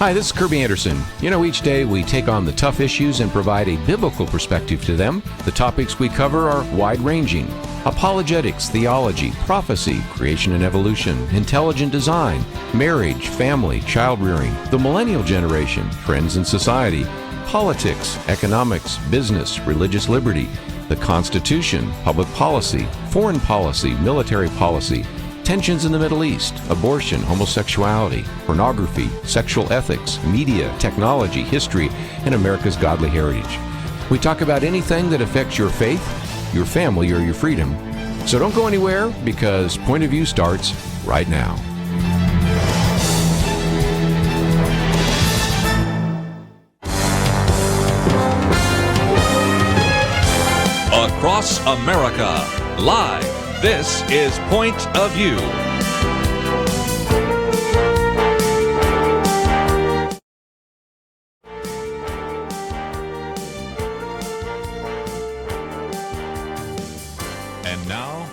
Hi, this is Kerby Anderson. You know, each day we take on the tough issues and provide a biblical perspective to them. The topics we cover are wide-ranging: apologetics, theology, prophecy, creation and evolution, intelligent design, marriage, family, child-rearing, the millennial generation, trends in society, politics, economics, business, religious liberty, the Constitution, public policy, foreign policy, military policy, tensions in the Middle East, abortion, homosexuality, pornography, sexual ethics, media, technology, history, and America's godly heritage. We talk about anything that affects your faith, your family, or your freedom. So don't go anywhere, because Point of View starts right now. Across America, live. This is Point of View. And now,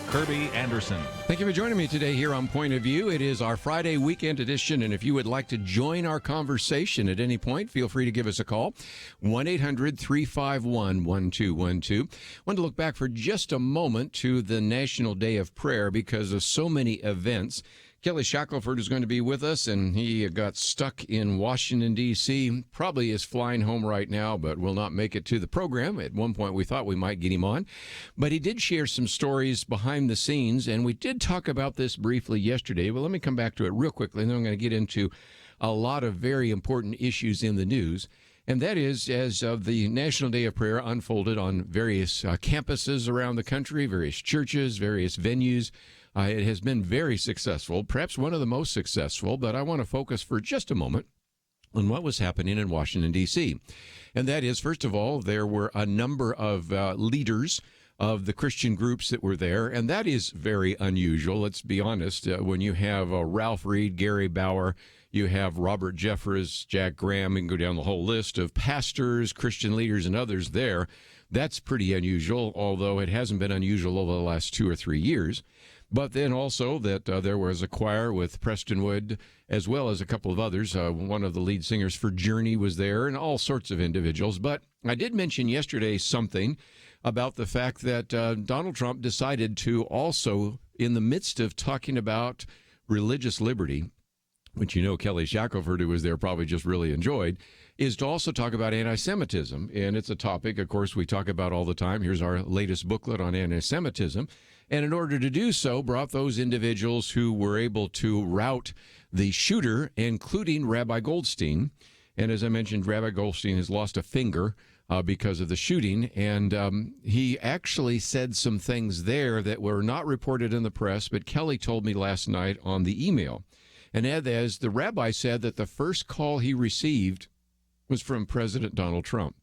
Kerby Anderson. Thank you for joining me today here on Point of View. It is our Friday weekend edition, and if you would like to join our conversation at any point, feel free to give us a call, 1-800-351-1212. I want to look back for just a moment to the National Day of Prayer because of so many events. Kelly Shackelford is going to be with us, and he got stuck in Washington, D.C., probably is flying home right now, but will not make it to the program. At one point, we thought we might get him on. But he did share some stories behind the scenes, and we did talk about this briefly yesterday. But let me come back to it real quickly, and then I'm going to get into a lot of very important issues in the news. And that is, as the National Day of Prayer unfolded on various campuses around the country, various churches, various venues, it has been very successful, perhaps one of the most successful, but I want to focus for just a moment on what was happening in Washington, D.C. And that is, first of all, there were a number of leaders of the Christian groups that were there, and that is very unusual. Let's be honest. When you have Ralph Reed, Gary Bauer, you have Robert Jeffress, Jack Graham, and go down the whole list of pastors, Christian leaders, and others there. That's pretty unusual, although it hasn't been unusual over the last 2 or 3 years. But then also that there was a choir with Preston Wood, as well as a couple of others. One of the lead singers for Journey was there, and all sorts of individuals. But I did mention yesterday something about the fact that Donald Trump decided to also, in the midst of talking about religious liberty, which you know Kelly Shackelford, who was there, probably just really enjoyed, is to also talk about anti-Semitism. And it's a topic, of course, we talk about all the time. Here's our latest booklet on anti-Semitism. And in order to do so, brought those individuals who were able to rout the shooter, including Rabbi Goldstein. And as I mentioned, Rabbi Goldstein has lost a finger because of the shooting. And he actually said some things there that were not reported in the press, but Kelly told me last night on the email. And as the rabbi said that the first call he received was from President Donald Trump.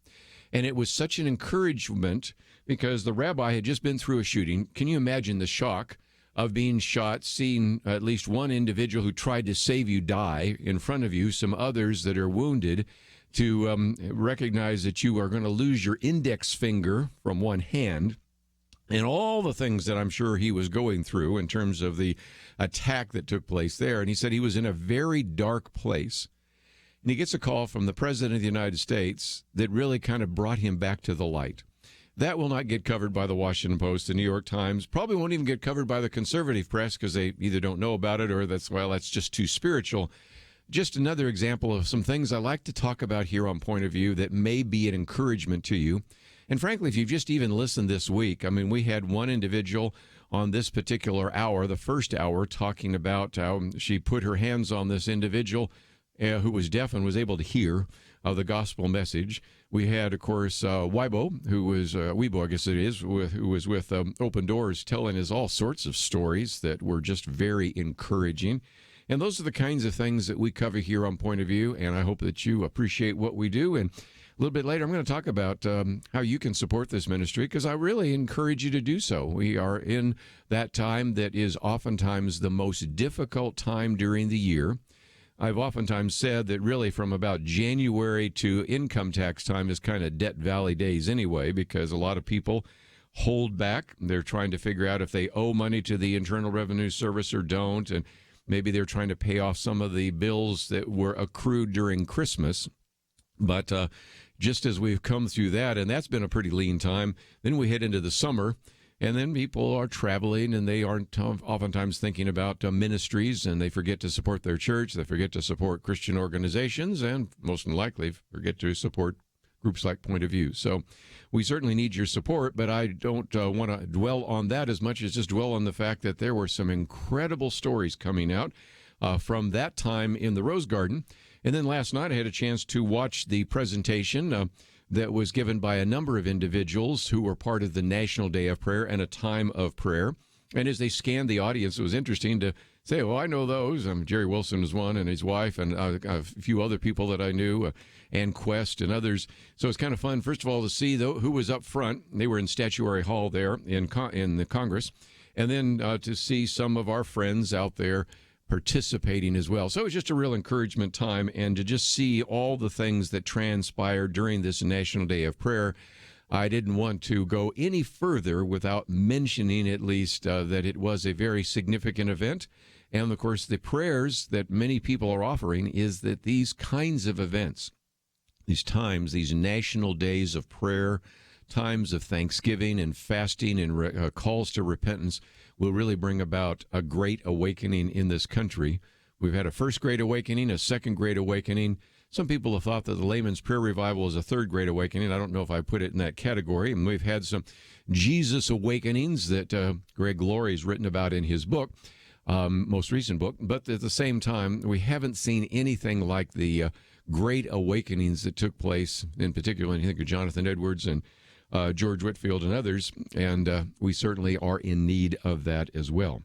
And it was such an encouragement because the rabbi had just been through a shooting. Can you imagine the shock of being shot, seeing at least one individual who tried to save you die in front of you, some others that are wounded, to recognize that you are going to lose your index finger from one hand, and all the things that I'm sure he was going through in terms of the attack that took place there. And he said he was in a very dark place. And he gets a call from the President of the United States that really kind of brought him back to the light. That will not get covered by the Washington Post, the New York Times, probably won't even get covered by the conservative press because they either don't know about it or that's just too spiritual. Just another example of some things I like to talk about here on Point of View that may be an encouragement to you. And frankly, if you've just even listened this week, I mean, we had one individual on this particular hour, the first hour, talking about how she put her hands on this individual who was deaf and was able to hear the gospel message. We had, of course, Weibo, who was, Weibo, I guess it is, who was with Open Doors, telling us all sorts of stories that were just very encouraging. And those are the kinds of things that we cover here on Point of View, and I hope that you appreciate what we do. And a little bit later, I'm going to talk about how you can support this ministry, because I really encourage you to do so. We are in that time that is oftentimes the most difficult time during the year. I've oftentimes said that really from about January to income tax time is kind of Debt Valley days anyway, because a lot of people hold back. They're trying to figure out if they owe money to the Internal Revenue Service or don't. And Maybe they're trying to pay off some of the bills that were accrued during Christmas. But just as we've come through that, and that's been a pretty lean time, then we head into the summer, and then people are traveling, and they aren't oftentimes thinking about ministries, and they forget to support their church, they forget to support Christian organizations, and most likely forget to support groups like Point of View. So we certainly need your support, but I don't want to dwell on that as much as just dwell on the fact that there were some incredible stories coming out from that time in the Rose Garden. And then last night I had a chance to watch the presentation that was given by a number of individuals who were part of the National Day of Prayer and a time of prayer. And as they scanned the audience, it was interesting to say, well, I know those. Jerry Wilson was one, and his wife, and a few other people that I knew, Ann Quest and others. So it's kind of fun, first of all, to see who was up front. They were in Statuary Hall there in the Congress. And then to see some of our friends out there participating as well. So it was just a real encouragement time, and to just see all the things that transpired during this National Day of Prayer. I didn't want to go any further without mentioning at least that it was a very significant event. And, of course, the prayers that many people are offering is that these kinds of events, these times, these national days of prayer, times of thanksgiving and fasting and calls to repentance will really bring about a great awakening in this country. We've had a first great awakening, a second great awakening. Some people have thought that the Layman's Prayer Revival is a third great awakening. I don't know if I put it in that category. And we've had some Jesus awakenings that Greg Laurie's written about in his book, most recent book. But at the same time, we haven't seen anything like the great awakenings that took place, in particular, when you think of Jonathan Edwards and George Whitefield and others, and we certainly are in need of that as well.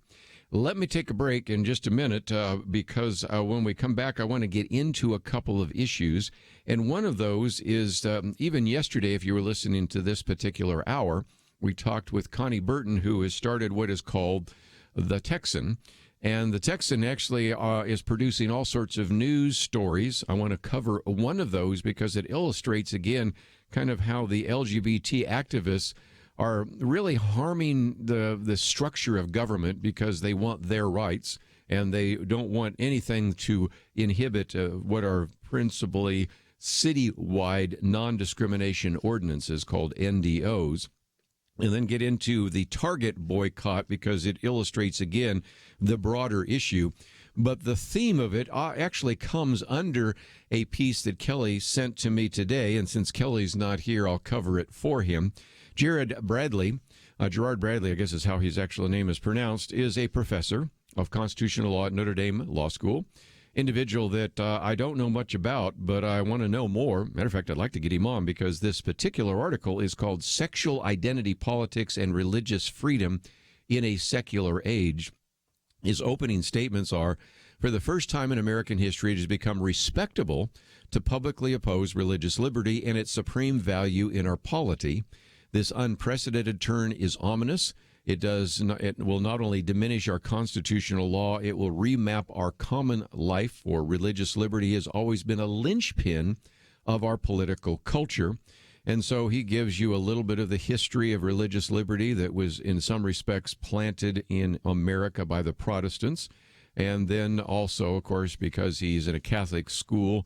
Let me take a break in just a minute because when we come back, I want to get into a couple of issues, and one of those is even yesterday, if you were listening to this particular hour, we talked with Connie Burton, who has started what is called The Texan. And The Texan actually is producing all sorts of news stories. I want to cover one of those because it illustrates, again, kind of how the LGBT activists are really harming the structure of government because they want their rights, and they don't want anything to inhibit what are principally citywide non-discrimination ordinances called NDOs. And then get into the Target boycott because it illustrates, again, the broader issue. But the theme of it actually comes under a piece that Kelly sent to me today. And since Kelly's not here, I'll cover it for him. Gerard Bradley, I guess is how his actual name is pronounced, is a professor of constitutional law at Notre Dame Law School. Individual that I don't know much about, but I want to know more. Matter of fact, I'd like to get him on because this particular article is called Sexual Identity, Politics, and Religious Freedom in a Secular Age. His opening statements are, for the first time in American history, it has become respectable to publicly oppose religious liberty and its supreme value in our polity. This unprecedented turn is ominous. It will not only diminish our constitutional law, it will remap our common life, for religious liberty has always been a linchpin of our political culture. And so he gives you a little bit of the history of religious liberty that was in some respects planted in America by the Protestants. And then also, of course, because he's in a Catholic school,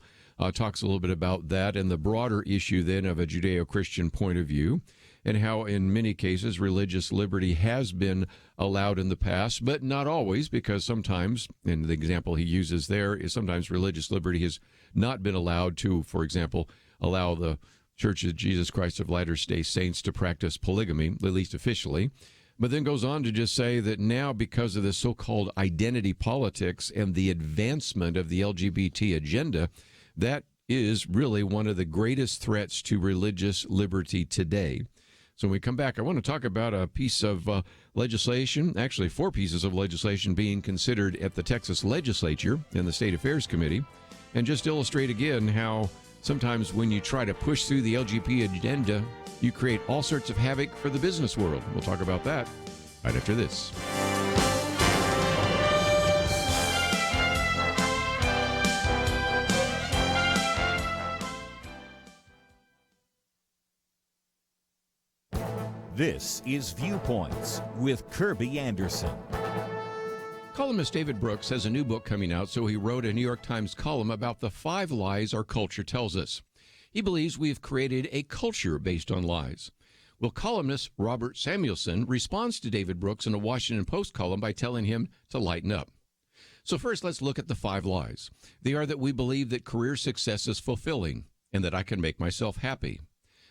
talks a little bit about that and the broader issue then of a Judeo-Christian point of view, and how in many cases religious liberty has been allowed in the past, but not always, because sometimes, and the example he uses there is sometimes religious liberty has not been allowed to, for example, allow the Church of Jesus Christ of Latter-day Saints to practice polygamy, at least officially. But then goes on to just say that now, because of the so-called identity politics and the advancement of the LGBT agenda, that is really one of the greatest threats to religious liberty today. So when we come back, I want to talk about a piece of legislation, actually 4 pieces of legislation being considered at the Texas legislature and the State Affairs Committee, and just illustrate again how sometimes when you try to push through the LGBT agenda, you create all sorts of havoc for the business world. We'll talk about that right after this. This is Viewpoints with Kerby Anderson. Columnist David Brooks has a new book coming out, so he wrote a New York Times column about the 5 lies our culture tells us. He believes we've created a culture based on lies. Well, columnist Robert Samuelson responds to David Brooks in a Washington Post column by telling him to lighten up. So first, let's look at the 5 lies. They are that we believe that career success is fulfilling and that I can make myself happy.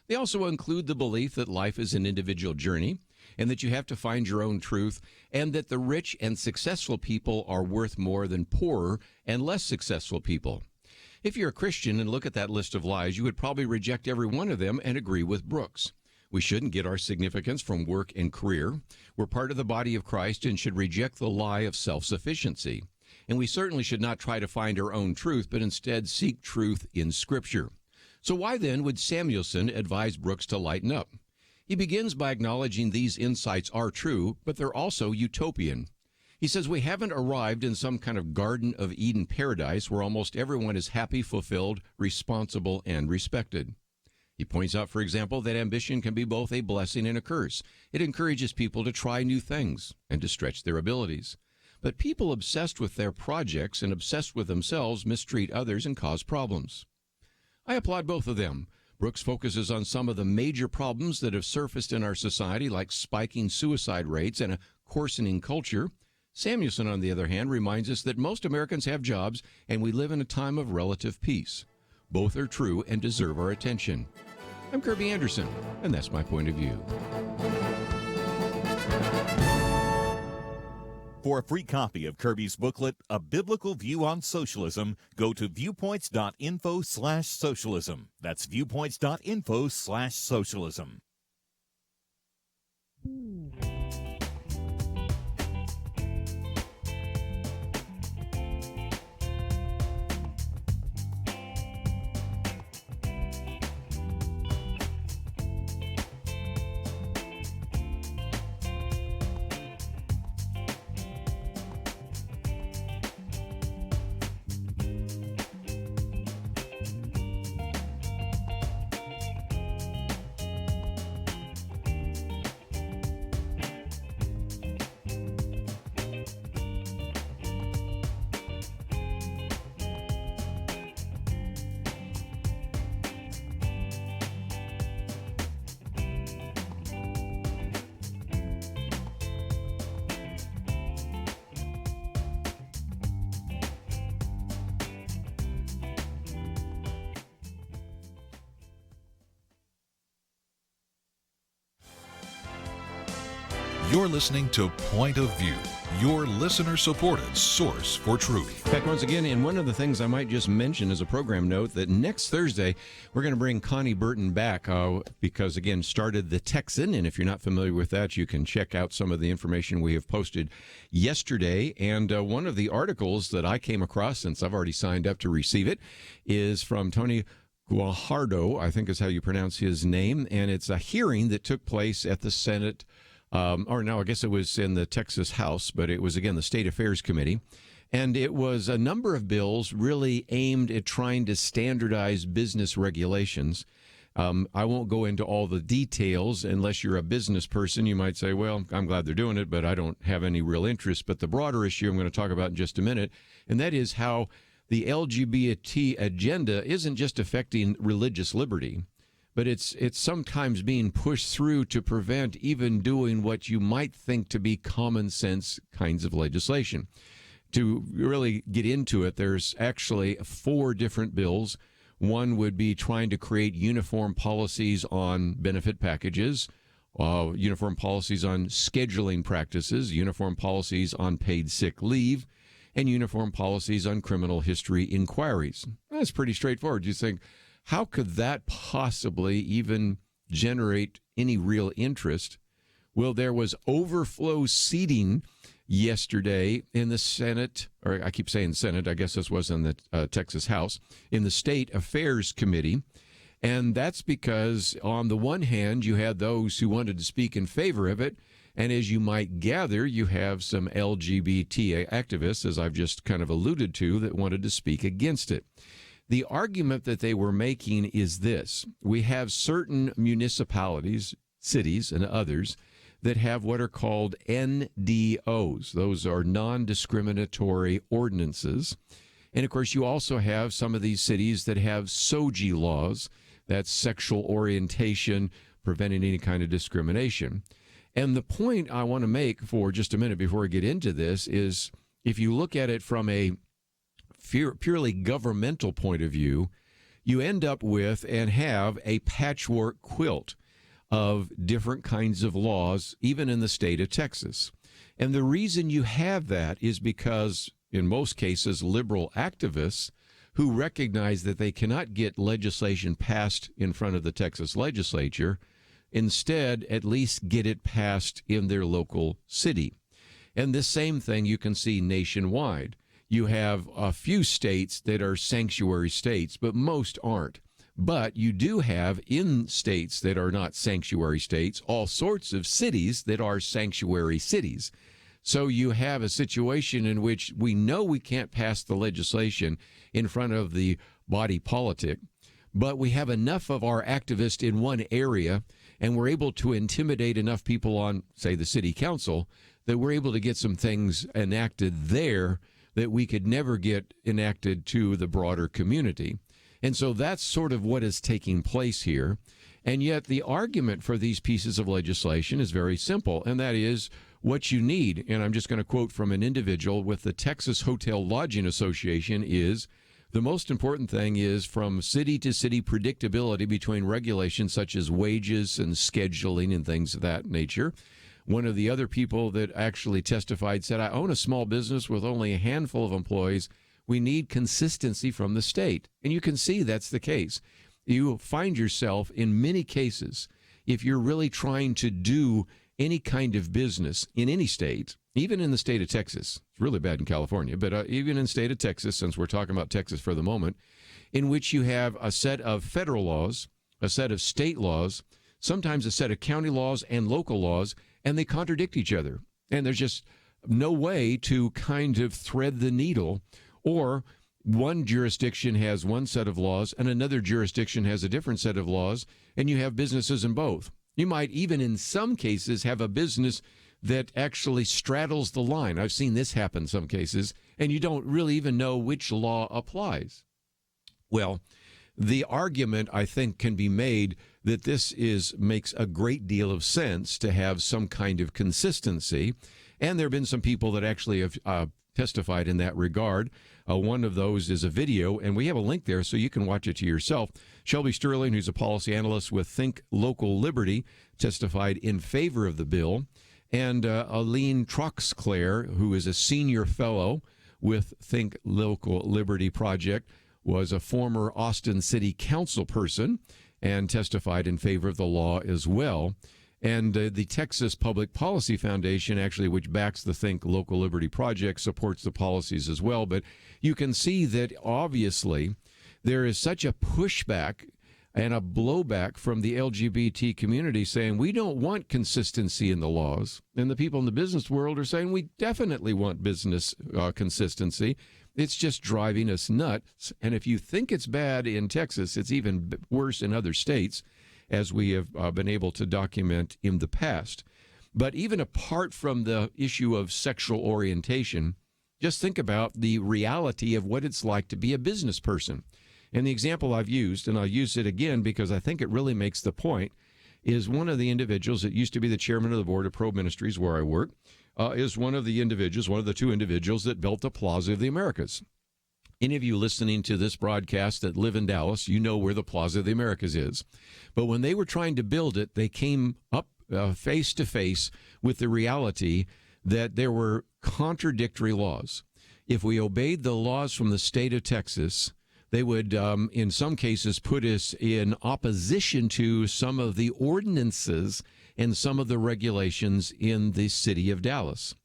They also include the belief that life is an individual journey and that you have to find your own truth, and that the rich and successful people are worth more than poorer and less successful people. If you're a Christian and look at that list of lies, you would probably reject every one of them and agree with Brooks. We shouldn't get our significance from work and career. We're part of the body of Christ and should reject the lie of self-sufficiency. And we certainly should not try to find our own truth, but instead seek truth in Scripture. So why then would Samuelson advise Brooks to lighten up? He begins by acknowledging these insights are true, but they're also utopian. He says we haven't arrived in some kind of Garden of Eden paradise where almost everyone is happy, fulfilled, responsible, and respected. He points out, for example, that ambition can be both a blessing and a curse. It encourages people to try new things and to stretch their abilities. But people obsessed with their projects and obsessed with themselves mistreat others and cause problems. I applaud both of them. Brooks focuses on some of the major problems that have surfaced in our society, like spiking suicide rates and a coarsening culture. Samuelson, on the other hand, reminds us that most Americans have jobs and we live in a time of relative peace. Both are true and deserve our attention. I'm Kerby Anderson, and that's my point of view. For a free copy of Kerby's booklet, A Biblical View on Socialism, go to viewpoints.info/socialism. That's viewpoints.info/socialism. You're listening to Point of View, your listener-supported source for truth. Back once again, and one of the things I might just mention as a program note, that next Thursday, we're going to bring Connie Burton back because, again, started The Texan, and if you're not familiar with that, you can check out some of the information we have posted yesterday. And one of the articles that I came across, since I've already signed up to receive it, is from Tony Guajardo, I think is how you pronounce his name, and it's a hearing that took place at the Senate. Or no, I guess it was in the Texas House, but it was, again, the State Affairs Committee. And it was a number of bills really aimed at trying to standardize business regulations. I won't go into all the details. Unless you're a business person, you might say, well, I'm glad they're doing it, but I don't have any real interest. But the broader issue I'm going to talk about in just a minute, and that is how the LGBT agenda isn't just affecting religious liberty, but it's sometimes being pushed through to prevent even doing what you might think to be common sense kinds of legislation. To really get into it, there's actually 4 different bills. One would be trying to create uniform policies on benefit packages, uniform policies on scheduling practices, uniform policies on paid sick leave, and uniform policies on criminal history inquiries. That's pretty straightforward. You think, how could that possibly even generate any real interest? Well, there was overflow seating yesterday in the Senate, or I keep saying Senate, I guess this was in the Texas House, in the State Affairs Committee. And that's because on the one hand, you had those who wanted to speak in favor of it. And as you might gather, you have some LGBT activists, as I've just kind of alluded to, that wanted to speak against it. The argument that they were making is this: we have certain municipalities, cities, and others that have what are called NDOs. Those are non-discriminatory ordinances. And of course, you also have some of these cities that have SOGI laws, that's sexual orientation, preventing any kind of discrimination. And the point I want to make for just a minute before we get into this is if you look at it from a purely governmental point of view, you end up with and have a patchwork quilt of different kinds of laws, even in the state of Texas. And the reason you have that is because, in most cases, liberal activists who recognize that they cannot get legislation passed in front of the Texas legislature, instead at least get it passed in their local city. And this same thing you can see nationwide. You have a few states that are sanctuary states, but most aren't. But you do have in states that are not sanctuary states all sorts of cities that are sanctuary cities. So you have a situation in which we know we can't pass the legislation in front of the body politic, but we have enough of our activists in one area, and we're able to intimidate enough people on, say, the city council, that we're able to get some things enacted there that we could never get enacted to the broader community. And so that's sort of what is taking place here. And yet the argument for these pieces of legislation is very simple, and that is what you need, and I'm just going to quote from an individual with the Texas Hotel Lodging Association, is the most important thing is from city to city predictability between regulations such as wages and scheduling and things of that nature. One of the other people that actually testified said, I own a small business with only a handful of employees. We need consistency from the state. And you can see that's the case. You find yourself in many cases, if you're really trying to do any kind of business in any state, even in the state of Texas, it's really bad in California, but even in the state of Texas, since we're talking about Texas for the moment, in which you have a set of federal laws, a set of state laws, sometimes a set of county laws and local laws, and they contradict each other. And there's just no way to kind of thread the needle, or one jurisdiction has one set of laws and another jurisdiction has a different set of laws, and you have businesses in both. You might even in some cases have a business that actually straddles the line. I've seen this happen in some cases, and you don't really even know which law applies. Well, the argument, I think, can be made that this makes a great deal of sense to have some kind of consistency, and there have been some people that actually have testified in that regard. One of those is a video, and we have a link there so you can watch it to yourself. Shelby Sterling, who's a policy analyst with Think Local Liberty, testified in favor of the bill. And Aline Troxclair, who is a senior fellow with Think Local Liberty Project, was a former Austin City Council person and testified in favor of the law as well. And the Texas Public Policy Foundation, actually, which backs the Think Local Liberty Project, supports the policies as well. But you can see that obviously there is such a pushback and a blowback from the LGBT community saying we don't want consistency in the laws. And the people in the business world are saying we definitely want business consistency. It's just driving us nuts. And if you think it's bad in Texas, it's even worse in other states, as we have been able to document in the past. But even apart from the issue of sexual orientation, just think about the reality of what it's like to be a business person. And the example I've used, and I'll use it again because I think it really makes the point, is one of the individuals that used to be the chairman of the board of Pro Ministries where I work, is one of the two individuals that built the Plaza of the Americas. Any of you listening to this broadcast that live in Dallas, you know where the Plaza of the Americas is. But when they were trying to build it, they came up face to face with the reality that there were contradictory laws. If we obeyed the laws from the state of Texas, they would, in some cases, put us in opposition to some of the ordinances and some of the regulations in the city of Dallas.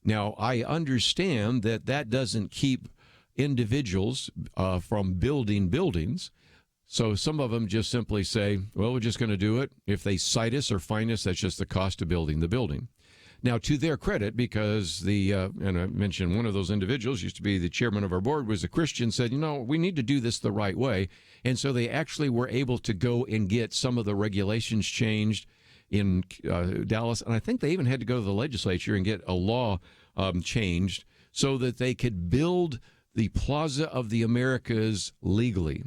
Now, I understand that that doesn't keep individuals from building buildings. So some of them just simply say, well, we're just going to do it. If they cite us or fine us, that's just the cost of building the building. Now, to their credit, because and I mentioned one of those individuals used to be the chairman of our board, was a Christian, said, we need to do this the right way. And so they actually were able to go and get some of the regulations changed in Dallas, and I think they even had to go to the legislature and get a law changed so that they could build the Plaza of the Americas legally.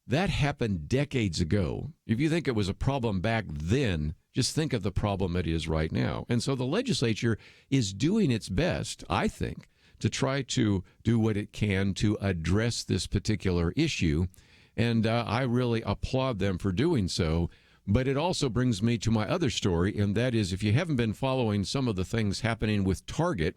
That happened decades ago. If you think it was a problem back then, just think of the problem it is right now. And so the legislature is doing its best, I think, to try to do what it can to address this particular issue. And I really applaud them for doing so. But it also brings me to my other story, and that is if you haven't been following some of the things happening with Target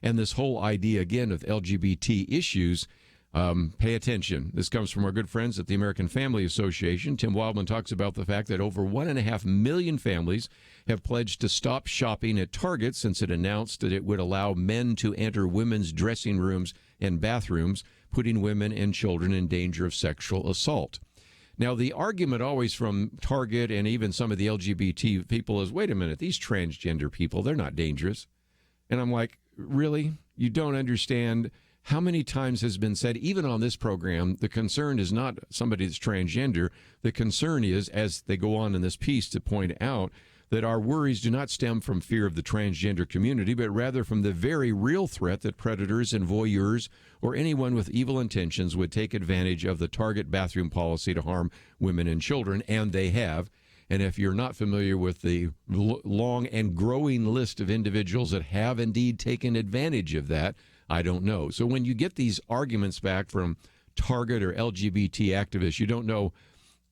and this whole idea, again, of LGBT issues, pay attention. This comes from our good friends at the American Family Association. Tim Wildman talks about the fact that over 1.5 million families have pledged to stop shopping at Target since it announced that it would allow men to enter women's dressing rooms and bathrooms, putting women and children in danger of sexual assault. Now, the argument always from Target and even some of the LGBT people is, wait a minute, these transgender people, they're not dangerous. And I'm like, really? You don't understand how many times has been said, even on this program, the concern is not somebody that's transgender. The concern is, as they go on in this piece to point out, that our worries do not stem from fear of the transgender community, but rather from the very real threat that predators and voyeurs or anyone with evil intentions would take advantage of the Target bathroom policy to harm women and children, and they have. And if you're not familiar with the long and growing list of individuals that have indeed taken advantage of that, I don't know. So when you get these arguments back from Target or LGBT activists, you don't know,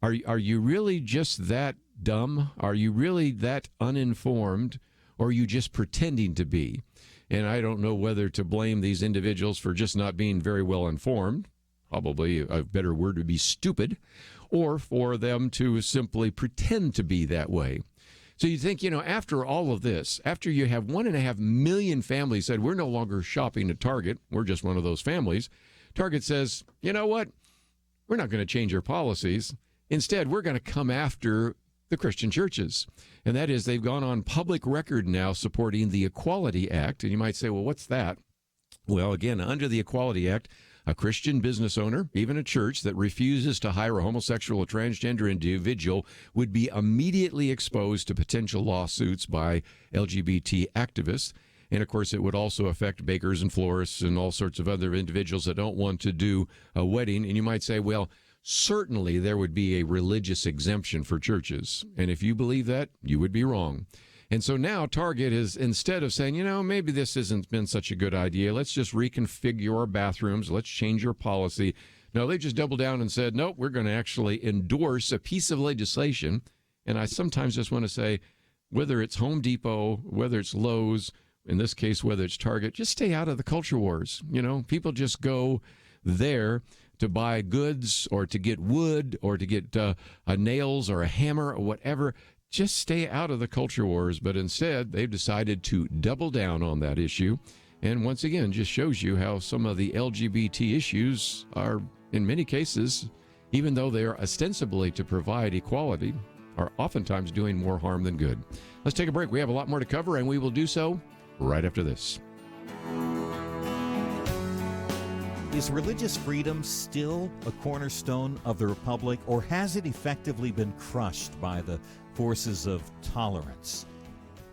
are you really just that dumb? Are you really that uninformed? Or are you just pretending to be? And I don't know whether to blame these individuals for just not being very well informed, probably a better word would be stupid, or for them to simply pretend to be that way. So you think, after all of this, after you have 1.5 million families said, we're no longer shopping at Target, we're just one of those families, Target says, you know what? We're not going to change our policies. Instead, we're going to come after the Christian churches. And that is, they've gone on public record now supporting the Equality Act. And you might say, well, what's that? Well, again, under the Equality Act, a Christian business owner, even a church that refuses to hire a homosexual or transgender individual, would be immediately exposed to potential lawsuits by LGBT activists. And, of course, it would also affect bakers and florists and all sorts of other individuals that don't want to do a wedding. And you might say, well, certainly there would be a religious exemption for churches. And if you believe that, you would be wrong. And so now Target is, instead of saying, maybe this hasn't been such a good idea, let's just reconfigure our bathrooms, let's change our policy. No, they just doubled down and said, nope, we're going to actually endorse a piece of legislation. And I sometimes just want to say, whether it's Home Depot, whether it's Lowe's, in this case, whether it's Target, just stay out of the culture wars. People just go there to buy goods or to get wood or to get nails or a hammer or whatever. Just stay out of the culture wars. But instead, they've decided to double down on that issue. And once again, just shows you how some of the LGBT issues are, in many cases, even though they are ostensibly to provide equality, are oftentimes doing more harm than good. Let's take a break. We have a lot more to cover, and we will do so right after this. Is religious freedom still a cornerstone of the republic, or has it effectively been crushed by the forces of tolerance?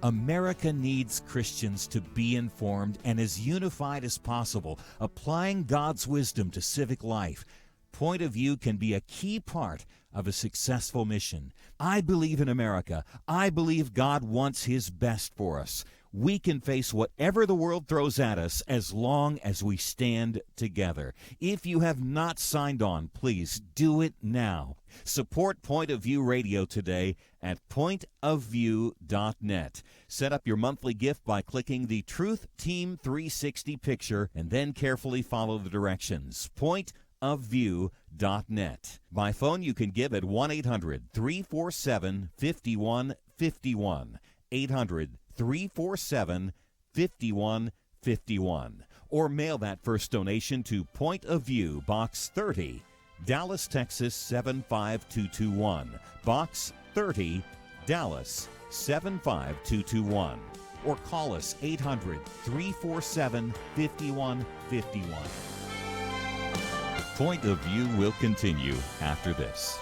America needs Christians to be informed and as unified as possible, applying God's wisdom to civic life. Point of view can be a key part of a successful mission. I believe in America. I believe God wants His best for us. We can face whatever the world throws at us as long as we stand together. If you have not signed on, please do it now. Support Point of View Radio today at pointofview.net. Set up your monthly gift by clicking the Truth Team 360 picture and then carefully follow the directions. Pointofview.net. By phone, you can give at 1-800-347-5151. 800-347-5151. Or mail that first donation to Point of View, Box 30, Dallas, Texas 75221. Box 30, Dallas 75221. Or call us 800-347-5151. Point of View will continue after this.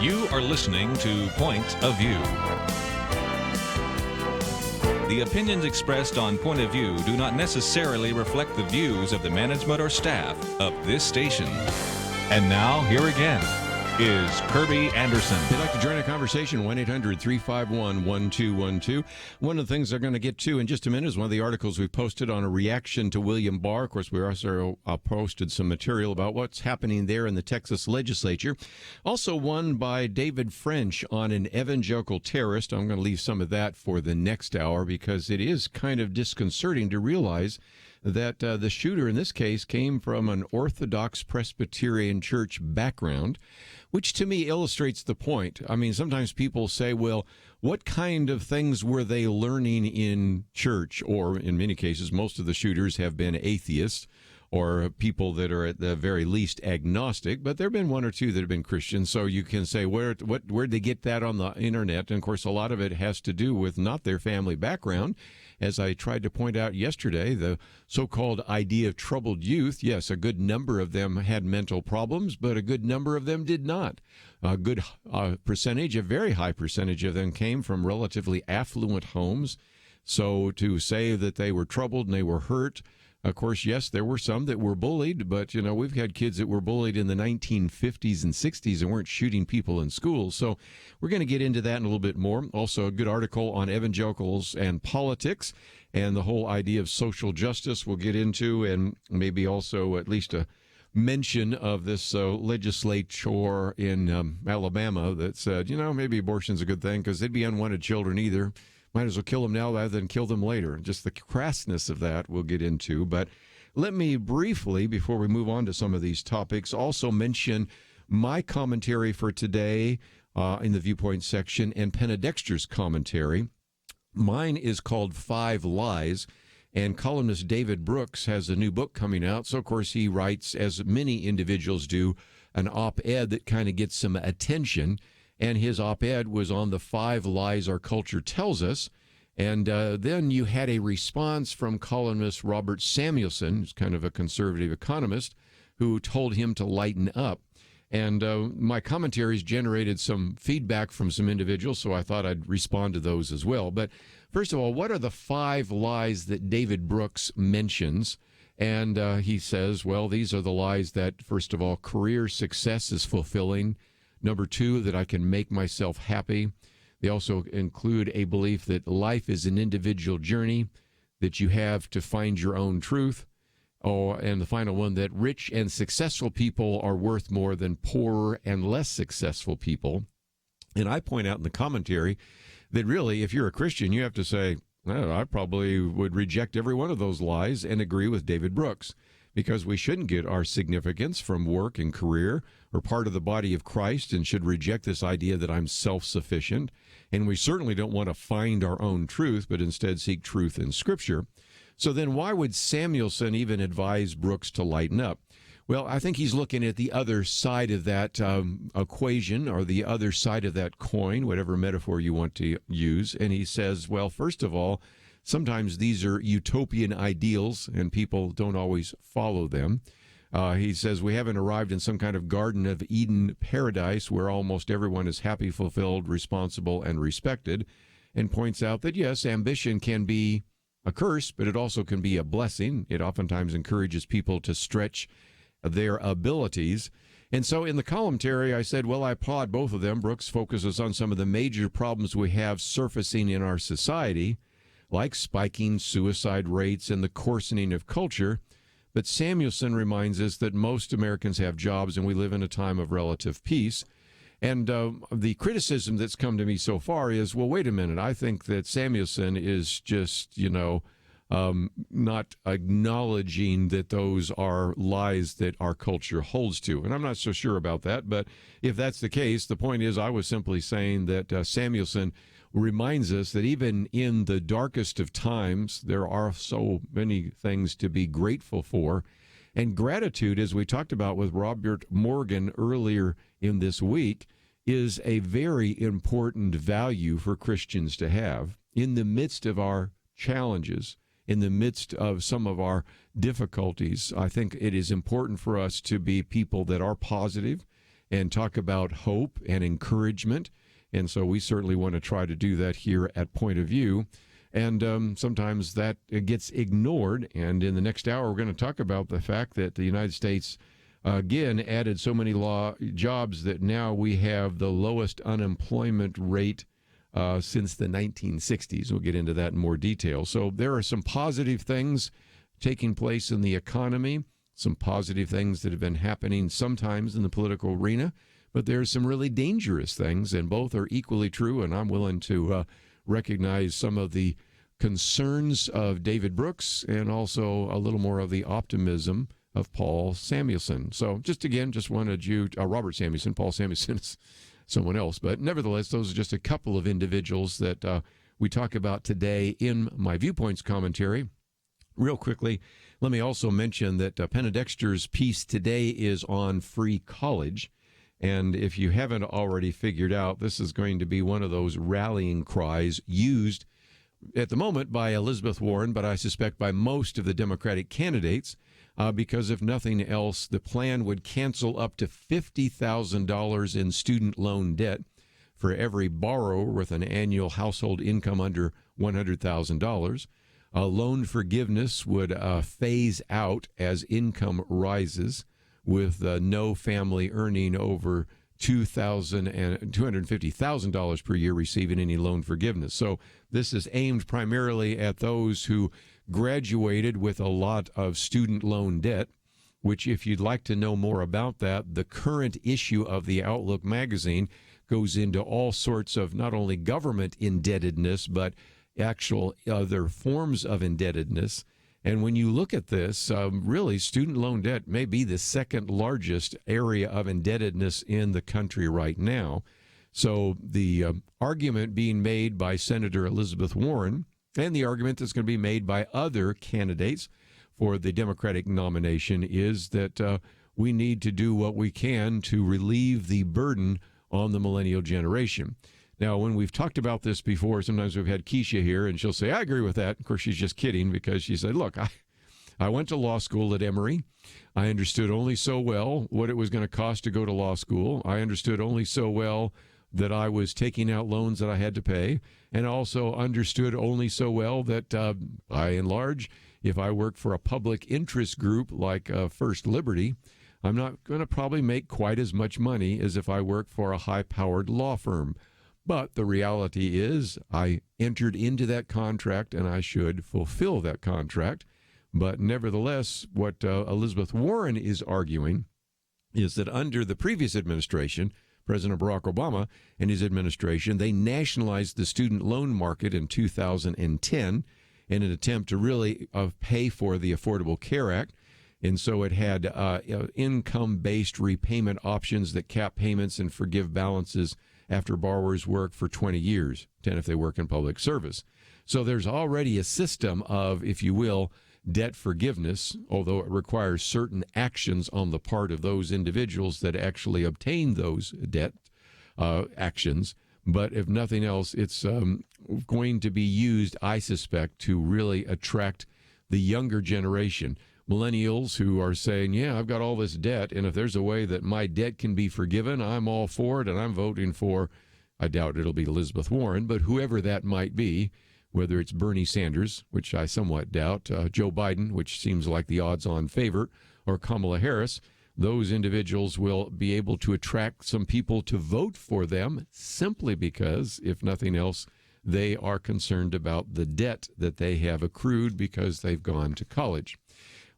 You are listening to Point of View. The opinions expressed on Point of View do not necessarily reflect the views of the management or staff of this station. And now, here again is Kerby Anderson. If you'd like to join a conversation, 1-800-351-1212. One of the things they're going to get to in just a minute is one of the articles we posted on a reaction to William Barr. Of course, we also posted some material about what's happening there in the Texas legislature. Also one by David French on an evangelical terrorist. I'm going to leave some of that for the next hour because it is kind of disconcerting to realize that the shooter in this case came from an Orthodox Presbyterian church background, which to me illustrates the point. I mean, sometimes people say, well, what kind of things were they learning in church? Or in many cases, most of the shooters have been atheists or people that are at the very least agnostic, but there have been one or two that have been Christians. So you can say, where'd they get that on the internet? And of course, a lot of it has to do with not their family background. As I tried to point out yesterday, the so-called idea of troubled youth, yes, a good number of them had mental problems, but a good number of them did not. A good percentage, a very high percentage of them came from relatively affluent homes. So to say that they were troubled and they were hurt, of course, yes, there were some that were bullied, but, we've had kids that were bullied in the 1950s and 60s and weren't shooting people in schools. So we're going to get into that in a little bit more. Also, a good article on evangelicals and politics and the whole idea of social justice we'll get into, and maybe also at least a mention of this legislature in Alabama that said, maybe abortion's a good thing because they'd be unwanted children either. Might as well kill them now rather than kill them later. Just the crassness of that we'll get into. But let me briefly, before we move on to some of these topics, also mention my commentary for today in the Viewpoint section and Penna Dexter's commentary. Mine is called 5 Lies, and columnist David Brooks has a new book coming out. So, of course, he writes, as many individuals do, an op-ed that kind of gets some attention. And his op-ed was on the 5 lies our culture tells us. And then you had a response from columnist Robert Samuelson, who's kind of a conservative economist, who told him to lighten up. And my commentaries generated some feedback from some individuals, so I thought I'd respond to those as well. But first of all, what are the 5 lies that David Brooks mentions? And he says, well, these are the lies that, first of all, career success is fulfilling. Number 2, that I can make myself happy. They also include a belief that life is an individual journey, that you have to find your own truth. Oh, and the final one, that rich and successful people are worth more than poorer and less successful people. And I point out in the commentary that really, if you're a Christian, you have to say, I probably would reject every one of those lies and agree with David Brooks, because we shouldn't get our significance from work and career or part of the body of Christ, and should reject this idea that I'm self-sufficient. And we certainly don't want to find our own truth, but instead seek truth in Scripture. So then why would Samuelson even advise Brooks to lighten up? Well, I think he's looking at the other side of that equation, or the other side of that coin, whatever metaphor you want to use. And he says, well, first of all, sometimes these are utopian ideals, and people don't always follow them. He says we haven't arrived in some kind of Garden of Eden paradise where almost everyone is happy, fulfilled, responsible, and respected, and points out that, yes, ambition can be a curse, but it also can be a blessing. It oftentimes encourages people to stretch their abilities. And so in the commentary, I said, well, I applaud both of them. Brooks focuses on some of the major problems we have surfacing in our society, like spiking suicide rates and the coarsening of culture. But Samuelson reminds us that most Americans have jobs and we live in a time of relative peace. And the criticism that's come to me so far is, well, wait a minute. I think that Samuelson is just, not acknowledging that those are lies that our culture holds to. And I'm not so sure about that. But if that's the case, the point is I was simply saying that Samuelson reminds us that even in the darkest of times, there are so many things to be grateful for. And gratitude, as we talked about with Robert Morgan earlier in this week, is a very important value for Christians to have in the midst of our challenges, in the midst of some of our difficulties. I think it is important for us to be people that are positive and talk about hope and encouragement. And so we certainly want to try to do that here at Point of View. And sometimes that gets ignored. And in the next hour, we're going to talk about the fact that the United States, again, added so many jobs that now we have the lowest unemployment rate since the 1960s. We'll get into that in more detail. So there are some positive things taking place in the economy, some positive things that have been happening sometimes in the political arena, but there's some really dangerous things, and both are equally true, and I'm willing to recognize some of the concerns of David Brooks and also a little more of the optimism of Paul Samuelson. So just wanted you, Robert Samuelson, Paul Samuelson is someone else, but nevertheless, those are just a couple of individuals that we talk about today in my Viewpoints commentary. Real quickly, let me also mention that Penna Dexter's piece today is on free college. And if you haven't already figured out, this is going to be one of those rallying cries used at the moment by Elizabeth Warren, but I suspect by most of the Democratic candidates, because if nothing else, the plan would cancel up to $50,000 in student loan debt for every borrower with an annual household income under $100,000. Loan forgiveness would phase out as income rises, with no family earning over $250,000 per year receiving any loan forgiveness. So this is aimed primarily at those who graduated with a lot of student loan debt, which, if you'd like to know more about that, the current issue of the Outlook magazine goes into all sorts of not only government indebtedness, but actual other forms of indebtedness. And when you look at this, really, student loan debt may be the second largest area of indebtedness in the country right now. So the argument being made by Senator Elizabeth Warren, and the argument that's going to be made by other candidates for the Democratic nomination, is that we need to do what we can to relieve the burden on the millennial generation. Now, when we've talked about this before, sometimes we've had Keisha here, and she'll say, I agree with that. Of course, she's just kidding, because she said, look, I went to law school at Emory. I understood only so well what it was going to cost to go to law school. I understood only so well that I was taking out loans that I had to pay, and also understood only so well that, by and large, if I work for a public interest group like First Liberty, I'm not going to probably make quite as much money as if I work for a high-powered law firm. But the reality is I entered into that contract, and I should fulfill that contract. But nevertheless, what Elizabeth Warren is arguing is that under the previous administration, President Barack Obama and his administration, they nationalized the student loan market in 2010 in an attempt to really pay for the Affordable Care Act. And so it had income-based repayment options that cap payments and forgive balances after borrowers work for 20 years, 10 if they work in public service. So there's already a system of, if you will, debt forgiveness, although it requires certain actions on the part of those individuals that actually obtain those debt actions. But if nothing else, it's going to be used, I suspect, to really attract the younger generation. Millennials who are saying, yeah, I've got all this debt, and if there's a way that my debt can be forgiven, I'm all for it, and I'm voting for, I doubt it'll be Elizabeth Warren, but whoever that might be, whether it's Bernie Sanders, which I somewhat doubt, Joe Biden, which seems like the odds-on favorite, or Kamala Harris, those individuals will be able to attract some people to vote for them simply because, if nothing else, they are concerned about the debt that they have accrued because they've gone to college.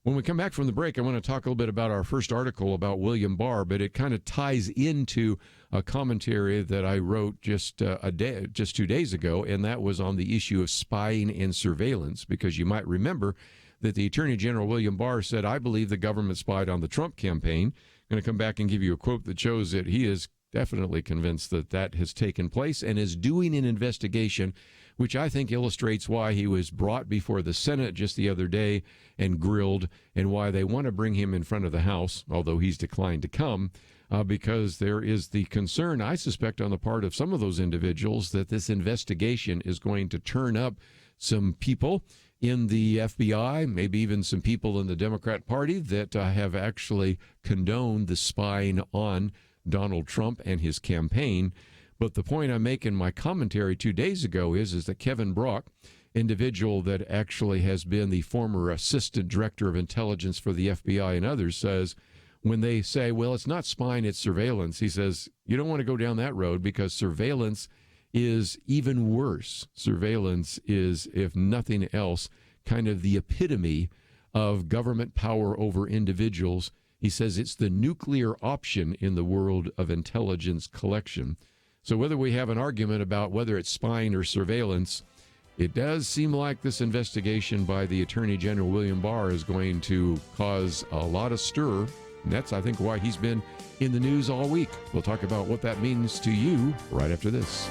When we come back from the break, I want to talk a little bit about our first article about William Barr, but it kind of ties into a commentary that I wrote just 2 days ago, and that was on the issue of spying and surveillance, because you might remember that the Attorney General William Barr said, I believe the government spied on the Trump campaign. I'm going to come back and give you a quote that shows that he is definitely convinced that that has taken place and is doing an investigation, which I think illustrates why he was brought before the Senate just the other day and grilled, and why they want to bring him in front of the House, although he's declined to come, because there is the concern, I suspect, on the part of some of those individuals that this investigation is going to turn up some people in the FBI, maybe even some people in the Democrat Party that have actually condoned the spying on Donald Trump and his campaign. But the point I make in my commentary 2 days ago is that Kevin Brock, individual that actually has been the former assistant director of intelligence for the FBI and others, says when they say, well, it's not spying, it's surveillance, he says, you don't want to go down that road because surveillance is even worse. Surveillance is, if nothing else, kind of the epitome of government power over individuals. He says it's the nuclear option in the world of intelligence collection. So whether we have an argument about whether it's spying or surveillance, it does seem like this investigation by the Attorney General William Barr is going to cause a lot of stir. And that's, I think, why he's been in the news all week. We'll talk about what that means to you right after this.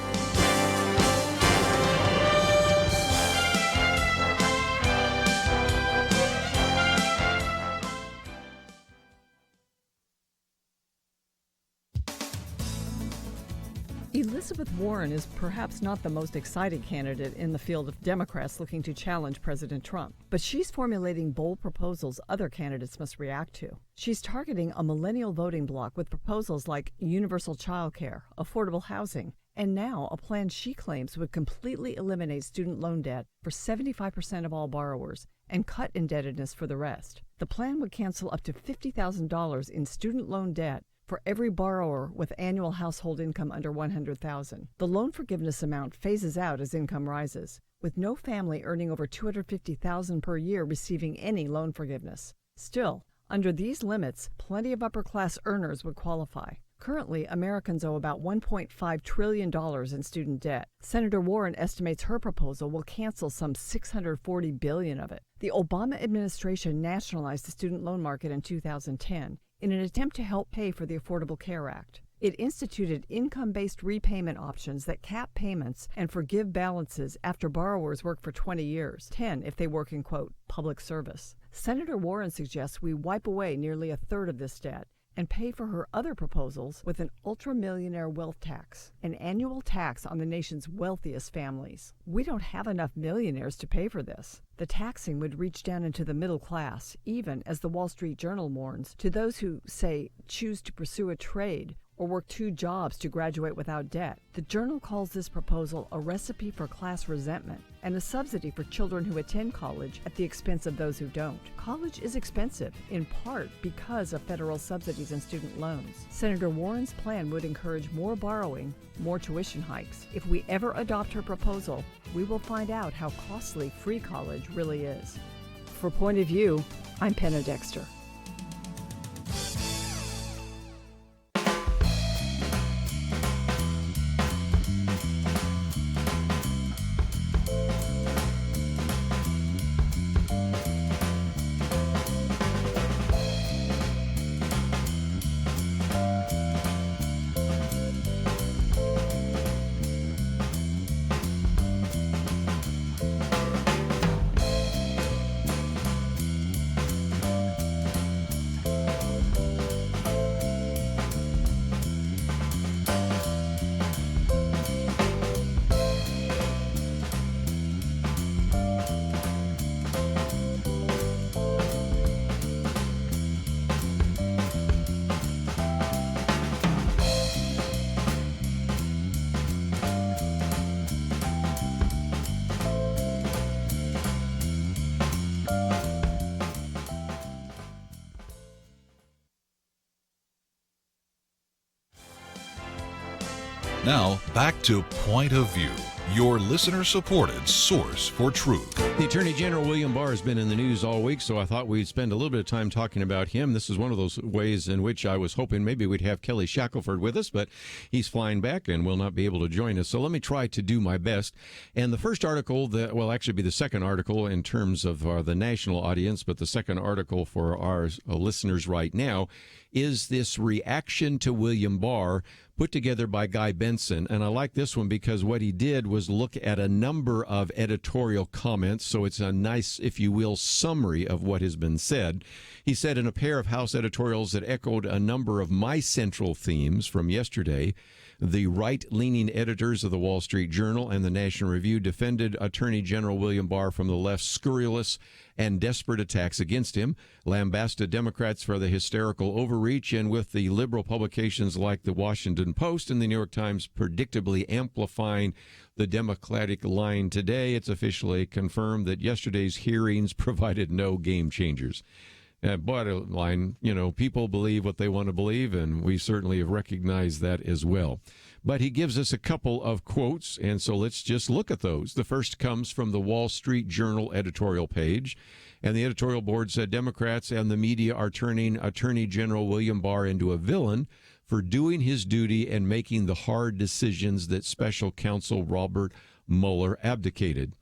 Elizabeth Warren is perhaps not the most exciting candidate in the field of Democrats looking to challenge President Trump, but she's formulating bold proposals other candidates must react to. She's targeting a millennial voting bloc with proposals like universal child care, affordable housing, and now a plan she claims would completely eliminate student loan debt for 75% of all borrowers and cut indebtedness for the rest. The plan would cancel up to $50,000 in student loan debt for every borrower with annual household income under $100,000. The loan forgiveness amount phases out as income rises, with no family earning over $250,000 per year receiving any loan forgiveness. Still, under these limits, plenty of upper-class earners would qualify. Currently, Americans owe about $1.5 trillion in student debt. Senator Warren estimates her proposal will cancel some $640 billion of it. The Obama administration nationalized the student loan market in 2010 in an attempt to help pay for the Affordable Care Act. It instituted income-based repayment options that cap payments and forgive balances after borrowers work for 20 years, 10 if they work in, quote, public service. Senator Warren suggests we wipe away nearly a third of this debt and pay for her other proposals with an ultra-millionaire wealth tax, an annual tax on the nation's wealthiest families. We don't have enough millionaires to pay for this. The taxing would reach down into the middle class, even, as the Wall Street Journal warns, to those who, say, choose to pursue a trade or work 2 jobs to graduate without debt. The Journal calls this proposal a recipe for class resentment and a subsidy for children who attend college at the expense of those who don't. College is expensive, in part because of federal subsidies and student loans. Senator Warren's plan would encourage more borrowing, more tuition hikes. If we ever adopt her proposal, we will find out how costly free college really is. For Point of View, I'm Penna Dexter. Now, back to Point of View, your listener-supported source for truth. The Attorney General William Barr has been in the news all week, so I thought we'd spend a little bit of time talking about him. This is one of those ways in which I was hoping maybe we'd have Kelly Shackelford with us, but he's flying back and will not be able to join us. So let me try to do my best. And the first article that will actually be the second article in terms of the national audience, but the second article for our listeners right now is this reaction to William Barr put together by Guy Benson. And I like this one because what he did was look at a number of editorial comments. So it's a nice, if you will, summary of what has been said. He said in a pair of House editorials that echoed a number of my central themes from yesterday, the right-leaning editors of the Wall Street Journal and the National Review defended Attorney General William Barr from the left's scurrilous and desperate attacks against him, lambasted Democrats for the hysterical overreach, and with the liberal publications like the Washington Post and the New York Times predictably amplifying the Democratic line today, it's officially confirmed that yesterday's hearings provided no game changers. Bottom line, people believe what they want to believe, and we certainly have recognized that as well. But he gives us a couple of quotes, and so let's just look at those. The first comes from the Wall Street Journal editorial page, and the editorial board said Democrats and the media are turning Attorney General William Barr into a villain for doing his duty and making the hard decisions that Special Counsel Robert Mueller abdicated.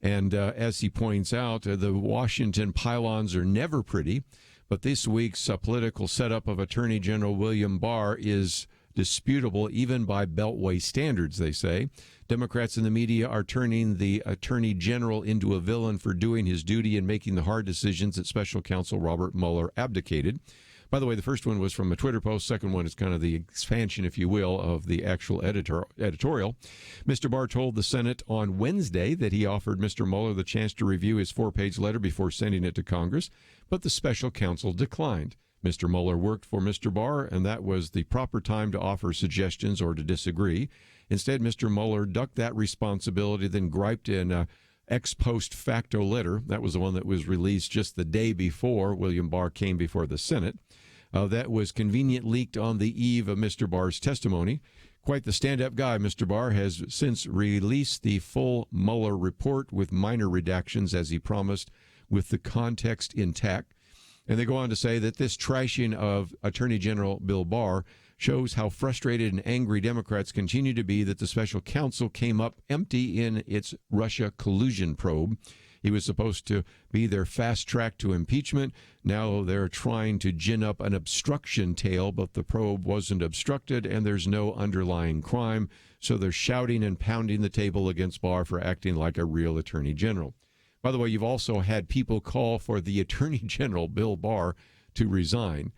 And as he points out, the Washington pylons are never pretty, but this week's political setup of Attorney General William Barr is disputable even by Beltway standards, they say. Democrats in the media are turning the Attorney General into a villain for doing his duty and making the hard decisions that Special Counsel Robert Mueller abdicated. By the way, the first one was from a Twitter post. Second one is kind of the expansion, if you will, of the actual editorial. Mr. Barr told the Senate on Wednesday that he offered Mr. Mueller the chance to review his 4-page letter before sending it to Congress, but the special counsel declined. Mr. Mueller worked for Mr. Barr, and that was the proper time to offer suggestions or to disagree. Instead, Mr. Mueller ducked that responsibility, then griped in ex post facto letter. That was the one that was released just the day before William Barr came before the Senate. That was convenient leaked on the eve of Mr. Barr's testimony. Quite the stand-up guy, Mr. Barr has since released the full Mueller report with minor redactions, as he promised, with the context intact. And they go on to say that this trashing of Attorney General Bill Barr shows how frustrated and angry Democrats continue to be that the special counsel came up empty in its Russia collusion probe. He was supposed to be their fast track to impeachment. Now they're trying to gin up an obstruction tale, but the probe wasn't obstructed and there's no underlying crime. So they're shouting and pounding the table against Barr for acting like a real attorney general. By the way, you've also had people call for the Attorney General, Bill Barr, to resign.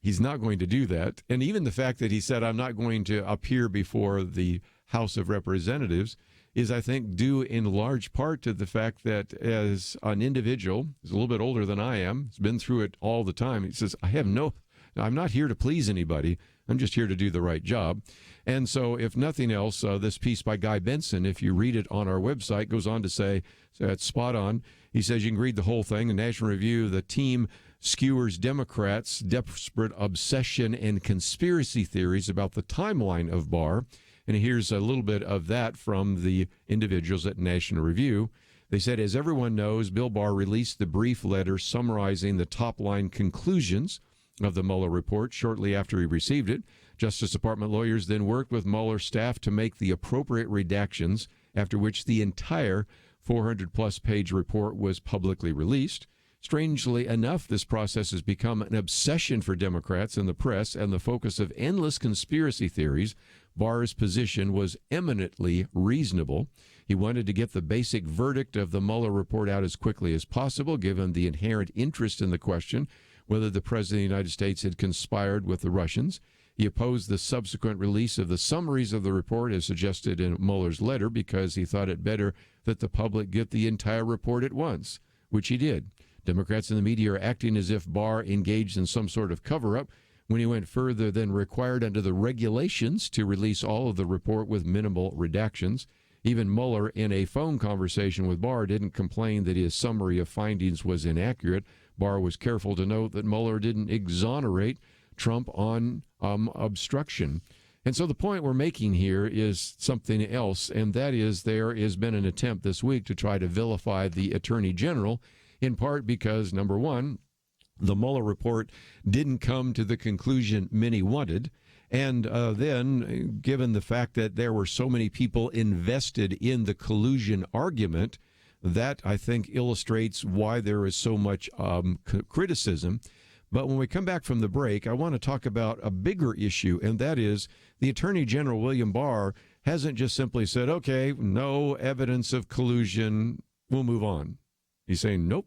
He's not going to do that. And even the fact that he said, I'm not going to appear before the House of Representatives is, I think, due in large part to the fact that as an individual, he's a little bit older than I am, he's been through it all the time. He says, I'm not here to please anybody. I'm just here to do the right job. And so if nothing else, this piece by Guy Benson, if you read it on our website, goes on to say, so it's spot on. He says you can read the whole thing. In National Review, the team skewers Democrats' desperate obsession and conspiracy theories about the timeline of Barr. And here's a little bit of that from the individuals at National Review. They said, as everyone knows, Bill Barr released the brief letter summarizing the top-line conclusions of the Mueller report shortly after he received it. Justice Department lawyers then worked with Mueller staff to make the appropriate redactions, after which the entire 400-plus page report was publicly released. Strangely enough, this process has become an obsession for Democrats and the press and the focus of endless conspiracy theories. Barr's position was eminently reasonable. He wanted to get the basic verdict of the Mueller report out as quickly as possible, given the inherent interest in the question whether the President of the United States had conspired with the Russians. He opposed the subsequent release of the summaries of the report as suggested in Mueller's letter because he thought it better that the public get the entire report at once, which he did. Democrats in the media are acting as if Barr engaged in some sort of cover-up when he went further than required under the regulations to release all of the report with minimal redactions. Even Mueller, in a phone conversation with Barr, didn't complain that his summary of findings was inaccurate. Barr was careful to note that Mueller didn't exonerate Trump on obstruction. And so the point we're making here is something else, and that is there has been an attempt this week to try to vilify the Attorney General, in part because, number one, the Mueller report didn't come to the conclusion many wanted. And then, given the fact that there were so many people invested in the collusion argument, that, I think, illustrates why there is so much criticism. But when we come back from the break, I want to talk about a bigger issue, and that is the Attorney General, William Barr, hasn't just simply said, okay, no evidence of collusion, we'll move on. He's saying, nope,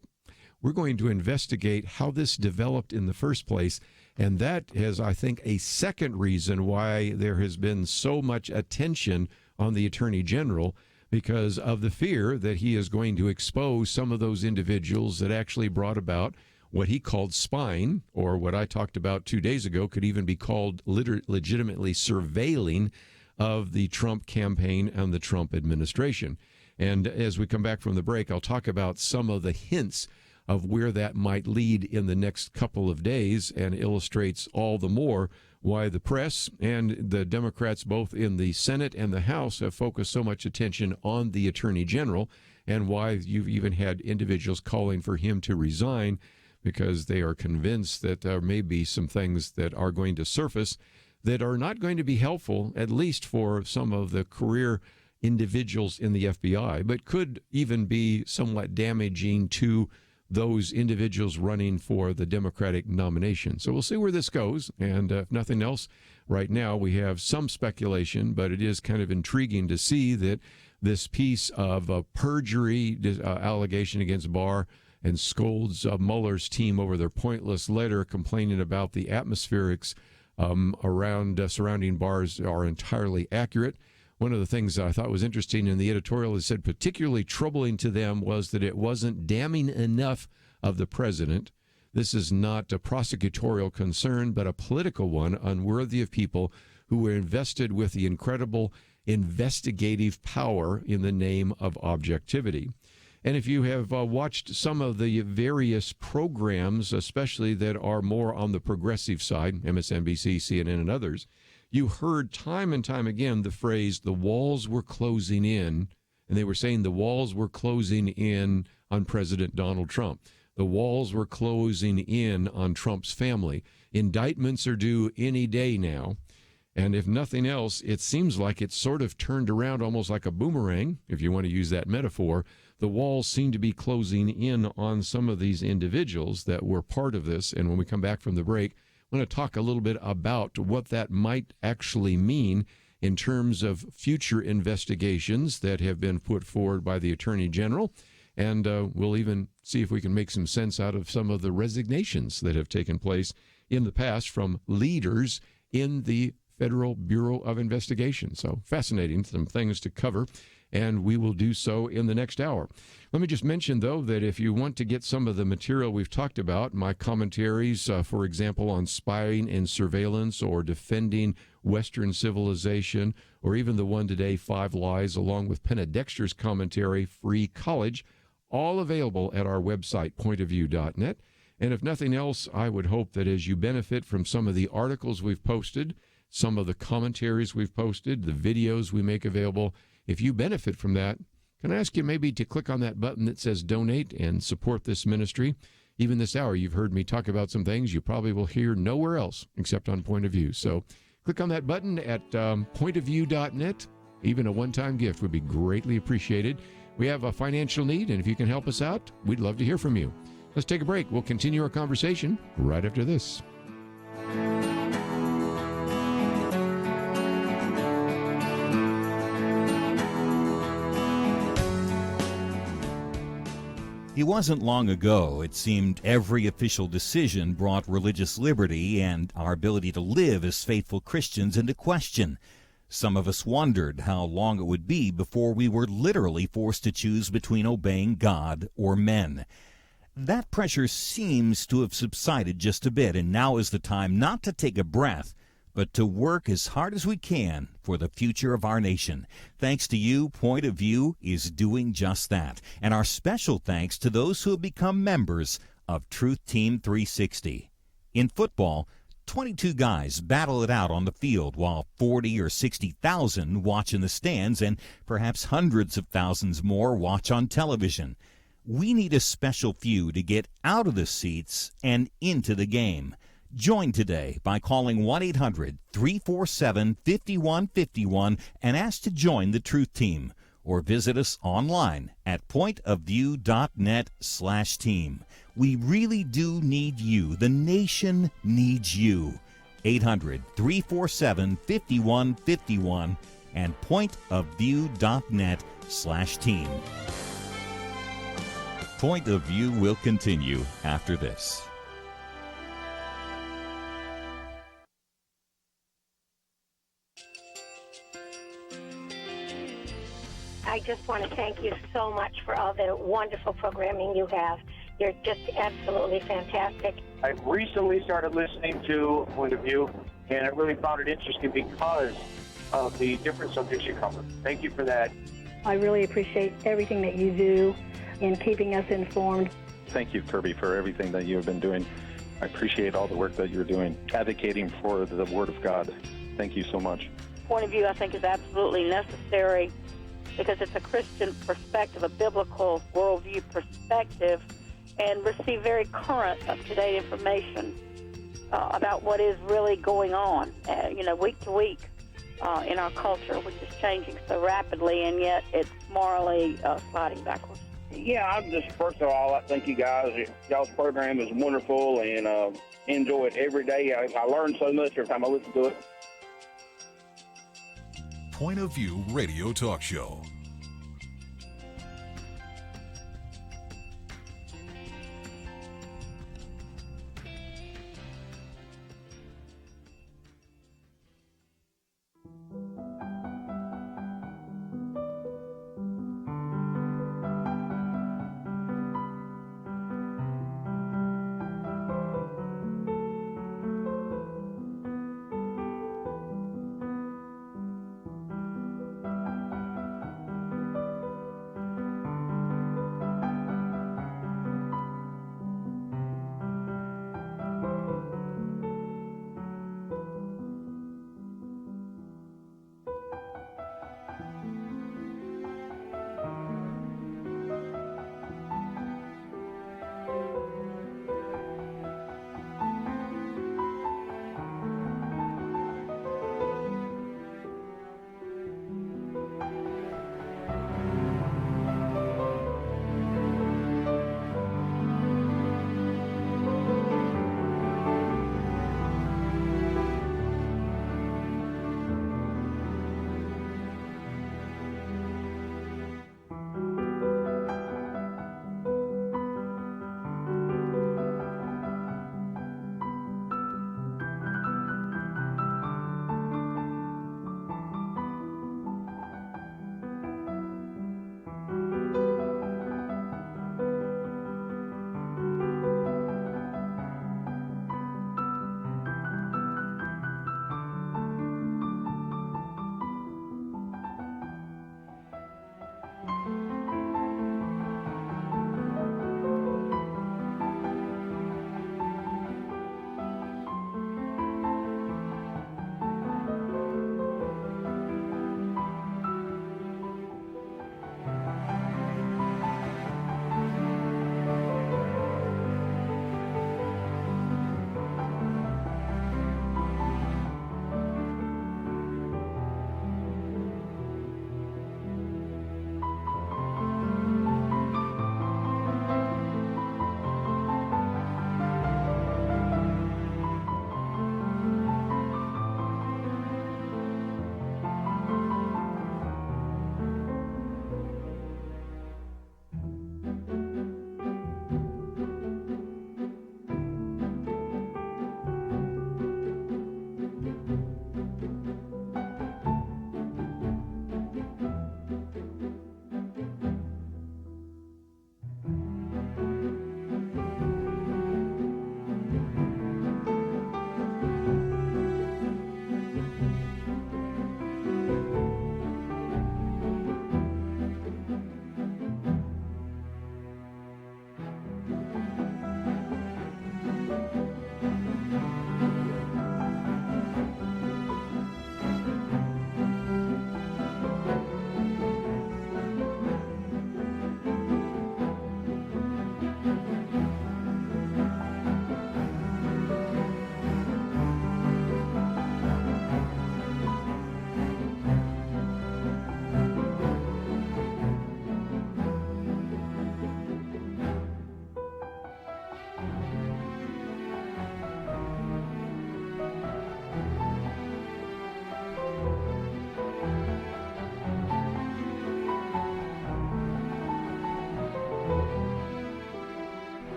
we're going to investigate how this developed in the first place. And that is, I think, a second reason why there has been so much attention on the Attorney General. because of the fear that he is going to expose some of those individuals that actually brought about what he called spying, or what I talked about 2 days ago could even be called legitimately surveilling of the Trump campaign and the Trump administration. And as we come back from the break, I'll talk about some of the hints of where that might lead in the next couple of days, and illustrates all the more why the press and the Democrats, both in the Senate and the House, have focused so much attention on the Attorney General, and why you've even had individuals calling for him to resign, because they are convinced that there may be some things that are going to surface that are not going to be helpful, at least for some of the career individuals in the FBI, but could even be somewhat damaging to those individuals running for the Democratic nomination. So we'll see where this goes. And if nothing else, right now we have some speculation, but it is kind of intriguing to see that this piece of perjury allegation against Barr and scolds Mueller's team over their pointless letter complaining about the atmospherics surrounding Barr's are entirely accurate. One of the things that I thought was interesting in the editorial, it said particularly troubling to them was that it wasn't damning enough of the president. This is not a prosecutorial concern, but a political one, unworthy of people who were invested with the incredible investigative power in the name of objectivity. And if you have watched some of the various programs, especially that are more on the progressive side, MSNBC, CNN, and others, you heard time and time again the phrase, the walls were closing in, and they were saying the walls were closing in on President Donald Trump. The walls were closing in on Trump's family. Indictments are due any day now. And if nothing else, it seems like it's sort of turned around almost like a boomerang, if you want to use that metaphor. The walls seem to be closing in on some of these individuals that were part of this. And when we come back from the break, I want to talk a little bit about what that might actually mean in terms of future investigations that have been put forward by the Attorney General. And we'll even see if we can make some sense out of some of the resignations that have taken place in the past from leaders in the Federal Bureau of Investigation. So fascinating, some things to cover, and we will do so in the next hour. Let me just mention, though, that if you want to get some of the material we've talked about, my commentaries, for example, on spying and surveillance or defending Western civilization, or even the one today, 5 Lies, along with Penna Dexter's commentary, Free College, all available at our website, pointofview.net. And if nothing else, I would hope that as you benefit from some of the articles we've posted, some of the commentaries we've posted, the videos we make available, if you benefit from that, can I ask you maybe to click on that button that says donate and support this ministry? Even this hour, you've heard me talk about some things you probably will hear nowhere else except on Point of View. So click on that button at pointofview.net. Even a one-time gift would be greatly appreciated. We have a financial need, and if you can help us out, we'd love to hear from you. Let's take a break. We'll continue our conversation right after this. It wasn't long ago, it seemed, every official decision brought religious liberty and our ability to live as faithful Christians into question. Some of us wondered how long it would be before we were literally forced to choose between obeying God or men. That pressure seems to have subsided just a bit, and now is the time not to take a breath, but to work as hard as we can for the future of our nation. Thanks to you, Point of View is doing just that. And our special thanks to those who have become members of Truth Team 360. In football, 22 guys battle it out on the field while 40 or 60,000 watch in the stands, and perhaps hundreds of thousands more watch on television. We need a special few to get out of the seats and into the game. Join today by calling 1-800-347-5151 and ask to join the Truth Team, or visit us online at pointofview.net/team. We really do need you. The nation needs you. 800-347-5151 and pointofview.net/team. Point of View will continue after this. I just want to thank you so much for all the wonderful programming you have. You're just absolutely fantastic. I recently started listening to Point of View, and I really found it interesting because of the different subjects you cover. Thank you for that. I really appreciate everything that you do in keeping us informed. Thank you, Kerby, for everything that you have been doing. I appreciate all the work that you're doing, advocating for the Word of God. Thank you so much. Point of View, I think, is absolutely necessary because it's a Christian perspective, a biblical worldview perspective, and receive very current, up-to-date information about what is really going on, week to week in our culture, which is changing so rapidly, and yet it's morally sliding backwards. Yeah, I'm just, first of all, I thank you guys. Y'all's program is wonderful, and enjoy it every day. I learn so much every time I listen to it. Point of View Radio Talk Show.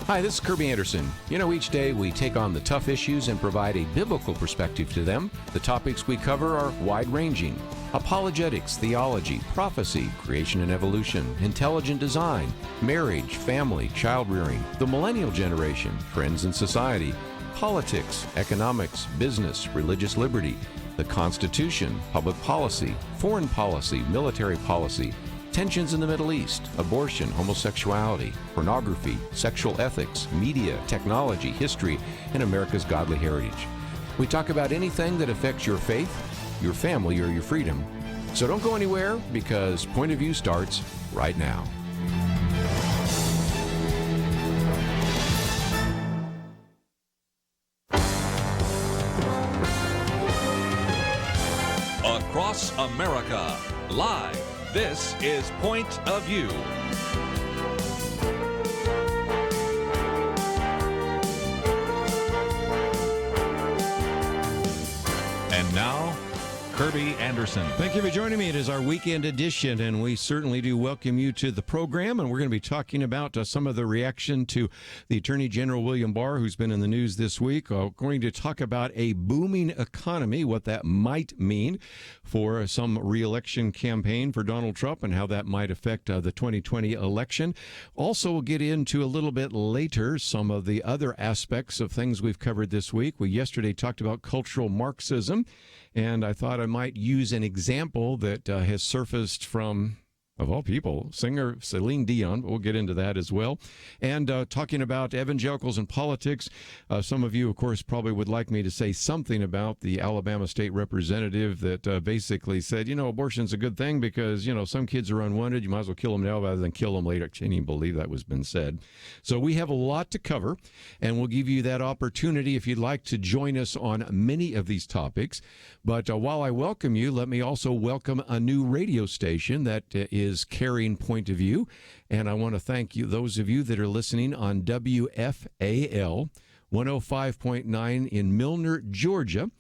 Hi, this is Kerby Anderson. You know, each day we take on the tough issues and provide a biblical perspective to them. The topics we cover are wide-ranging: apologetics, theology, prophecy, creation and evolution, intelligent design, marriage, family, child-rearing, the millennial generation, trends in society, politics, economics, business, religious liberty, the Constitution, public policy, foreign policy, military policy, tensions in the Middle East, abortion, homosexuality, pornography, sexual ethics, media, technology, history, and America's godly heritage. We talk about anything that affects your faith, your family, or your freedom. So don't go anywhere, because Point of View starts right now. Across America, live. This is Point of View. And now, Kerby Anderson. Thank you for joining me. It is our weekend edition, and we certainly do welcome you to the program. And we're going to be talking about some of the reaction to the Attorney General William Barr, who's been in the news this week. We're going to talk about a booming economy, what that might mean for some re-election campaign for Donald Trump, and how that might affect the 2020 election. Also, we'll get into a little bit later some of the other aspects of things we've covered this week. We yesterday talked about cultural Marxism, and I thought I might use an example that has surfaced from, of all people, singer Celine Dion. We'll get into that as well. And talking about evangelicals and politics, some of you, of course, probably would like me to say something about the Alabama state representative that basically said, you know, abortion's a good thing because, you know, some kids are unwanted. You might as well kill them now rather than kill them later. I can't even believe that was been said. So we have a lot to cover, and we'll give you that opportunity if you'd like to join us on many of these topics. But while I welcome you, let me also welcome a new radio station that is carrying Point of View. And I want to thank you, those of you that are listening on WFAL 105.9 in Milner, Georgia.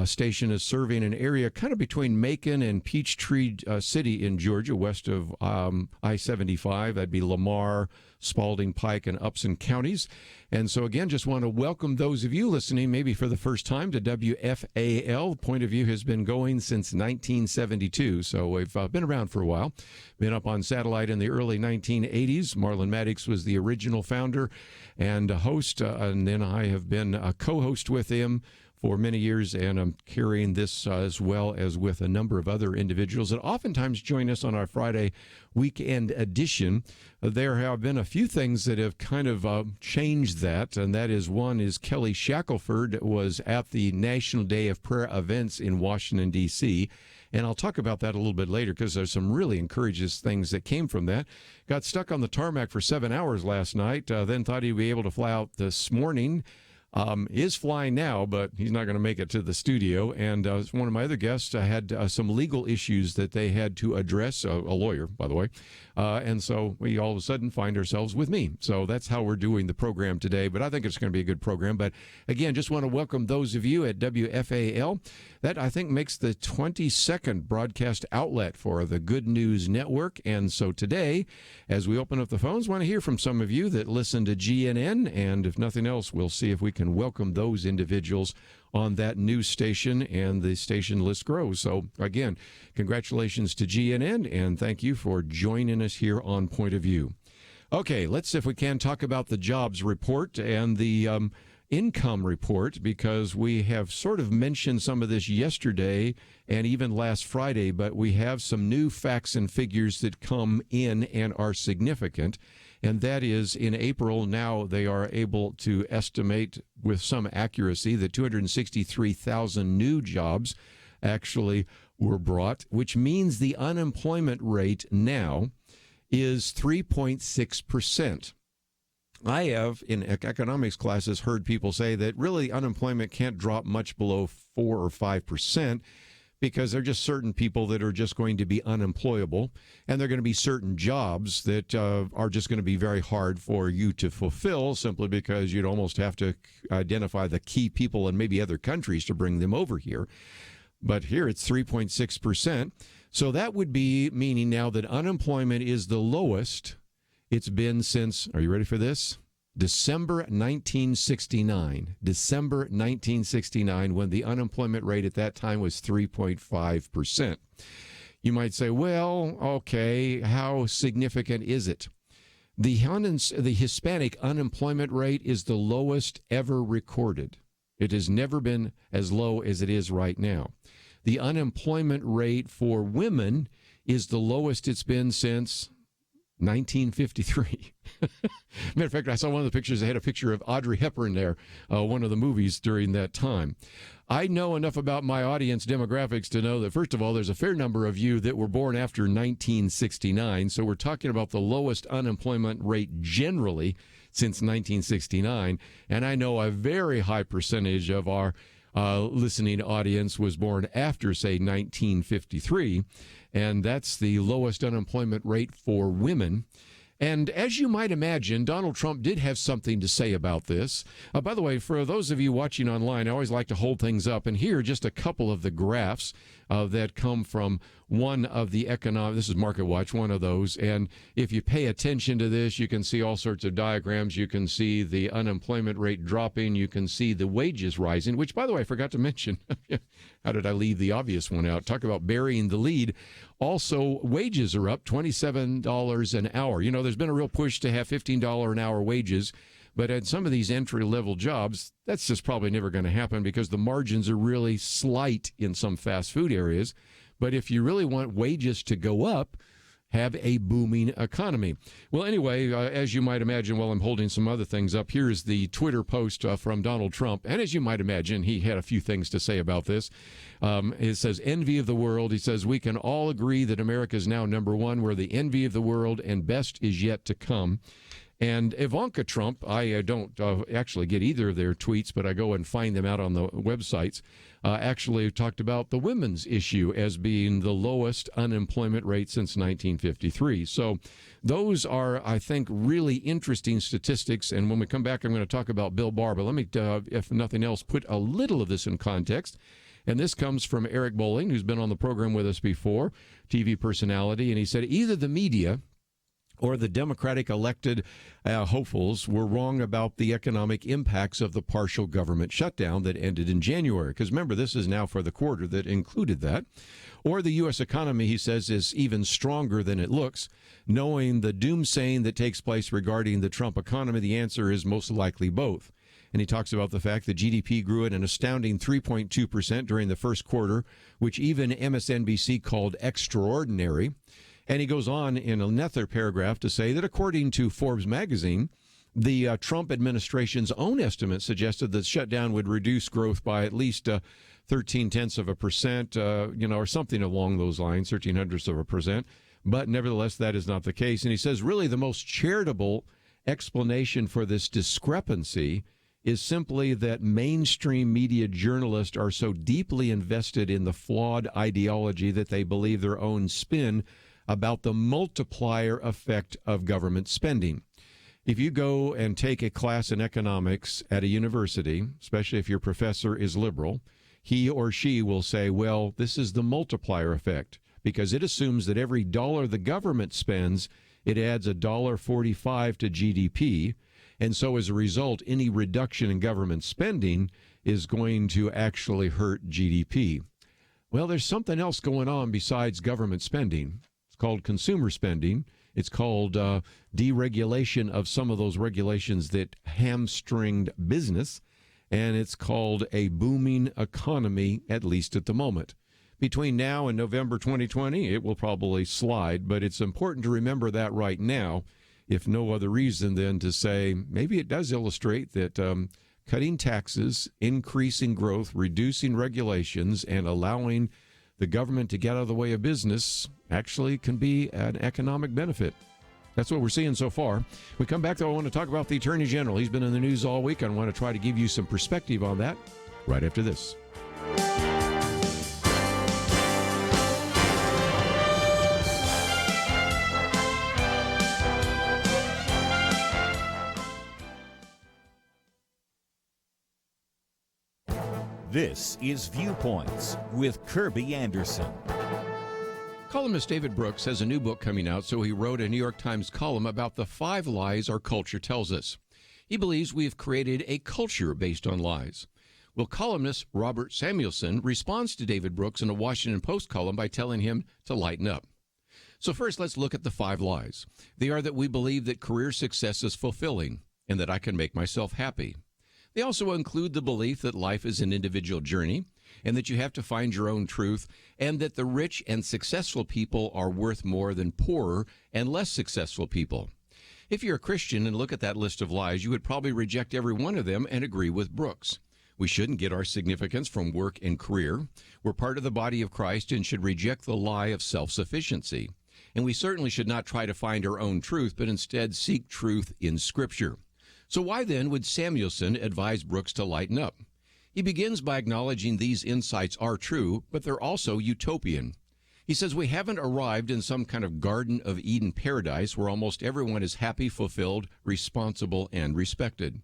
Station is serving an area kind of between Macon and Peachtree City in Georgia, west of I-75. That'd be Lamar, Spalding, Pike, and Upson counties. And so, again, just want to welcome those of you listening, maybe for the first time, to WFAL. Point of View has been going since 1972, so we've been around for a while. Been up on satellite in the early 1980s. Marlon Maddox was the original founder and host, and then I have been a co-host with him for many years, and I'm carrying this as well as with a number of other individuals that oftentimes join us on our Friday weekend edition. There have been a few things that have kind of changed that, and that is, one is Kelly Shackelford was at the National Day of Prayer events in Washington, D.C., and I'll talk about that a little bit later because there's some really encouraging things that came from that. Got stuck on the tarmac for 7 hours last night, then thought he'd be able to fly out this morning. Is flying now, but he's not going to make it to the studio. And one of my other guests had some legal issues that they had to address, a lawyer, by the way. And so we all of a sudden find ourselves with me. So that's how we're doing the program today. But I think it's going to be a good program. But again, just want to welcome those of you at WFAL. That, I think, makes the 22nd broadcast outlet for the Good News Network. And so today, as we open up the phones, want to hear from some of you that listen to GNN. And if nothing else, we'll see if we can welcome those individuals on that news station, and the station list grows. So again, congratulations to GNN, and thank you for joining us here on Point of View. Okay, let's, if we can, talk about the jobs report and the income report, because we have sort of mentioned some of this yesterday and even last Friday, but we have some new facts and figures that come in and are significant. And that is, in April, now they are able to estimate with some accuracy that 263,000 new jobs actually were brought, which means the unemployment rate now is 3.6%. I have, in economics classes, heard people say that really unemployment can't drop much below 4 or 5%. Because there are just certain people that are just going to be unemployable, and there are going to be certain jobs that are just going to be very hard for you to fulfill, simply because you'd almost have to identify the key people in maybe other countries to bring them over here. But here it's 3.6%. So that would be meaning now that unemployment is the lowest it's been since, are you ready for this? December 1969. December 1969, when the unemployment rate at that time was 3.5%. You might say, well, okay, how significant is it? The Hispanic unemployment rate is the lowest ever recorded. It has never been as low as it is right now. The unemployment rate for women is the lowest it's been since 1953. Matter of fact, I saw one of the pictures. They had a picture of Audrey Hepburn there, one of the movies during that time. I know enough about my audience demographics to know that, first of all, there's a fair number of you that were born after 1969. So we're talking about the lowest unemployment rate generally since 1969. And I know a very high percentage of our listening audience was born after, say, 1953. And that's the lowest unemployment rate for women. And as you might imagine, Donald Trump did have something to say about this. By the way, for those of you watching online, I always like to hold things up. And here are just a couple of the graphs that come from one of the this is Market Watch, one of those. And if you pay attention to this, you can see all sorts of diagrams. You can see the unemployment rate dropping. You can see the wages rising, which, by the way, I forgot to mention. How did I leave the obvious one out? Talk about burying the lead. Also, wages are up $27 an hour. You know, there's been a real push to have $15 an hour wages. But at some of these entry-level jobs, that's just probably never going to happen because the margins are really slight in some fast food areas. But if you really want wages to go up, have a booming economy. Well, anyway, as you might imagine, while I'm holding some other things up, here's the Twitter post from Donald Trump. And as you might imagine, he had a few things to say about this. It says, envy of the world. He says, we can all agree that America is now number one. We're the envy of the world, and best is yet to come. And Ivanka Trump, I don't actually get either of their tweets, but I go and find them out on the websites, actually talked about the women's issue as being the lowest unemployment rate since 1953. So those are, I think, really interesting statistics. And when we come back, I'm going to talk about Bill Barr. But let me, if nothing else, put a little of this in context. And this comes from Eric Bolling, who's been on the program with us before, TV personality. And he said, either the media or the Democratic elected hopefuls were wrong about the economic impacts of the partial government shutdown that ended in January. Because remember, this is now for the quarter that included that. Or the U.S. economy, he says, is even stronger than it looks. Knowing the doomsaying that takes place regarding the Trump economy, the answer is most likely both. And he talks about the fact that GDP grew at an astounding 3.2% during the first quarter, which even MSNBC called extraordinary. And he goes on in another paragraph to say that according to Forbes magazine, the Trump administration's own estimate suggested that the shutdown would reduce growth by at least 0.13%, or something along those lines, 0.13%. But nevertheless, that is not the case. And he says really the most charitable explanation for this discrepancy is simply that mainstream media journalists are so deeply invested in the flawed ideology that they believe their own spin about the multiplier effect of government spending. If you go and take a class in economics at a university, especially if your professor is liberal, he or she will say, well, this is the multiplier effect, because it assumes that every dollar the government spends, it adds $1.45 to GDP. And so as a result, any reduction in government spending is going to actually hurt GDP. Well, there's something else going on besides government spending. Called consumer spending. It's called deregulation of some of those regulations that hamstringed business. And it's called a booming economy, at least at the moment. Between now and November 2020, it will probably slide, but it's important to remember that right now, if no other reason than to say maybe it does illustrate that cutting taxes, increasing growth, reducing regulations, and allowing the government to get out of the way of business actually can be an economic benefit. That's what we're seeing so far. We come back, though, I want to talk about the Attorney General. He's been in the news all week. I want to try to give you some perspective on that right after this. This is Viewpoints with Kerby Anderson. Columnist David Brooks has a new book coming out, so he wrote a New York Times column about the 5 lies our culture tells us. He believes we have created a culture based on lies. Well, columnist Robert Samuelson responds to David Brooks in a Washington Post column by telling him to lighten up. So first, let's look at the 5 lies. They are that we believe that career success is fulfilling and that I can make myself happy. They also include the belief that life is an individual journey and that you have to find your own truth, and that the rich and successful people are worth more than poorer and less successful people. If you're a Christian and look at that list of lies, you would probably reject every one of them and agree with Brooks. We shouldn't get our significance from work and career. We're part of the body of Christ and should reject the lie of self-sufficiency. And we certainly should not try to find our own truth, but instead seek truth in Scripture. So why then would Samuelson advise Brooks to lighten up? He begins by acknowledging these insights are true, but they're also utopian. He says we haven't arrived in some kind of Garden of Eden paradise where almost everyone is happy, fulfilled, responsible, and respected.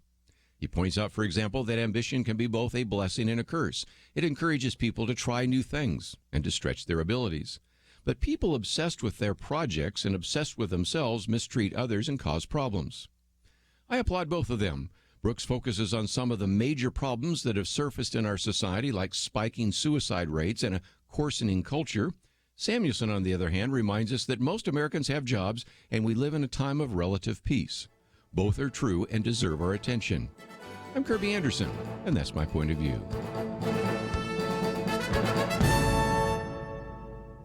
He points out, for example, that ambition can be both a blessing and a curse. It encourages people to try new things and to stretch their abilities. But people obsessed with their projects and obsessed with themselves mistreat others and cause problems. I applaud both of them. Brooks focuses on some of the major problems that have surfaced in our society, like spiking suicide rates and a coarsening culture. Samuelson, on the other hand, reminds us that most Americans have jobs and we live in a time of relative peace. Both are true and deserve our attention. I'm Kerby Anderson, and that's my point of view.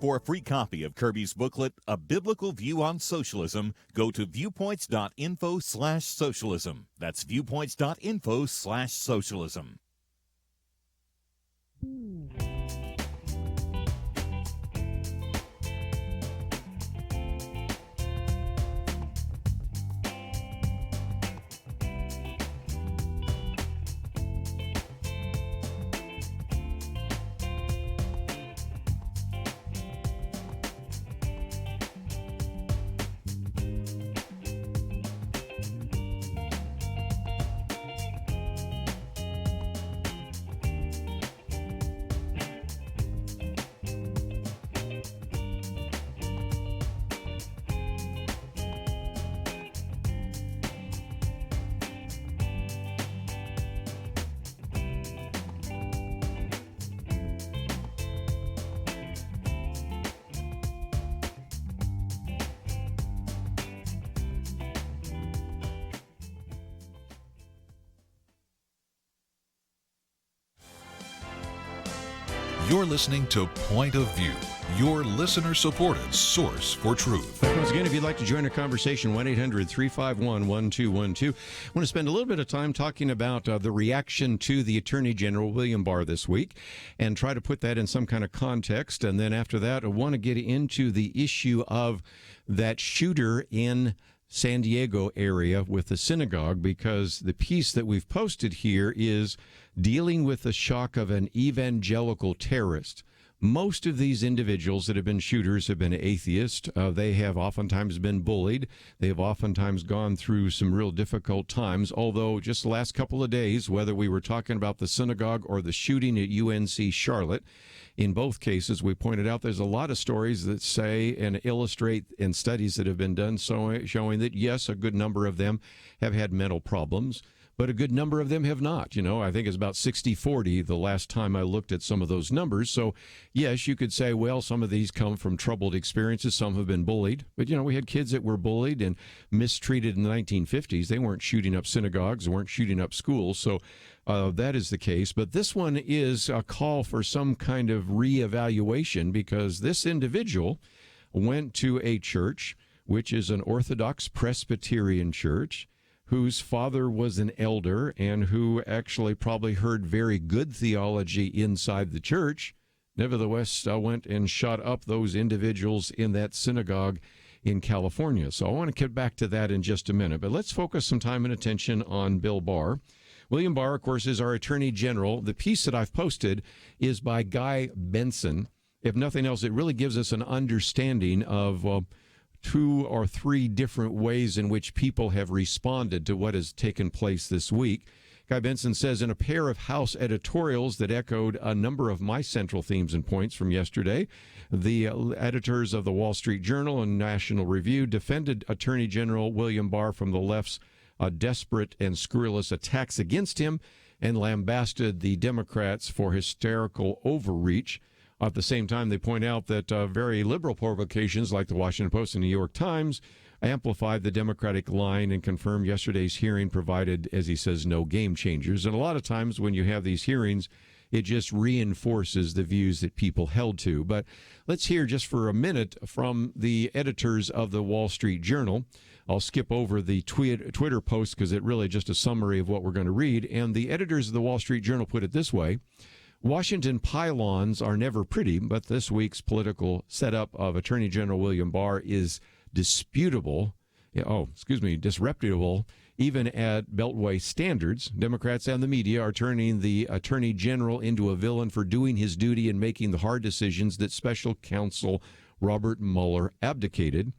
For a free copy of Kerby's booklet, A Biblical View on Socialism, go to viewpoints.info/socialism. That's viewpoints.info/socialism. You're listening to Point of View, your listener-supported source for truth. Once again, if you'd like to join our conversation, 1-800-351-1212. I want to spend a little bit of time talking about the reaction to the Attorney General, William Barr, this week, and try to put that in some kind of context. And then after that, I want to get into the issue of that shooter in San Diego area with the synagogue, because the piece that we've posted here is dealing with the shock of an evangelical terrorist. Most of these individuals that have been shooters have been atheists. They have oftentimes been bullied. They have oftentimes gone through some real difficult times, although just the last couple of days, whether we were talking about the synagogue or the shooting at UNC Charlotte, in both cases, we pointed out there's a lot of stories that say and illustrate, and studies that have been done showing that, yes, a good number of them have had mental problems, but a good number of them have not. You know, I think it's about 60-40 the last time I looked at some of those numbers. So, yes, you could say, well, some of these come from troubled experiences. Some have been bullied. But, you know, we had kids that were bullied and mistreated in the 1950s. They weren't shooting up synagogues, weren't shooting up schools. So that is the case. But this one is a call for some kind of reevaluation, because this individual went to a church, which is an Orthodox Presbyterian church, whose father was an elder and who actually probably heard very good theology inside the church. Nevertheless, went and shot up those individuals in that synagogue in California. So I want to get back to that in just a minute. But let's focus some time and attention on Bill Barr. William Barr, of course, is our Attorney General. The piece that I've posted is by Guy Benson. If nothing else, it really gives us an understanding of 2 or 3 different ways in which people have responded to what has taken place this week. Guy Benson says, in a pair of House editorials that echoed a number of my central themes and points from yesterday, the editors of the Wall Street Journal and National Review defended Attorney General William Barr from the left's desperate and scurrilous attacks against him and lambasted the Democrats for hysterical overreach. At the same time, they point out that very liberal publications like the Washington Post and New York Times amplified the Democratic line and confirmed yesterday's hearing provided, as he says, no game changers. And a lot of times when you have these hearings, it just reinforces the views that people held to. But let's hear just for a minute from the editors of the Wall Street Journal. I'll skip over the Twitter post because it really just a summary of what we're going to read. And the editors of the Wall Street Journal put it this way: Washington pylons are never pretty, but this week's political setup of Attorney General William Barr is disreputable, even at Beltway standards. Democrats and the media are turning the Attorney General into a villain for doing his duty and making the hard decisions that Special Counsel Robert Mueller abdicated.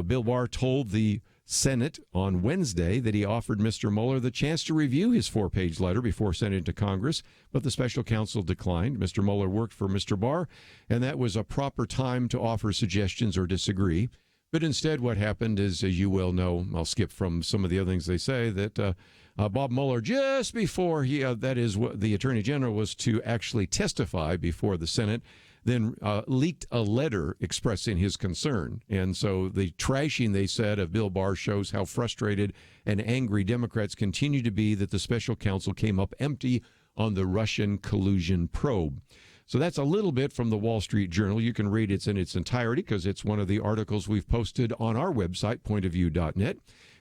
Bill Barr told the Senate on Wednesday that he offered Mr. Mueller the chance to review his 4-page letter before sending it to Congress, but the special counsel declined. Mr. Mueller worked for Mr. Barr, and that was a proper time to offer suggestions or disagree. But instead, what happened is, as you well know, I'll skip from some of the other things they say, that Bob Mueller, just before that is what the Attorney General was to actually testify before the Senate, then leaked a letter expressing his concern. And so the trashing, they said, of Bill Barr shows how frustrated and angry Democrats continue to be that the special counsel came up empty on the Russian collusion probe. So that's a little bit from the Wall Street Journal. You can read it in its entirety because it's one of the articles we've posted on our website, pointofview.net.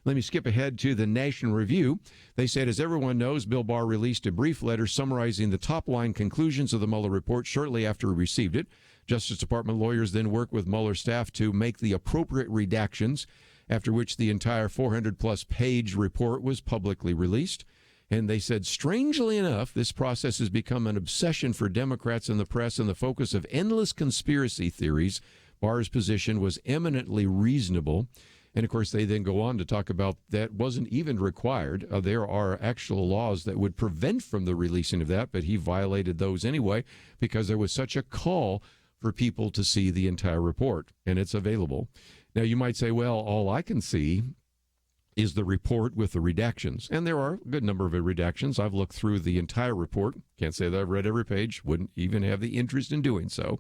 Let me skip ahead to the National Review. They said, as everyone knows, Bill Barr released a brief letter summarizing the top-line conclusions of the Mueller report shortly after he received it. Justice Department lawyers then worked with Mueller staff to make the appropriate redactions, after which the entire 400-plus page report was publicly released. And they said, strangely enough, this process has become an obsession for Democrats and the press and the focus of endless conspiracy theories. Barr's position was eminently reasonable. And, of course, they then go on to talk about that wasn't even required. There are actual laws that would prevent from the releasing of that, but he violated those anyway because there was such a call for people to see the entire report, and it's available. Now, you might say, well, all I can see is the report with the redactions. And there are a good number of redactions. I've looked through the entire report. Can't say that I've read every page. Wouldn't even have the interest in doing so.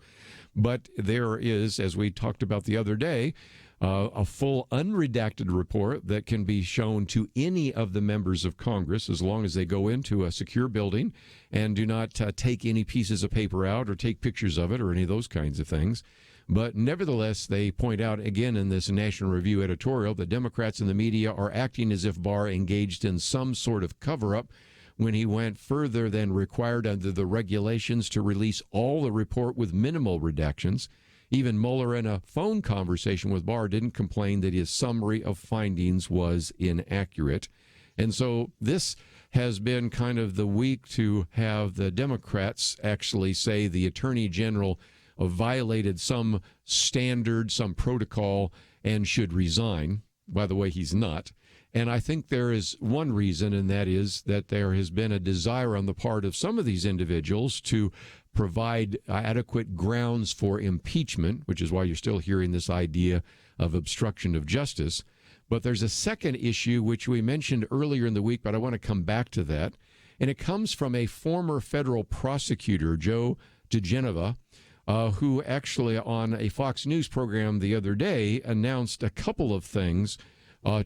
But there is, as we talked about the other day, a full unredacted report that can be shown to any of the members of Congress as long as they go into a secure building and do not take any pieces of paper out or take pictures of it or any of those kinds of things. But nevertheless, they point out again in this National Review editorial that Democrats and the media are acting as if Barr engaged in some sort of cover-up when he went further than required under the regulations to release all the report with minimal redactions. Even Mueller, in a phone conversation with Barr, didn't complain that his summary of findings was inaccurate. And so this has been kind of the week to have the Democrats actually say the Attorney General violated some standard, some protocol, and should resign. By the way, he's not. And I think there is one reason, and that is that there has been a desire on the part of some of these individuals to provide adequate grounds for impeachment, which is why you're still hearing this idea of obstruction of justice. But there's a second issue, which we mentioned earlier in the week, but I want to come back to that. And it comes from a former federal prosecutor, Joe diGenova, who actually on a Fox News program the other day announced a couple of things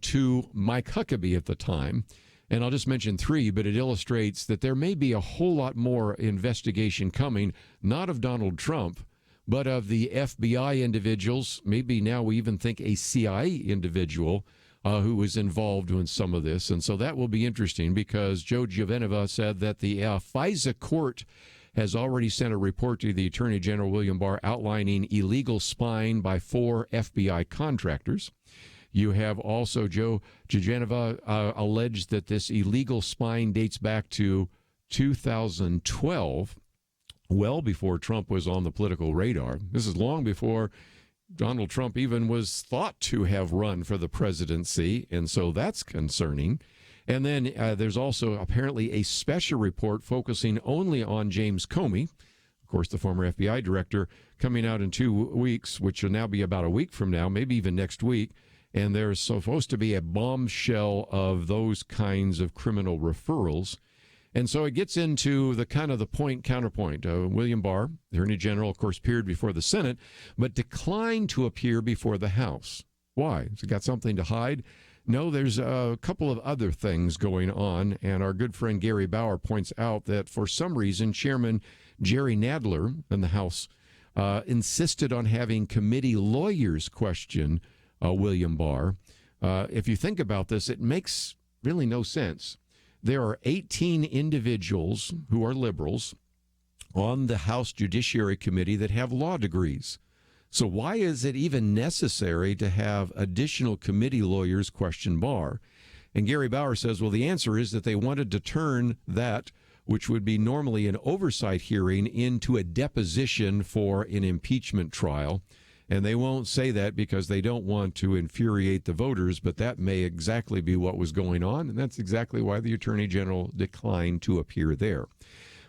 to Mike Huckabee at the time. And I'll just mention three, but it illustrates that there may be a whole lot more investigation coming, not of Donald Trump, but of the FBI individuals. Maybe now we even think a CIA individual who was involved in some of this. And so that will be interesting because Joe diGenova said that the FISA court has already sent a report to the Attorney General William Barr outlining illegal spying by 4 FBI contractors. You have also Joe diGenova alleged that this illegal spying dates back to 2012, well before Trump was on the political radar. This is long before Donald Trump even was thought to have run for the presidency, and so that's concerning. And then there's also apparently a special report focusing only on James Comey, of course, the former FBI director, coming out in 2 weeks, which will now be about a week from now, maybe even next week. and there's supposed to be a bombshell of those kinds of criminal referrals. And so it gets into the kind of the point counterpoint. William Barr, the Attorney General, of course, appeared before the Senate, but declined to appear before the House. Why? Has he got something to hide? No, there's a couple of other things going on, and our good friend Gary Bauer points out that for some reason, Chairman Jerry Nadler in the House insisted on having committee lawyers question William Barr. If you think about this, it makes really no sense. There are 18 individuals who are liberals on the House Judiciary Committee that have law degrees. So why is it even necessary to have additional committee lawyers question Barr? And Gary Bauer says, well, the answer is that they wanted to turn that, which would be normally an oversight hearing, into a deposition for an impeachment trial. And they won't say that because they don't want to infuriate the voters, but that may exactly be what was going on, and that's exactly why the Attorney General declined to appear there.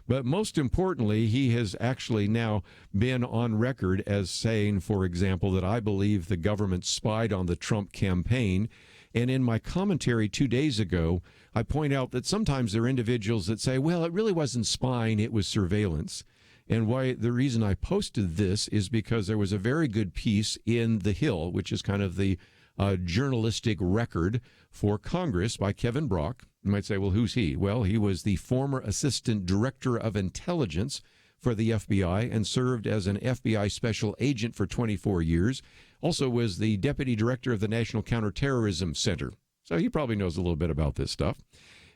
But most importantly, he has actually now been on record as saying, for example, that I believe the government spied on the Trump campaign. And in my commentary 2 days ago, I point out that sometimes there are individuals that say, well, it really wasn't spying, it was surveillance. And why the reason I posted this is because there was a very good piece in The Hill, which is kind of the journalistic record for Congress, by Kevin Brock. You might say, well, who's he? Well, he was the former assistant director of intelligence for the FBI and served as an FBI special agent for 24 years. Also was the deputy director of the National Counterterrorism Center. So he probably knows a little bit about this stuff.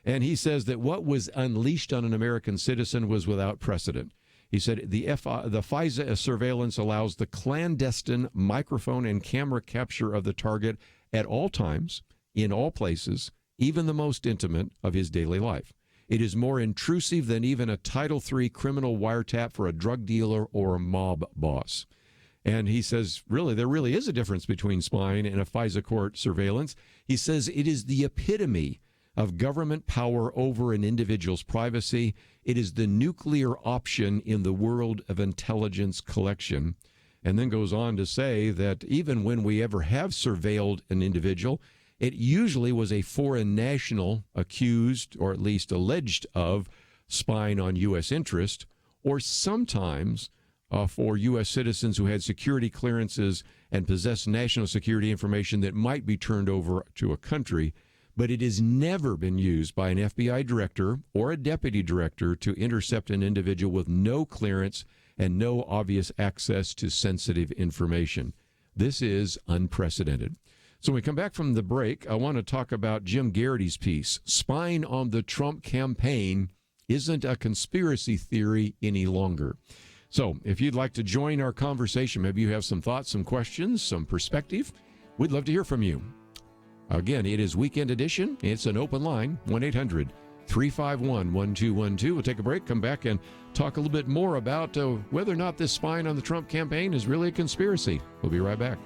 And he says that what was unleashed on an American citizen was without precedent. He said the FISA surveillance allows the clandestine microphone and camera capture of the target at all times, in all places, even the most intimate of his daily life. It is more intrusive than even a Title III criminal wiretap for a drug dealer or a mob boss. And he says, really, there really is a difference between spying and a FISA court surveillance. He says it is the epitome of government power over an individual's privacy. It is the nuclear option in the world of intelligence collection. And then goes on to say that even when we ever have surveilled an individual, it usually was a foreign national accused, or at least alleged of, spying on U.S. interest, or sometimes for U.S. citizens who had security clearances and possessed national security information that might be turned over to a country. But it has never been used by an FBI director or a deputy director to intercept an individual with no clearance and no obvious access to sensitive information. This is unprecedented. So when we come back from the break, I want to talk about Jim Garrity's piece, Spying on the Trump Campaign Isn't a Conspiracy Theory Any Longer. So if you'd like to join our conversation, maybe you have some thoughts, some questions, some perspective, we'd love to hear from you. Again, it is Weekend Edition. It's an open line, 1-800-351-1212. We'll take a break, come back, and talk a little bit more about whether or not this spying on the Trump campaign is really a conspiracy. We'll be right back.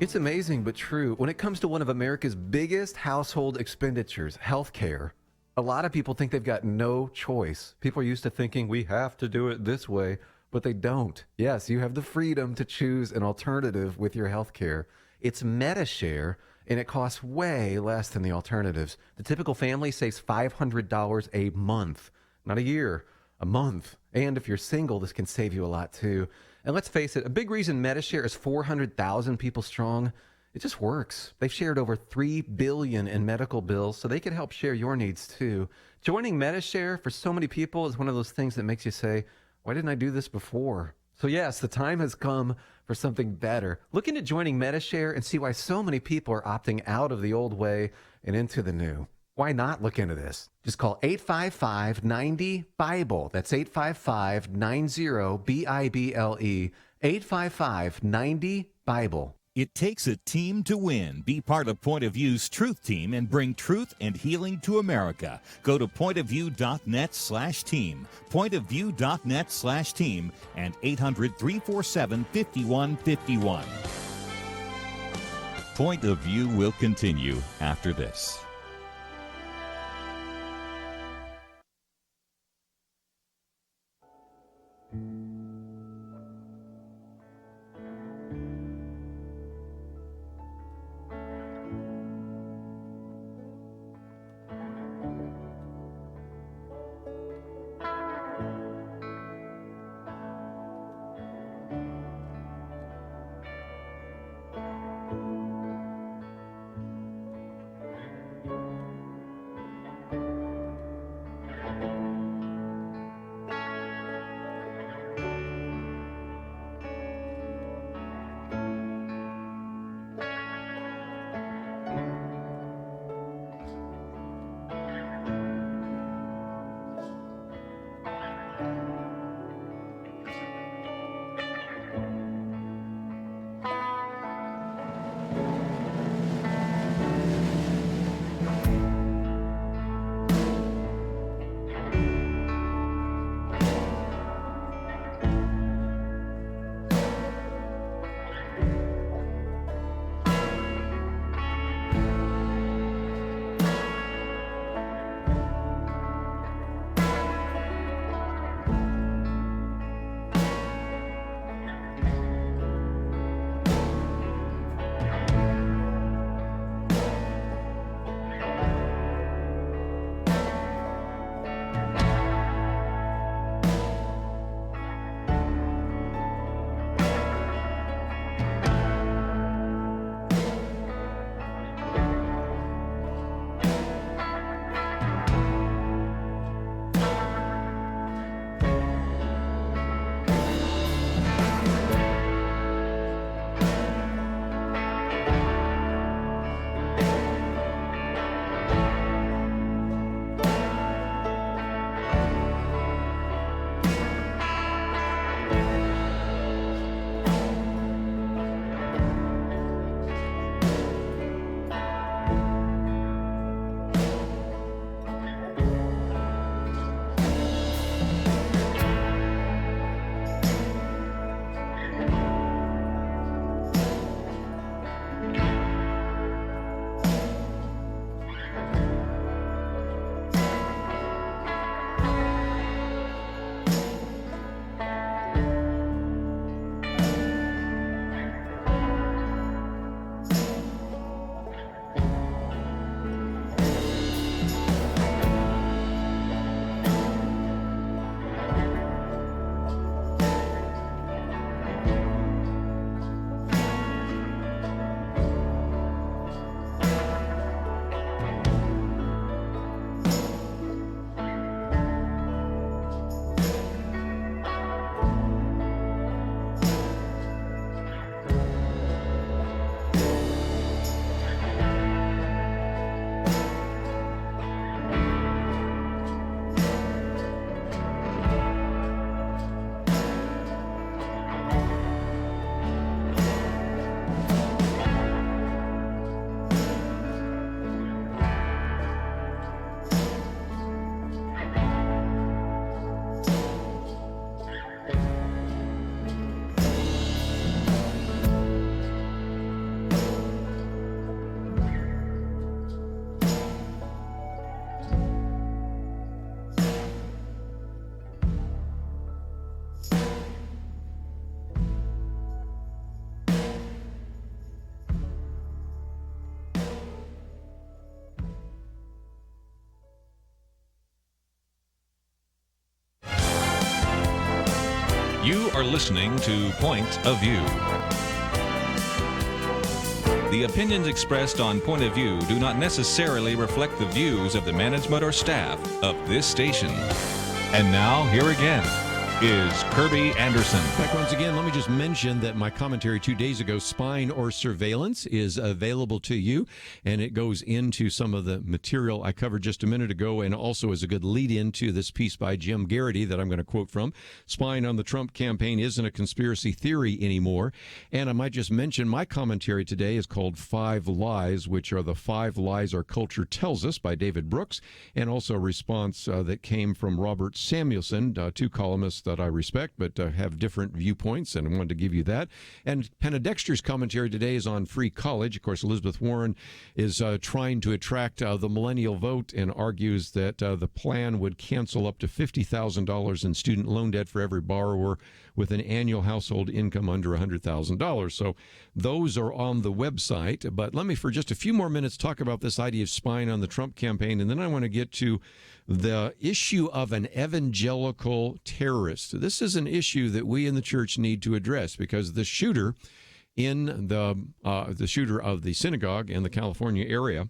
It's amazing but true. When it comes to one of America's biggest household expenditures, healthcare, a lot of people think they've got no choice. People are used to thinking we have to do it this way, but they don't. Yes, you have the freedom to choose an alternative with your healthcare. It's MediShare, and it costs way less than the alternatives. The typical family saves $500 a month, not a year, a month. And if you're single, this can save you a lot too. And let's face it, a big reason MediShare is 400,000 people strong, it just works. They've shared over $3 billion in medical bills, so they can help share your needs too. Joining MediShare for so many people is one of those things that makes you say, why didn't I do this before? So yes, the time has come for something better. Look into joining MediShare and see why so many people are opting out of the old way and into the new. Why not look into this? Just call 855-90-BIBLE. That's 855-90-BIBLE. 855-90-BIBLE. It takes a team to win. Be part of Point of View's Truth Team and bring truth and healing to America. Go to pointofview.net/team, pointofview.net/team, and 800-347-5151. Point of View will continue after this. You are listening to Point of View. The opinions expressed on Point of View do not necessarily reflect the views of the management or staff of this station. And now, here again is Kerby Anderson. Back once again, let me just mention that my commentary 2 days ago, Spying or Surveillance, is available to you, and it goes into some of the material I covered just a minute ago, and also is a good lead-in to this piece by Jim Garrity that I'm going to quote from. Spying on the Trump campaign isn't a conspiracy theory anymore. And I might just mention my commentary today is called 5 Lies, which are the 5 lies our culture tells us, by David Brooks, and also a response that came from Robert Samuelson, 2 columnists that I respect, but have different viewpoints, and I wanted to give you that. And Penna Dexter's commentary today is on free college. Of course, Elizabeth Warren is trying to attract the millennial vote and argues that the plan would cancel up to $50,000 in student loan debt for every borrower with an annual household income under $100,000. So those are on the website. But let me, for just a few more minutes, talk about this idea of spying on the Trump campaign, and then I want to get to the issue of an evangelical terrorist. This is an issue that we in the church need to address, because the shooter in the shooter of the synagogue in the California area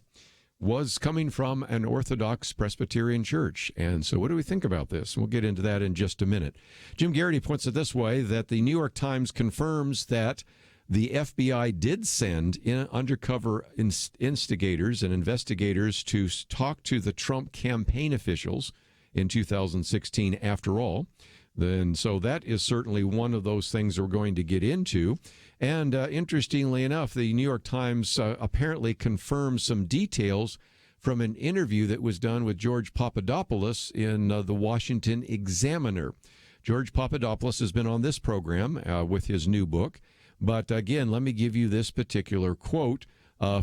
was coming from an Orthodox Presbyterian church. And so what do we think about this? We'll get into that in just a minute. Jim Garrity puts it this way, that the New York Times confirms that the FBI did send in undercover instigators and investigators to talk to the Trump campaign officials in 2016 after all. Then, so that is certainly one of those things we're going to get into. And interestingly enough, the New York Times apparently confirmed some details from an interview that was done with George Papadopoulos in the Washington Examiner. George Papadopoulos has been on this program with his new book. But again, let me give you this particular quote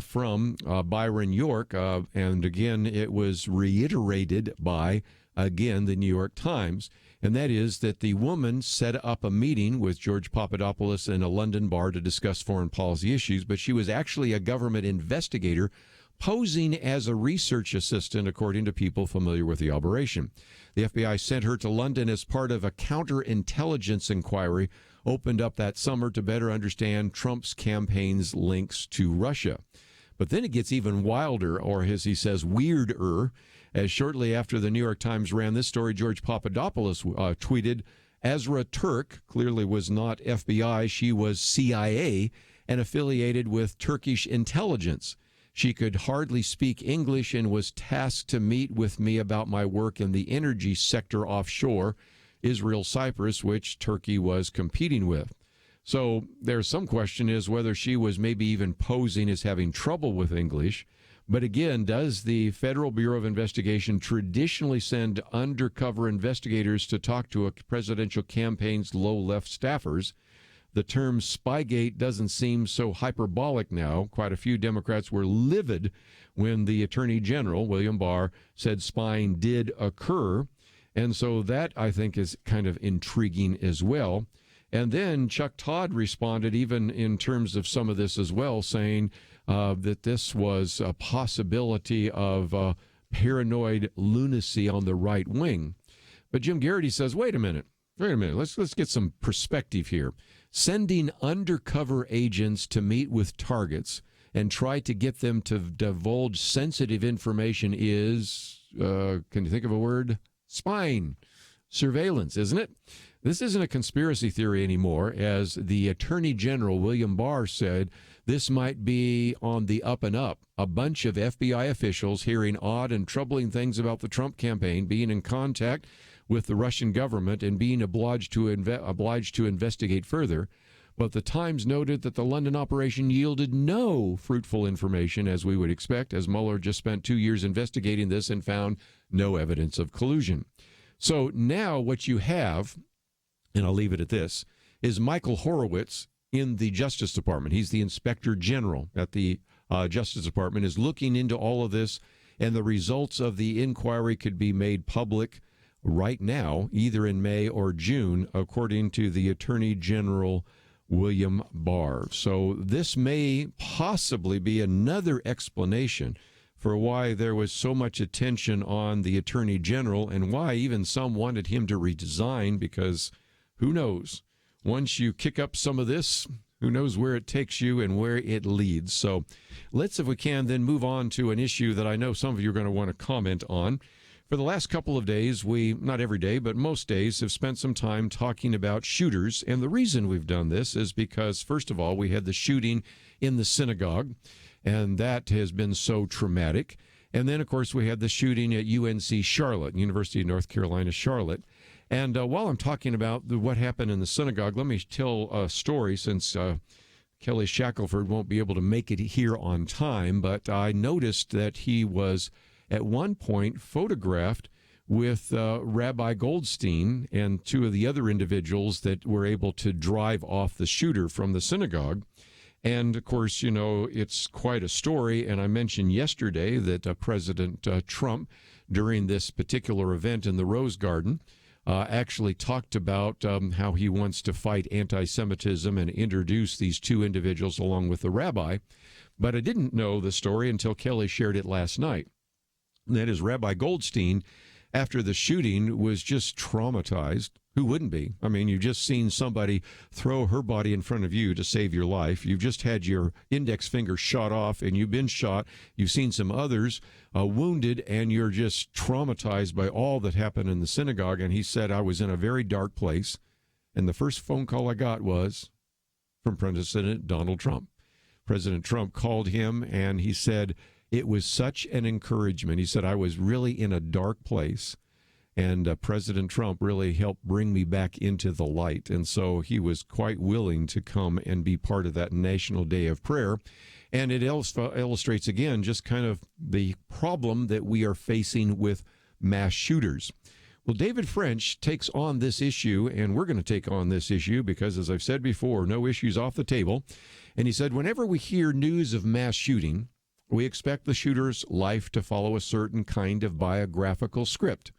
from Byron York. And again, it was reiterated by, again, the New York Times. And that is that the woman set up a meeting with George Papadopoulos in a London bar to discuss foreign policy issues, but she was actually a government investigator posing as a research assistant, according to people familiar with the operation. The FBI sent her to London as part of a counterintelligence inquiry opened up that summer to better understand Trump's campaign's links to Russia. But then it gets even wilder, or as he says, weirder, as shortly after the New York Times ran this story, George Papadopoulos tweeted, Ezra Turk clearly was not FBI, she was CIA and affiliated with Turkish intelligence. She could hardly speak English and was tasked to meet with me about my work in the energy sector offshore, Israel, Cyprus, which Turkey was competing with. So there's some question is whether she was maybe even posing as having trouble with English. But again, does the Federal Bureau of Investigation traditionally send undercover investigators to talk to a presidential campaign's low-left staffers? The term Spygate doesn't seem so hyperbolic now. Quite a few Democrats were livid when the Attorney General, William Barr, said spying did occur. And so that, I think, is kind of intriguing as well. And then Chuck Todd responded even in terms of some of this as well, saying that this was a possibility of paranoid lunacy on the right wing. But Jim Garrity says, wait a minute, let's get some perspective here. Sending undercover agents to meet with targets and try to get them to divulge sensitive information is, can you think of a word? Spying, surveillance, isn't it? This isn't a conspiracy theory anymore. As the Attorney General, William Barr, said, this might be on the up and up. A bunch of FBI officials hearing odd and troubling things about the Trump campaign, being in contact with the Russian government and being obliged to investigate further. But the Times noted that the London operation yielded no fruitful information, as we would expect, as Mueller just spent 2 years investigating this and found no evidence of collusion. So now what you have, and I'll leave it at this, is Michael Horowitz in the Justice Department. He's the Inspector General at the Justice Department, is looking into all of this, and the results of the inquiry could be made public right now, either in May or June, according to the Attorney General, William Barr. So this may possibly be another explanation for why there was so much attention on the Attorney General and why even some wanted him to resign, because who knows? Once you kick up some of this, who knows where it takes you and where it leads. So let's, if we can, then move on to an issue that I know some of you are going to want to comment on. For the last couple of days, we, not every day, but most days, have spent some time talking about shooters. And the reason we've done this is because, first of all, we had the shooting in the synagogue, and that has been so traumatic. And then, of course, we had the shooting at UNC Charlotte, University of North Carolina, Charlotte. And while I'm talking about what happened in the synagogue, let me tell a story, since Kelly Shackelford won't be able to make it here on time. But I noticed that he was at one point photographed with Rabbi Goldstein and two of the other individuals that were able to drive off the shooter from the synagogue. And, of course, you know, it's quite a story. And I mentioned yesterday that President Trump, during this particular event in the Rose Garden, actually talked about how he wants to fight anti-Semitism and introduce these two individuals along with the rabbi. But I didn't know the story until Kelly shared it last night. That is, Rabbi Goldstein, after the shooting, was just traumatized. Who wouldn't be? I mean, you've just seen somebody throw her body in front of you to save your life. You've just had your index finger shot off, and you've been shot. You've seen some others wounded, and you're just traumatized by all that happened in the synagogue. And he said, I was in a very dark place, and the first phone call I got was from President Donald Trump. President Trump called him, and he said, it was such an encouragement. He said, I was really in a dark place, And President Trump really helped bring me back into the light. And so he was quite willing to come and be part of that National Day of Prayer. And it illustrates, again, just kind of the problem that we are facing with mass shooters. Well, David French takes on this issue, and we're going to take on this issue because, as I've said before, no issues off the table. And he said, whenever we hear news of mass shooting, we expect the shooter's life to follow a certain kind of biographical script.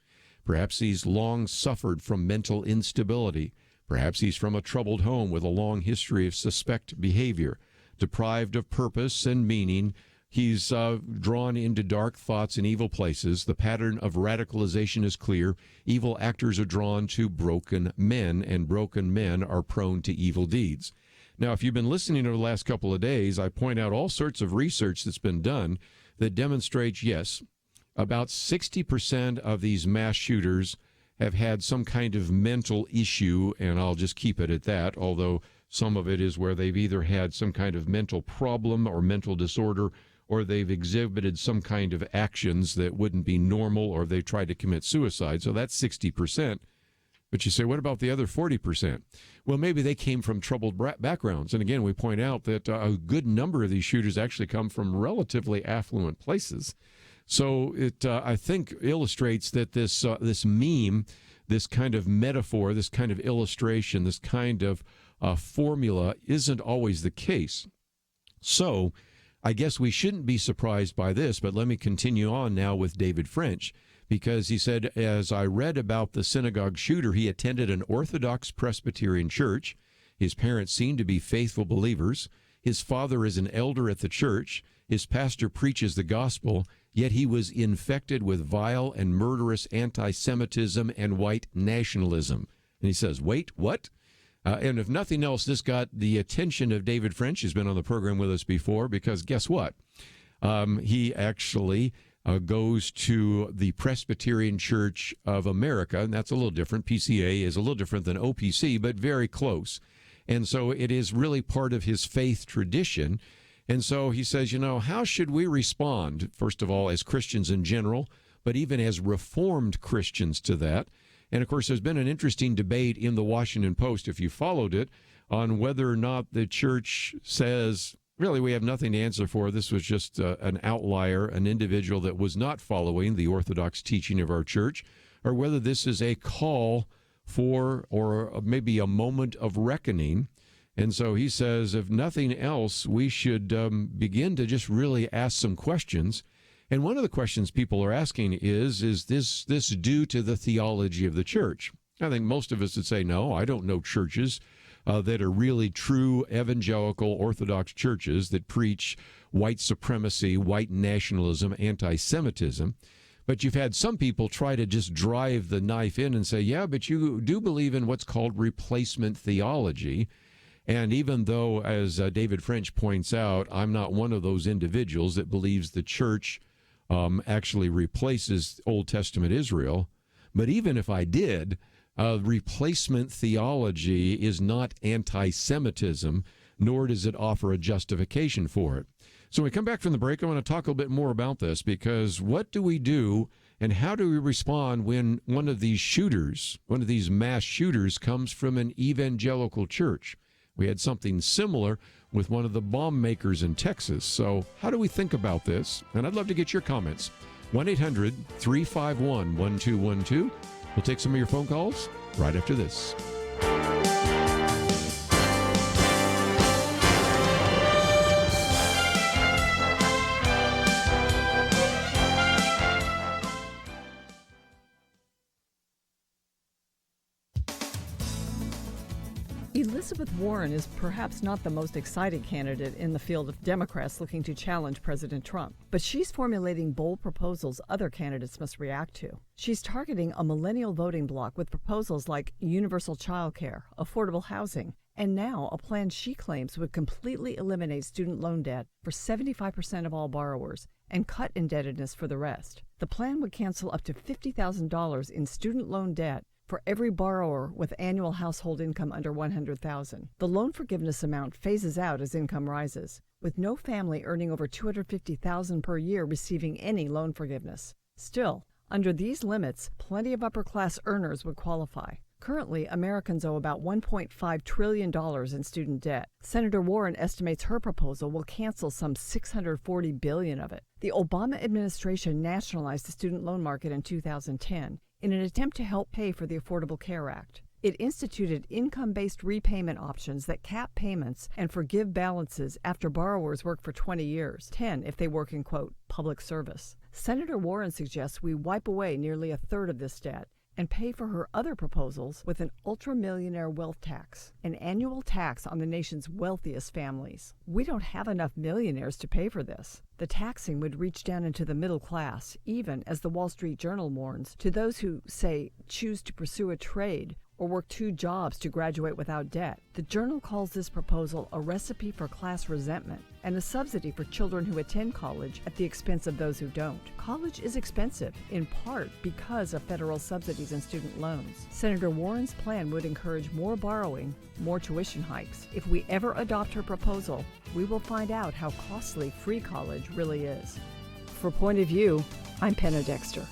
Perhaps he's long suffered from mental instability. Perhaps he's from a troubled home with a long history of suspect behavior. Deprived of purpose and meaning, he's drawn into dark thoughts and evil places. The pattern of radicalization is clear. Evil actors are drawn to broken men, and broken men are prone to evil deeds. Now, if you've been listening over the last couple of days, I point out all sorts of research that's been done that demonstrates, yes, about 60% of these mass shooters have had some kind of mental issue, and I'll just keep it at that, although some of it is where they've either had some kind of mental problem or mental disorder, or they've exhibited some kind of actions that wouldn't be normal, or they tried to commit suicide. So that's 60%. But you say, what about the other 40%? Well, maybe they came from troubled backgrounds. And again, we point out that a good number of these shooters actually come from relatively affluent places. So it, I think, illustrates that this meme, this kind of metaphor, this kind of illustration, this kind of formula isn't always the case. So I guess we shouldn't be surprised by this, but let me continue on now with David French, because he said, as I read about the synagogue shooter, he attended an Orthodox Presbyterian church. His parents seemed to be faithful believers. His father is an elder at the church. His pastor preaches the gospel, yet he was infected with vile and murderous anti-Semitism and white nationalism. And he says, wait, what? And if nothing else, this got the attention of David French, who's been on the program with us before, because guess what? He actually goes to the Presbyterian Church of America, and that's a little different. PCA is a little different than OPC, but very close. And so it is really part of his faith tradition. And so he says, you know, how should we respond, first of all, as Christians in general, but even as Reformed Christians to that? And, of course, there's been an interesting debate in the Washington Post, if you followed it, on whether or not the church says, really, we have nothing to answer for. This was just an outlier, an individual that was not following the Orthodox teaching of our church, or whether this is a call for, or maybe a moment of reckoning. And so he says, if nothing else, we should begin to just really ask some questions. And one of the questions people are asking is this due to the theology of the church? I think most of us would say, no, I don't know churches that are really true evangelical Orthodox churches that preach white supremacy, white nationalism, anti-Semitism. But you've had some people try to just drive the knife in and say, yeah, but you do believe in what's called replacement theology. And even though, as David French points out, I'm not one of those individuals that believes the church actually replaces Old Testament Israel, but even if I did, replacement theology is not anti-Semitism, nor does it offer a justification for it. So when we come back from the break, I want to talk a little bit more about this, because what do we do and how do we respond when one of these shooters, one of these mass shooters, comes from an evangelical church? We had something similar with one of the bomb makers in Texas. So how do we think about this? And I'd love to get your comments. 1-800-351-1212. We'll take some of your phone calls right after this. Elizabeth Warren is perhaps not the most exciting candidate in the field of Democrats looking to challenge President Trump, but she's formulating bold proposals other candidates must react to. She's targeting a millennial voting bloc with proposals like universal child care, affordable housing, and now a plan she claims would completely eliminate student loan debt for 75% of all borrowers and cut indebtedness for the rest. The plan would cancel up to $50,000 in student loan debt for every borrower with annual household income under $100,000. The loan forgiveness amount phases out as income rises, with no family earning over $250,000 per year receiving any loan forgiveness. Still, Under these limits, plenty of upper-class earners would qualify. Currently, Americans owe about $1.5 trillion in student debt. Senator Warren estimates her proposal will cancel some $640 billion of it. The Obama administration nationalized the student loan market in 2010 in an attempt to help pay for the Affordable Care Act. It instituted income-based repayment options that cap payments and forgive balances after borrowers work for 20 years, 10 if they work in, quote, public service. Senator Warren suggests we wipe away nearly a third of this debt and pay for her other proposals with an ultra-millionaire wealth tax, an annual tax on the nation's wealthiest families. We don't have enough millionaires to pay for this. The taxing would reach down into the middle class, even, as the Wall Street Journal warns, to those who, say, choose to pursue a trade or work 2 jobs to graduate without debt. The Journal calls this proposal a recipe for class resentment and a subsidy for children who attend college at the expense of those who don't. College is expensive, in part because of federal subsidies and student loans. Senator Warren's plan would encourage more borrowing, more tuition hikes. If we ever adopt her proposal, we will find out how costly free college really is. For Point of View, I'm Penna Dexter.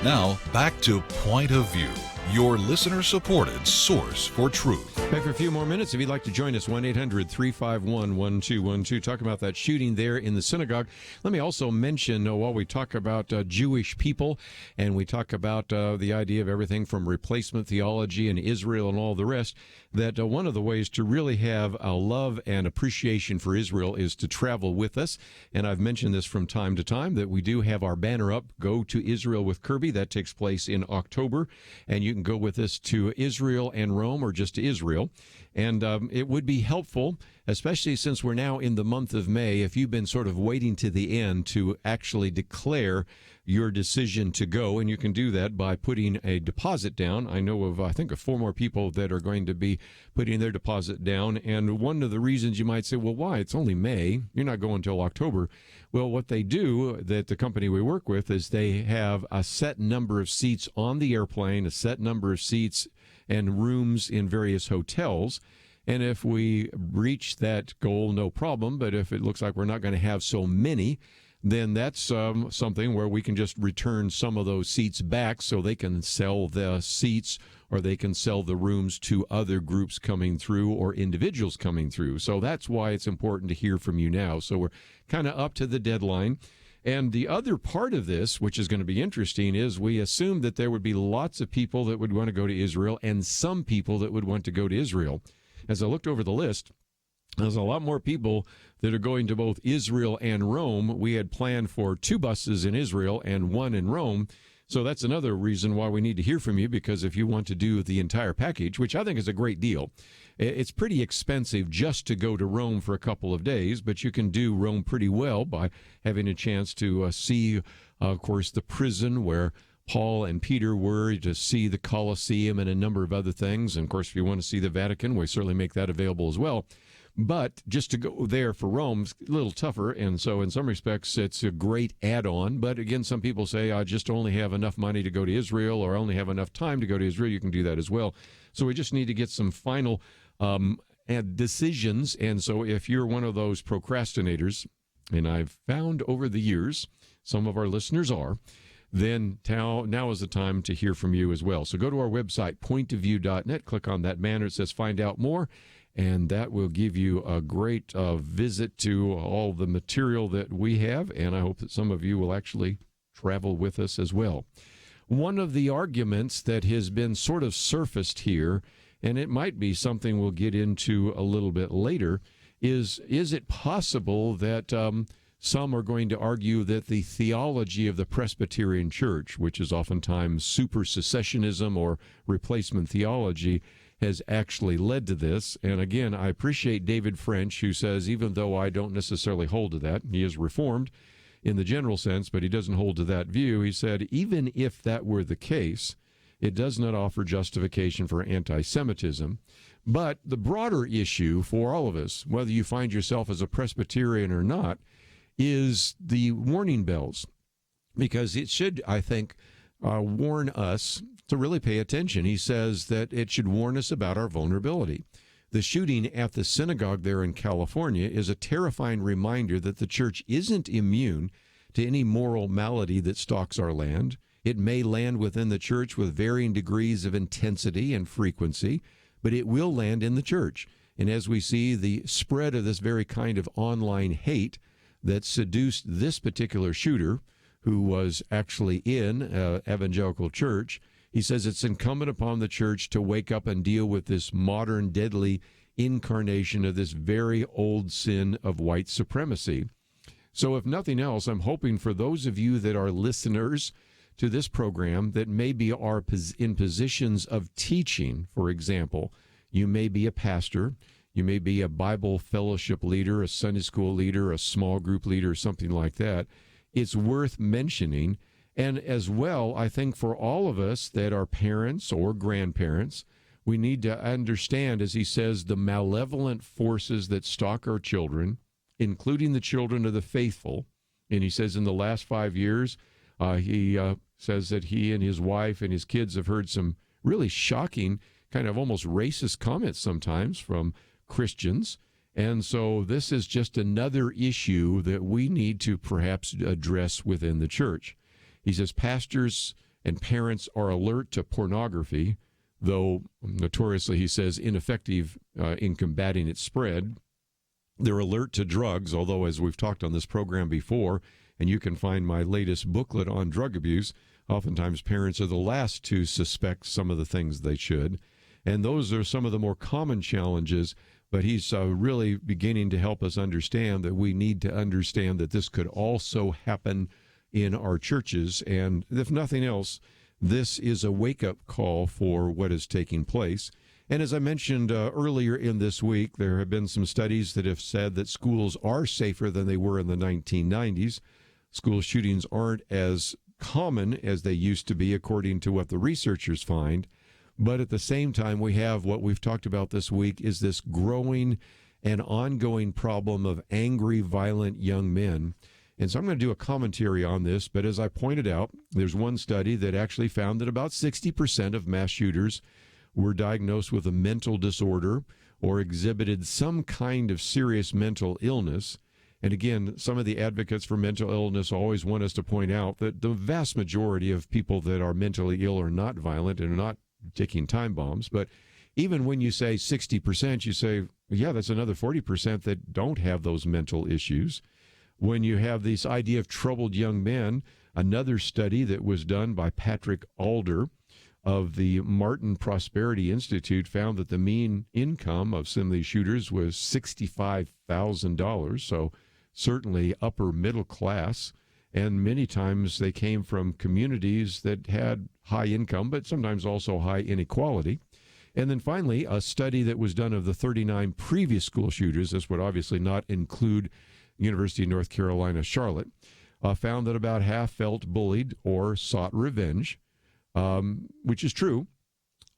Now, back to Point of View, your listener-supported source for truth. Back for a few more minutes. If you'd like to join us, 1-800-351-1212. Talk about that shooting there in the synagogue. Let me also mention, while we talk about Jewish people and we talk about the idea of everything from replacement theology and Israel and all the rest, that one of the ways to really have a love and appreciation for Israel is to travel with us. And I've mentioned this from time to time, that we do have our banner up, Go to Israel with Kerby. That takes place in October. And you can go with us to Israel and Rome, or just to Israel. And it would be helpful, especially since we're now in the month of May, if you've been sort of waiting to the end to actually declare your decision to go. And you can do that by putting a deposit down. I know of, I think, of 4 more people that are going to be putting their deposit down. And one of the reasons you might say, well, why? It's only May. You're not going until October. Well, what they do, that the company we work with, is they have a set number of seats on the airplane, a set number of seats and rooms in various hotels. And if we reach that goal, no problem. But if it looks like we're not going to have so many, then that's something where we can just return some of those seats back so they can sell the seats, or they can sell the rooms to other groups coming through or individuals coming through. So that's why it's important to hear from you now. So we're kind of up to the deadline. And the other part of this, which is going to be interesting, is we assumed that there would be lots of people that would want to go to Israel and some people that would want to go to Israel. As I looked over the list, there's a lot more people that are going to both Israel and Rome. We had planned for 2 buses in Israel and 1 in Rome. So that's another reason why we need to hear from you, because if you want to do the entire package, which I think is a great deal, it's pretty expensive just to go to Rome for a couple of days, but you can do Rome pretty well by having a chance to see, of course, the prison where Paul and Peter were, to see the Colosseum and a number of other things. And, of course, if you want to see the Vatican, we certainly make that available as well. But just to go there for Rome's a little tougher, and so in some respects it's a great add-on. But again, some people say, I just only have enough money to go to Israel, or I only have enough time to go to Israel. You can do that as well. So we just need to get some final decisions. And so if you're one of those procrastinators, and I've found over the years some of our listeners are, then now is the time to hear from you as well. So go to our website, pointofview.net, click on that banner. It says Find Out More. and that will give you a great visit to all the material that we have, and I hope that some of you will actually travel with us as well. One of the arguments that has been sort of surfaced here, and it might be something we'll get into a little bit later, is it possible that some are going to argue that the theology of the Presbyterian Church, which is oftentimes super-secessionism or replacement theology, has actually led to this? And again, I appreciate David French, who says, even though I don't necessarily hold to that, he is Reformed in the general sense, but he doesn't hold to that view. He said, even if that were the case, it does not offer justification for anti-Semitism. But the broader issue for all of us, whether you find yourself as a Presbyterian or not, is the warning bells, because it should, I think, warn us to really pay attention. He says that it should warn us about our vulnerability. The shooting at the synagogue there in California is a terrifying reminder that the church isn't immune to any moral malady that stalks our land. It may land within the church with varying degrees of intensity and frequency, but it will land in the church. And as we see the spread of this very kind of online hate that seduced this particular shooter, who was actually in evangelical church, he says it's incumbent upon the church to wake up and deal with this modern, deadly incarnation of this very old sin of white supremacy. So if nothing else, I'm hoping for those of you that are listeners to this program that maybe are in positions of teaching, for example, you may be a pastor, you may be a Bible fellowship leader, a Sunday school leader, a small group leader, something like that. It's worth mentioning. And as well, I think for all of us that are parents or grandparents, we need to understand, as he says, the malevolent forces that stalk our children, including the children of the faithful. And he says in the last 5 years, he says that he and his wife and his kids have heard some really shocking, kind of almost racist comments sometimes from Christians. And so this is just another issue that we need to perhaps address within the church. He says pastors and parents are alert to pornography, though notoriously, he says, ineffective in combating its spread. They're alert to drugs, although, as we've talked on this program before, and you can find my latest booklet on drug abuse, oftentimes parents are the last to suspect some of the things they should. And those are some of the more common challenges, but he's really beginning to help us understand that we need to understand that this could also happen in our churches. And if nothing else, this is a wake-up call for what is taking place. And as I mentioned earlier in this week, there have been some studies that have said that schools are safer than they were in the 1990s. School shootings aren't as common as they used to be, according to what the researchers find. But at the same time, we have what we've talked about this week is this growing and ongoing problem of angry, violent young men. And so I'm going to do a commentary on this, but as I pointed out, there's one study that actually found that about 60% of mass shooters were diagnosed with a mental disorder or exhibited some kind of serious mental illness. And again, some of the advocates for mental illness always want us to point out that the vast majority of people that are mentally ill are not violent and are not taking time bombs. But even when you say 60%, you say, yeah, that's another 40% that don't have those mental issues. When you have this idea of troubled young men, another study that was done by Patrick Alder of the Martin Prosperity Institute found that the mean income of some of these shooters was $65,000, so certainly upper middle class, and many times they came from communities that had high income, but sometimes also high inequality. And then finally, a study that was done of the 39 previous school shooters, this would obviously not include University of North Carolina, Charlotte, found that about half felt bullied or sought revenge, which is true.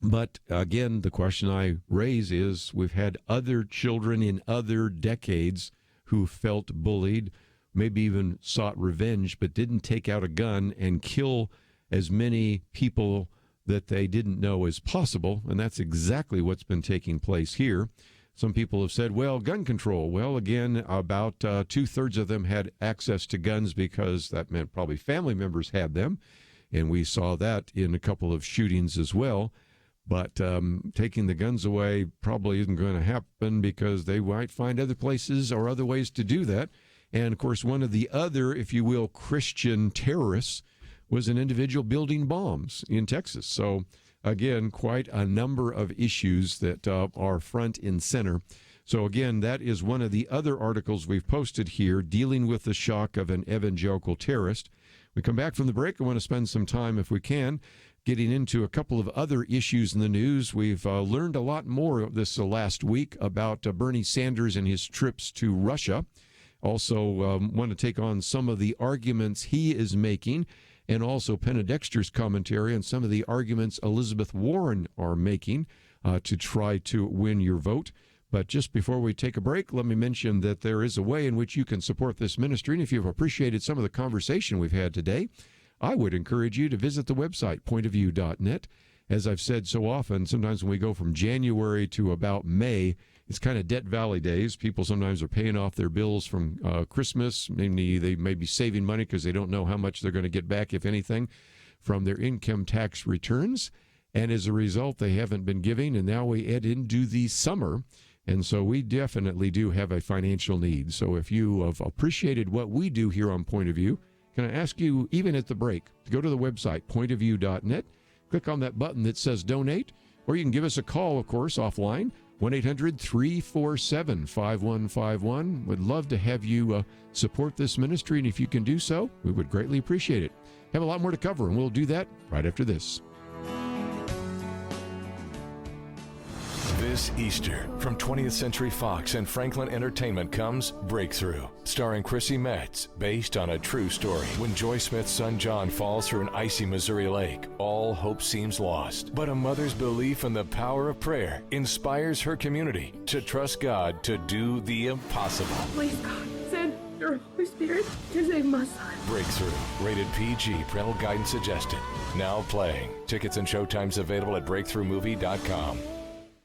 But again, the question I raise is we've had other children in other decades who felt bullied, maybe even sought revenge, but didn't take out a gun and kill as many people that they didn't know as possible. And that's exactly what's been taking place here. Some people have said, well, gun control. Well, again, about 2/3 of them had access to guns because that meant probably family members had them. And we saw that in a couple of shootings as well. But taking the guns away probably isn't going to happen because they might find other places or other ways to do that. And, of course, one of the other, if you will, Christian terrorists was an individual building bombs in Texas. So, again, quite a number of issues that are front and center. So, again, that is one of the other articles we've posted here, dealing with the shock of an evangelical terrorist. We come back from the break. I want to spend some time, if we can, getting into a couple of other issues in the news. We've learned a lot more this last week about Bernie Sanders and his trips to Russia. Also want to take on some of the arguments he is making, and also Penna Dexter's commentary on some of the arguments Elizabeth Warren are making to try to win your vote. But just before we take a break, let me mention that there is a way in which you can support this ministry. And if you've appreciated some of the conversation we've had today, I would encourage you to visit the website, pointofview.net. As I've said so often, sometimes when we go from January to about May, it's kind of debt valley days. People sometimes are paying off their bills from Christmas. Maybe they may be saving money because they don't know how much they're going to get back, if anything, from their income tax returns. And as a result, they haven't been giving. And now we head into the summer. And so we definitely do have a financial need. So if you have appreciated what we do here on Point of View, can I ask you, even at the break, to go to the website, pointofview.net, click on that button that says donate, or you can give us a call, of course, offline, 1-800-347-5151. Would love to have you support this ministry, and if you can do so, we would greatly appreciate it. Have a lot more to cover, and we'll do that right after this. This Easter, from 20th Century Fox and Franklin Entertainment comes Breakthrough, starring Chrissy Metz, based on a true story. When Joy Smith's son John falls through an icy Missouri lake, all hope seems lost. But a mother's belief in the power of prayer inspires her community to trust God to do the impossible. Please, God, send your Holy Spirit to save my son. Breakthrough, rated PG, parental guidance suggested. Now playing. Tickets and showtimes available at breakthroughmovie.com.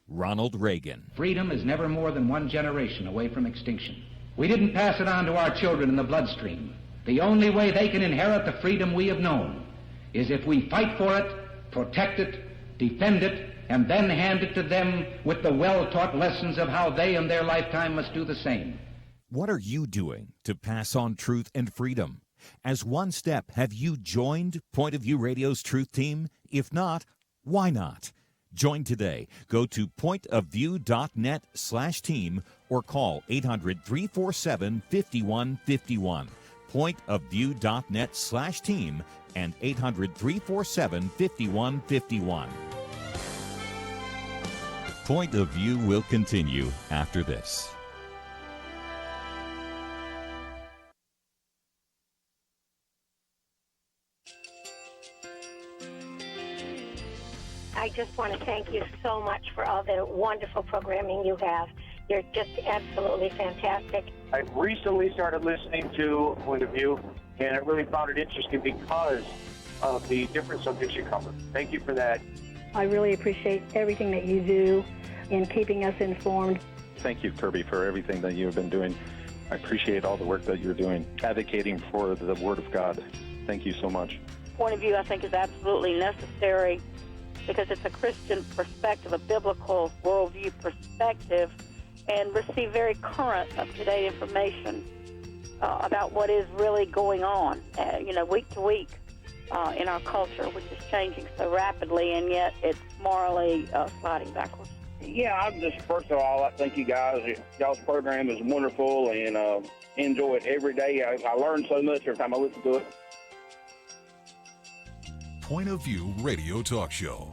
Ronald Reagan. Freedom is never more than one generation away from extinction. We didn't pass it on to our children in the bloodstream. The only way they can inherit the freedom we have known is if we fight for it, protect it, defend it, and then hand it to them with the well-taught lessons of how they in their lifetime must do the same. What are you doing to pass on truth and freedom? As one step, have you joined Point of View Radio's Truth Team? If not, why not? Join today. Go to pointofview.net/team or call 800-347-5151. Pointofview.net/team and 800-347-5151. Point of View will continue after this. I just want to thank you so much for all the wonderful programming you have. You're just absolutely fantastic. I recently started listening to Point of View, and I really found it interesting because of the different subjects you cover. Thank you for that. I really appreciate everything that you do in keeping us informed. Thank you, Kerby, for everything that you have been doing. I appreciate all the work that you're doing, advocating for the Word of God. Thank you so much. Point of view, I think, is absolutely necessary because it's a Christian perspective, a biblical worldview perspective, and receive very current, up-to-date information about what is really going on, week to week in our culture, which is changing so rapidly, and yet it's morally sliding backwards. Yeah, I'm just, first of all, I think y'all's program is wonderful, and enjoy it every day. I learn so much every time I listen to it. Point of View Radio Talk Show.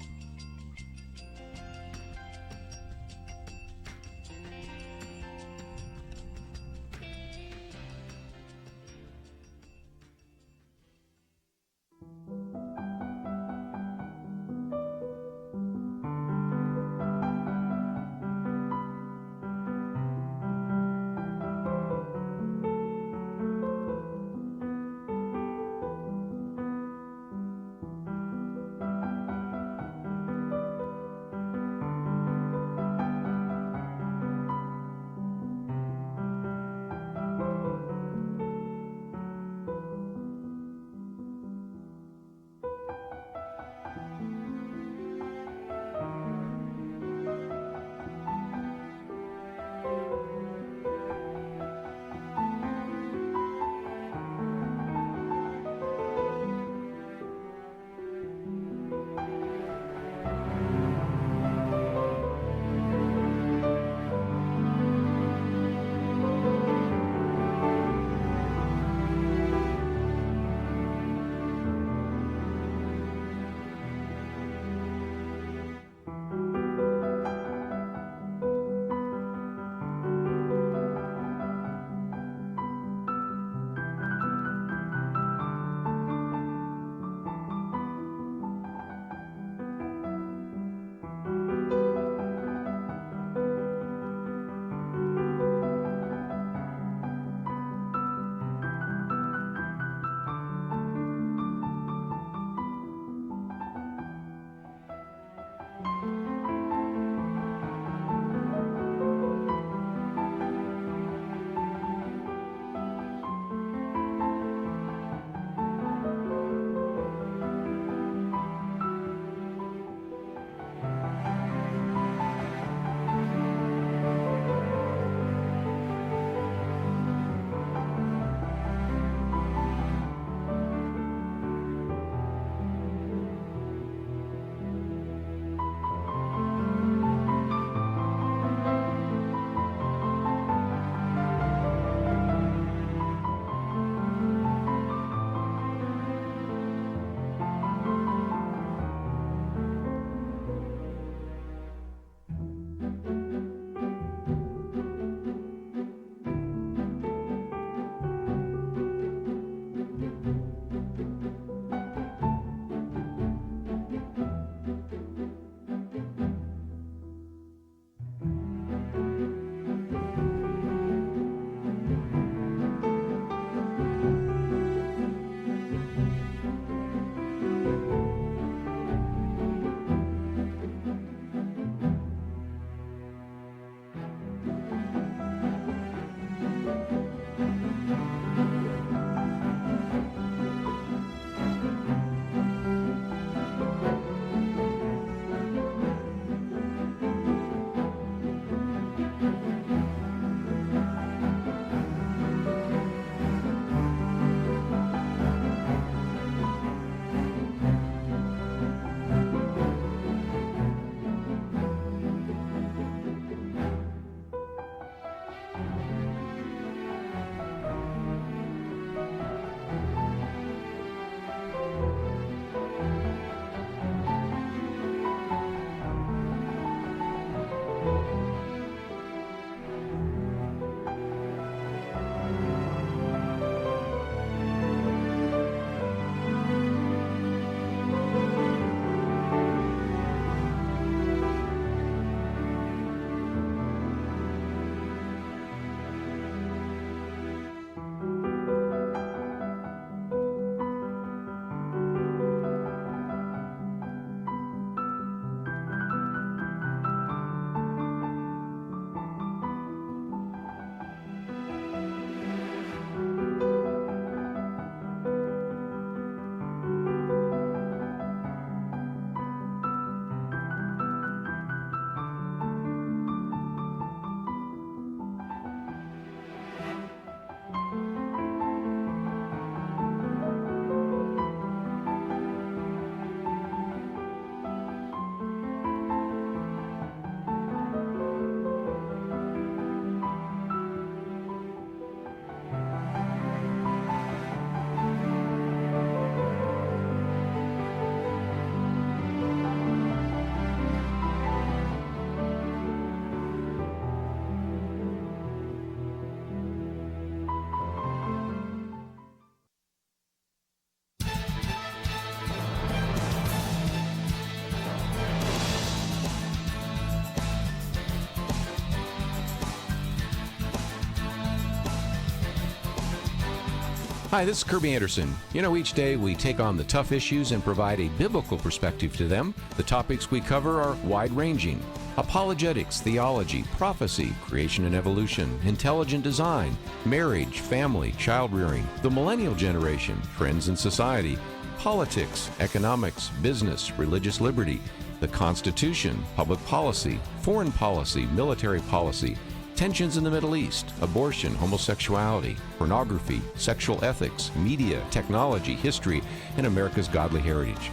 Hi, this is Kerby Anderson. You know, each day we take on the tough issues and provide a biblical perspective to them. The topics we cover are wide-ranging: apologetics, theology, prophecy, creation and evolution, intelligent design, marriage, family, child-rearing, the millennial generation, trends in society, politics, economics, business, religious liberty, the Constitution, public policy, foreign policy, military policy, tensions in the Middle East, abortion, homosexuality, pornography, sexual ethics, media, technology, history, and America's godly heritage.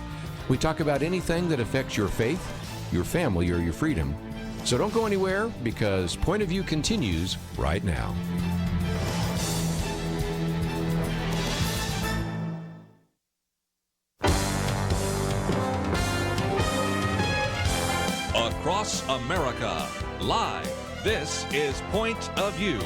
We talk about anything that affects your faith, your family, or your freedom. So don't go anywhere, because Point of View continues right now. Across America, live. This is Point of View.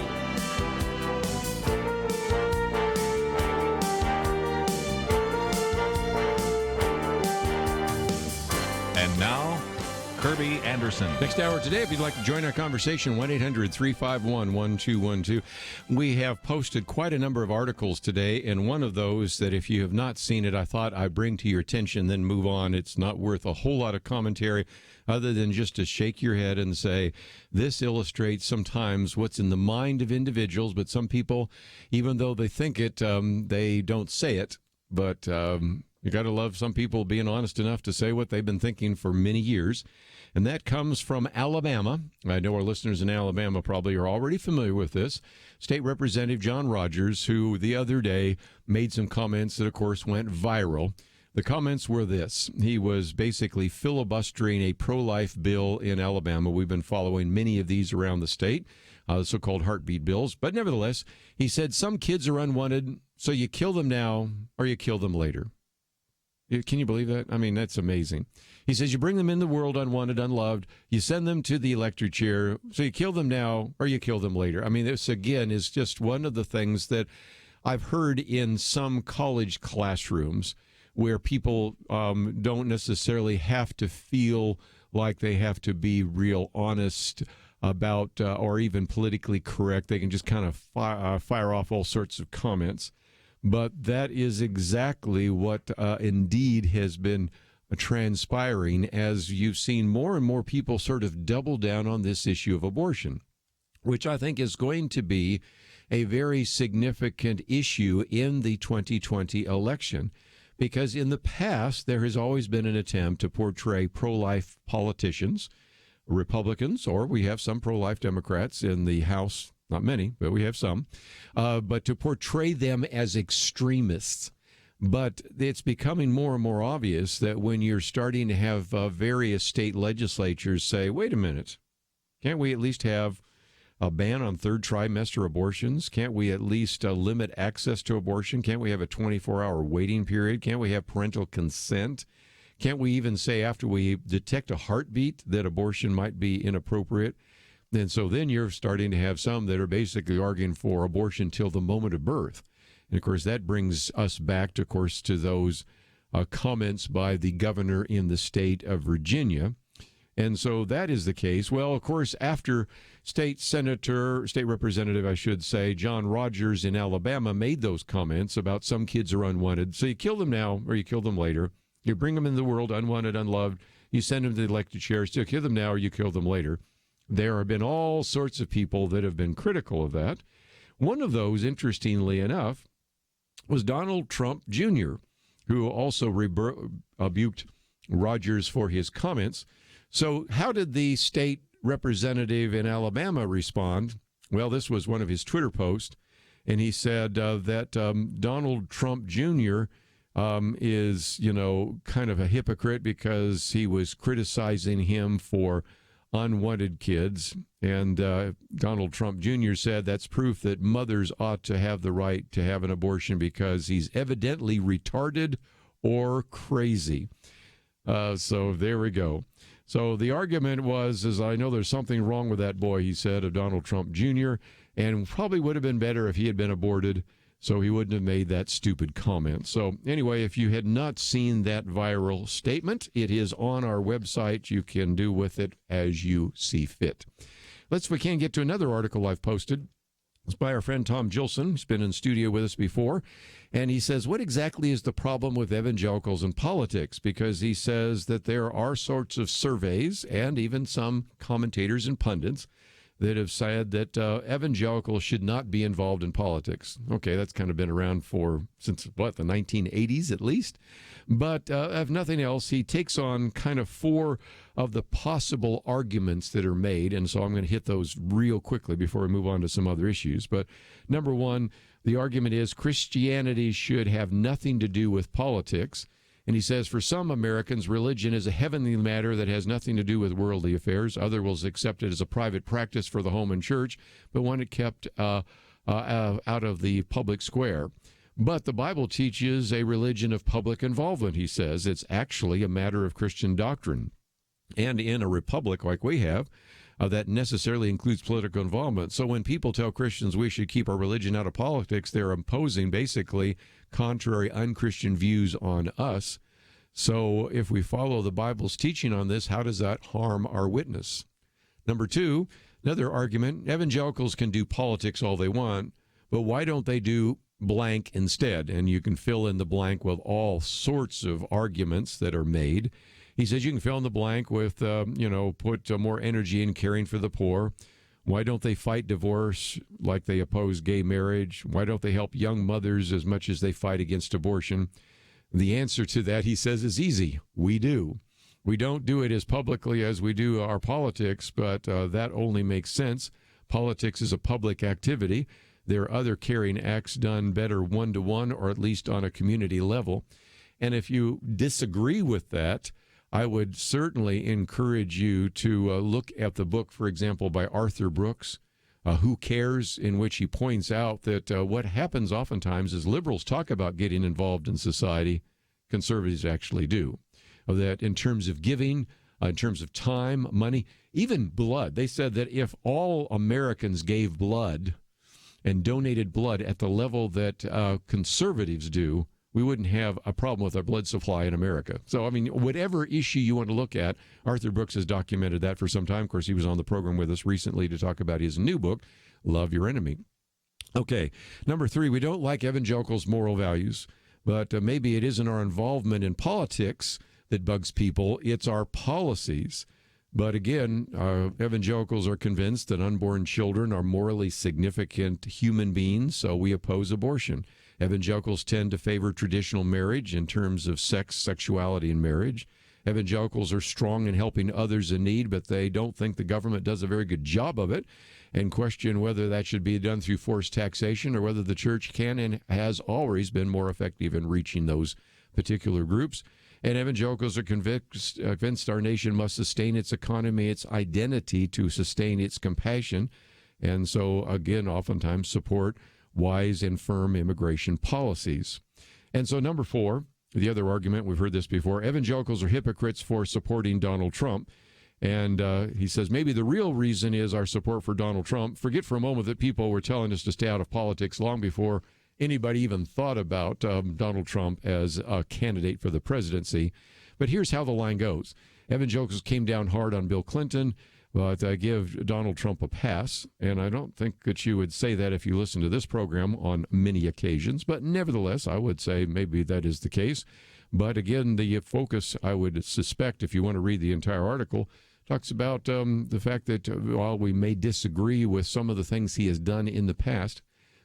And now, Kerby Anderson. Next hour today, if you'd like to join our conversation, 1-800-351-1212. We have posted quite a number of articles today, and one of those that if you have not seen it, I thought I'd bring to your attention, then move on. It's not worth a whole lot of commentary other than just to shake your head and say, this illustrates sometimes what's in the mind of individuals, but some people, even though they think it, they don't say it. But you got to love some people being honest enough to say what they've been thinking for many years. And that comes from Alabama. I know our listeners in Alabama probably are already familiar with this. State Representative John Rogers, who the other day made some comments that, of course, went viral. The comments were this. He was basically filibustering a pro-life bill in Alabama. We've been following many of these around the state, the so-called heartbeat bills. But nevertheless, he said some kids are unwanted, so you kill them now or you kill them later. Can you believe that? I mean, that's amazing. He says you bring them in the world unwanted, unloved. You send them to the electric chair, so you kill them now or you kill them later. I mean, this, again, is just one of the things that I've heard in some college classrooms where people don't necessarily have to feel like they have to be real honest about or even politically correct. They can just kind of fire off all sorts of comments. But that is exactly what indeed has been transpiring as you've seen more and more people sort of double down on this issue of abortion, which I think is going to be a very significant issue in the 2020 election. Because in the past, there has always been an attempt to portray pro-life politicians, Republicans, or we have some pro-life Democrats in the House, not many, but we have some, but to portray them as extremists. But it's becoming more and more obvious that when you're starting to have various state legislatures say, wait a minute, can't we at least have a ban on third trimester abortions? Can't we at least limit access to abortion? Can't we have a 24-hour waiting period? Can't we have parental consent? Can't we even say after we detect a heartbeat that abortion might be inappropriate? And so then you're starting to have some that are basically arguing for abortion till the moment of birth. And, of course, that brings us back, to, of course, to those comments by the governor in the state of Virginia. And so that is the case. Well, of course, after state representative, I should say, John Rogers in Alabama made those comments about some kids are unwanted. So you kill them now or you kill them later. You bring them into the world unwanted, unloved. You send them to the elected chair. So you kill them now or you kill them later. There have been all sorts of people that have been critical of that. One of those, interestingly enough, was Donald Trump Jr., who also rebuked Rogers for his comments. So how did the state representative in Alabama respond? Well, this was one of his Twitter posts, and he said that Donald Trump Jr. Is, kind of a hypocrite because he was criticizing him for unwanted kids. And Donald Trump Jr. said that's proof that mothers ought to have the right to have an abortion because he's evidently retarded or crazy. So there we go. So the argument was, I know there's something wrong with that boy, he said, of Donald Trump Jr., and probably would have been better if he had been aborted, so he wouldn't have made that stupid comment. So anyway, if you had not seen that viral statement, it is on our website. You can do with it as you see fit. We can get to another article I've posted. It's by our friend Tom Gilson. He's been in studio with us before. And he says, what exactly is the problem with evangelicals and politics? Because he says that there are sorts of surveys and even some commentators and pundits that have said that evangelicals should not be involved in politics. Okay, that's kind of been around since the 1980s at least. But if nothing else, he takes on kind of 4 of the possible arguments that are made. And so I'm going to hit those real quickly before we move on to some other issues. But number 1, the argument is Christianity should have nothing to do with politics. And he says, for some Americans, religion is a heavenly matter that has nothing to do with worldly affairs. Others will accept it as a private practice for the home and church, but one it kept out of the public square. But the Bible teaches a religion of public involvement, he says. It's actually a matter of Christian doctrine. And in a republic like we have, that necessarily includes political involvement. So when people tell Christians we should keep our religion out of politics, they're imposing basically contrary, unchristian views on us. So if we follow the Bible's teaching on this, how does that harm our witness? Number 2, another argument, evangelicals can do politics all they want, but why don't they do blank instead? And you can fill in the blank with all sorts of arguments that are made. He says you can fill in the blank with, put more energy in caring for the poor. Why don't they fight divorce like they oppose gay marriage? Why don't they help young mothers as much as they fight against abortion? The answer to that, he says, is easy. We do. We don't do it as publicly as we do our politics, but that only makes sense. Politics is a public activity. There are other caring acts done better one-to-one or at least on a community level. And if you disagree with that, I would certainly encourage you to look at the book, for example, by Arthur Brooks, Who Cares?, in which he points out that what happens oftentimes is liberals talk about getting involved in society, conservatives actually do. That in terms of giving, in terms of time, money, even blood. They said that if all Americans gave blood and donated blood at the level that conservatives do, we wouldn't have a problem with our blood supply in America. So, I mean, whatever issue you want to look at, Arthur Brooks has documented that for some time. Of course, he was on the program with us recently to talk about his new book, Love Your Enemy. Okay, number 3, we don't like evangelicals' moral values, but maybe it isn't our involvement in politics that bugs people, it's our policies. But again, evangelicals are convinced that unborn children are morally significant human beings, so we oppose abortion. Evangelicals tend to favor traditional marriage in terms of sex, sexuality, and marriage. Evangelicals are strong in helping others in need, but they don't think the government does a very good job of it and question whether that should be done through forced taxation or whether the church can and has always been more effective in reaching those particular groups. And evangelicals are convinced our nation must sustain its economy, its identity to sustain its compassion. And so, again, oftentimes support wise and firm immigration policies. And so number 4, the other argument, we've heard this before, evangelicals are hypocrites for supporting Donald Trump. And he says maybe the real reason is our support for Donald Trump. Forget for a moment that people were telling us to stay out of politics long before anybody even thought about Donald Trump as a candidate for the presidency. But here's how the line goes. Evangelicals came down hard on Bill Clinton, but give Donald Trump a pass. And I don't think that you would say that if you listen to this program on many occasions. But nevertheless, I would say maybe that is the case. But again, the focus, I would suspect, if you want to read the entire article, talks about the fact that while we may disagree with some of the things he has done in the past,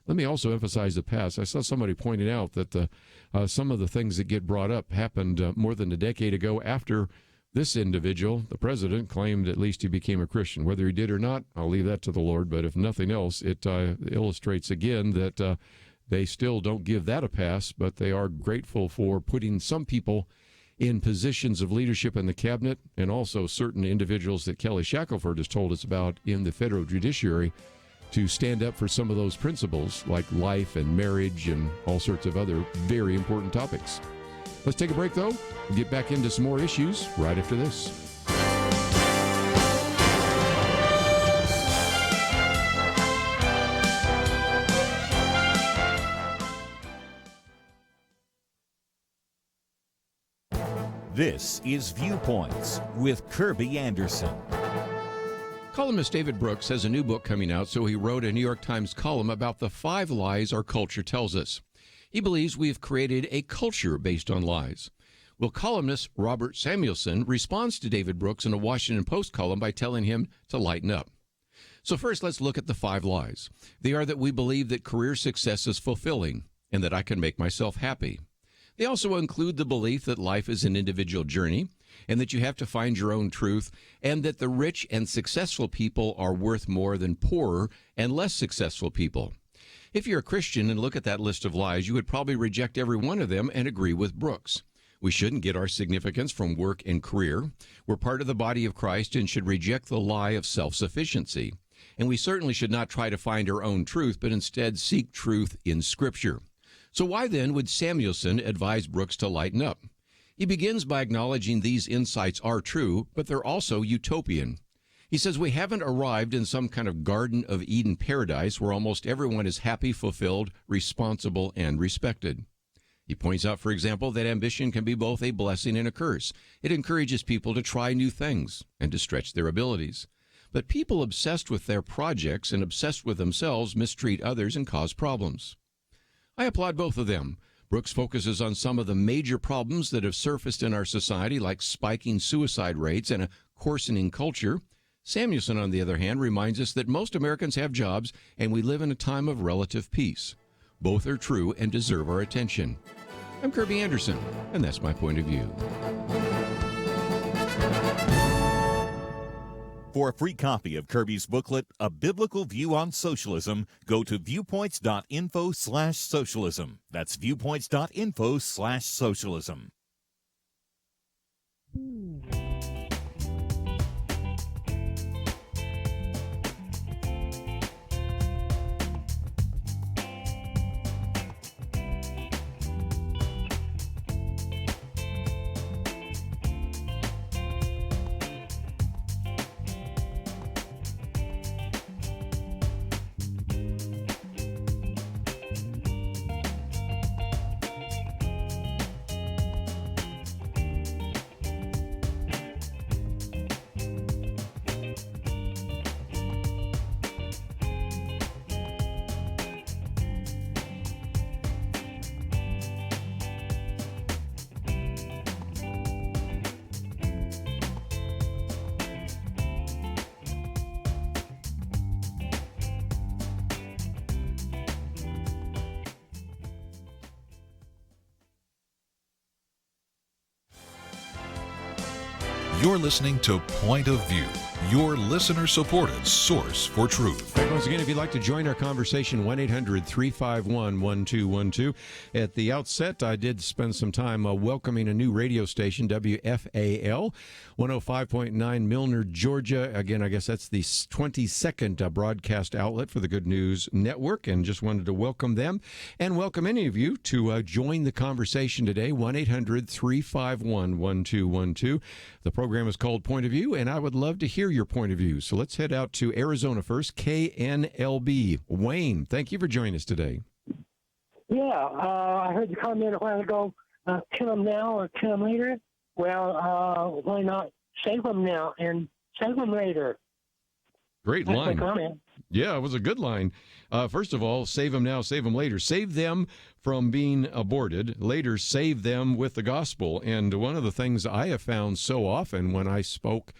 let me also emphasize the past. I saw somebody pointing out that some of the things that get brought up happened more than a decade ago after this individual, the president, claimed at least he became a Christian. Whether he did or not, I'll leave that to the Lord. But if nothing else, it illustrates again that they still don't give that a pass, but they are grateful for putting some people in positions of leadership in the cabinet and also certain individuals that Kelly Shackelford has told us about in the federal judiciary to stand up for some of those principles like life and marriage and all sorts of other very important topics. Let's take a break, though, and get back into some more issues right after this. This is Viewpoints with Kerby Anderson. Columnist David Brooks has a new book coming out, so he wrote a New York Times column about the 5 lies our culture tells us. He believes we've created a culture based on lies. Well, columnist Robert Samuelson responds to David Brooks in a Washington Post column by telling him to lighten up. So first, let's look at the 5 lies. They are that we believe that career success is fulfilling and that I can make myself happy. They also include the belief that life is an individual journey and that you have to find your own truth, and that the rich and successful people are worth more than poorer and less successful people. If you're a Christian and look at that list of lies, you would probably reject every one of them and agree with Brooks. We shouldn't get our significance from work and career. We're part of the body of Christ and should reject the lie of self-sufficiency. And we certainly should not try to find our own truth, but instead seek truth in Scripture. So why then would Samuelson advise Brooks to lighten up? He begins by acknowledging these insights are true, but they're also utopian. He says we haven't arrived in some kind of Garden of Eden paradise where almost everyone is happy, fulfilled, responsible, and respected. He points out, for example, that ambition can be both a blessing and a curse. It encourages people to try new things and to stretch their abilities. But people obsessed with their projects and obsessed with themselves mistreat others and cause problems. I applaud both of them. Brooks focuses on some of the major problems that have surfaced in our society, like spiking suicide rates and a coarsening culture. Samuelson, on the other hand, reminds us that most Americans have jobs and we live in a time of relative peace. Both are true and deserve our attention. I'm Kerby Anderson, and that's my point of view. For a free copy of Kerby's booklet, A Biblical View on Socialism, go to viewpoints.info/socialism. That's viewpoints.info/socialism. You're listening to Point of View, your listener-supported source for truth. Back once again, if you'd like to join our conversation, 1-800-351-1212. At the outset, I did spend some time welcoming a new radio station, WFAL, 105.9 Milner, Georgia. Again, I guess that's the 22nd broadcast outlet for the Good News Network, and just wanted to welcome them and welcome any of you to join the conversation today, 1-800-351-1212. The program is called Point of View, and I would love to hear your point of view. So let's head out to Arizona first, KNLB. Wayne, thank you for joining us today. Yeah, I heard the comment a while ago, kill them now or kill them later. Well, why not save them now and save them later? Great That's line. my comment. Yeah, it was a good line. First of all, save them now, save them later. Save them from being aborted. Later, save them with the gospel. And one of the things I have found so often when I spoke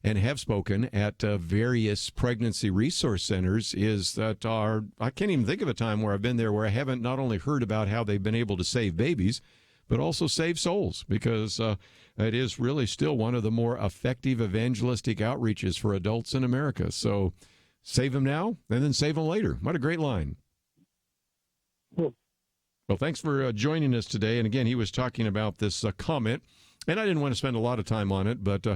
and have spoken at various pregnancy resource centers is that I can't even think of a time where I've been there where I haven't not only heard about how they've been able to save babies, but also save souls, because it is really still one of the more effective evangelistic outreaches for adults in America. So save them now and then save them later. What a great line. Cool. Well, thanks for joining us today. And again, he was talking about this comment, and I didn't want to spend a lot of time on it, but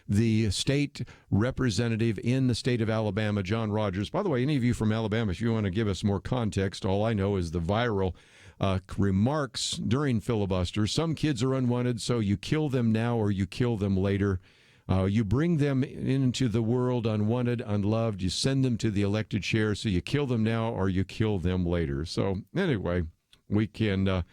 the state representative in the state of Alabama, John Rogers. By the way, any of you from Alabama, if you want to give us more context, all I know is the viral remarks during filibuster. Some kids are unwanted, so you kill them now or you kill them later. You bring them into the world unwanted, unloved. You send them to the elected chair, so you kill them now or you kill them later. So anyway, we can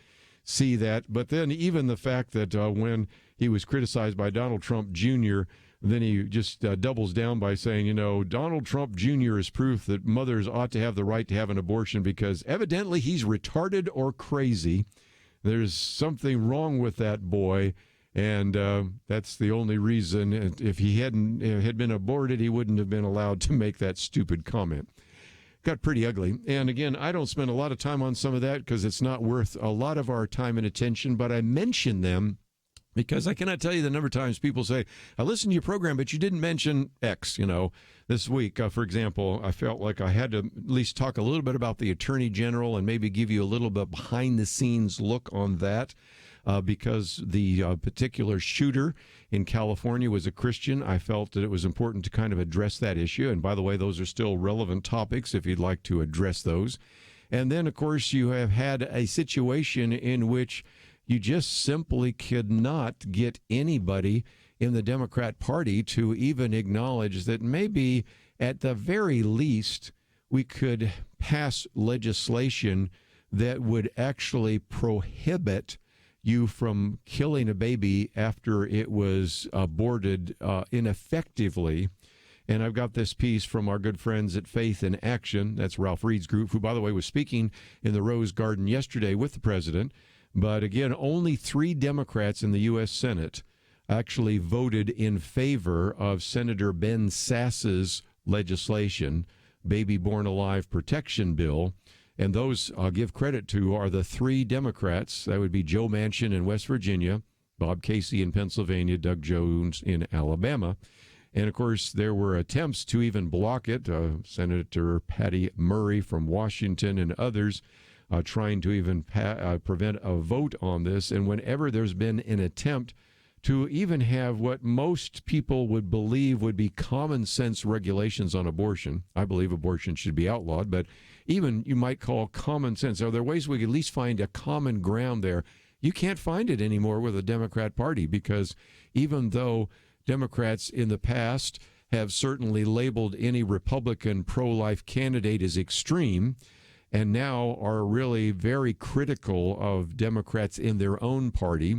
see that. But then even the fact that when he was criticized by Donald Trump Jr., Then he just doubles down by saying, Donald Trump Jr. is proof that mothers ought to have the right to have an abortion because evidently he's retarded or crazy. There's something wrong with that boy, and that's the only reason. If he had been aborted, he wouldn't have been allowed to make that stupid comment. Got pretty ugly. And again, I don't spend a lot of time on some of that because it's not worth a lot of our time and attention, but I mention them because I cannot tell you the number of times people say, I listened to your program, but you didn't mention X. This week, for example, I felt like I had to at least talk a little bit about the Attorney General and maybe give you a little bit behind-the-scenes look on that because the particular shooter in California was a Christian. I felt that it was important to kind of address that issue. And by the way, those are still relevant topics if you'd like to address those. And then, of course, you have had a situation in which you just simply could not get anybody in the Democrat Party to even acknowledge that maybe at the very least we could pass legislation that would actually prohibit you from killing a baby after it was aborted ineffectively. And I've got this piece from our good friends at Faith in Action. That's Ralph Reed's group, who, by the way, was speaking in the Rose Garden yesterday with the president. But again, only 3 Democrats in the U.S. Senate actually voted in favor of Senator Ben Sasse's legislation, Baby Born Alive Protection Bill. And those, I'll give credit to, are the 3 Democrats. That would be Joe Manchin in West Virginia, Bob Casey in Pennsylvania, Doug Jones in Alabama. And, of course, there were attempts to even block it. Senator Patty Murray from Washington and others trying to even prevent a vote on this. And whenever there's been an attempt to even have what most people would believe would be common sense regulations on abortion, I believe abortion should be outlawed, but even you might call common sense. Are there ways we could at least find a common ground there? You can't find it anymore with the Democrat Party because even though Democrats in the past have certainly labeled any Republican pro-life candidate as extreme, and now are really very critical of Democrats in their own party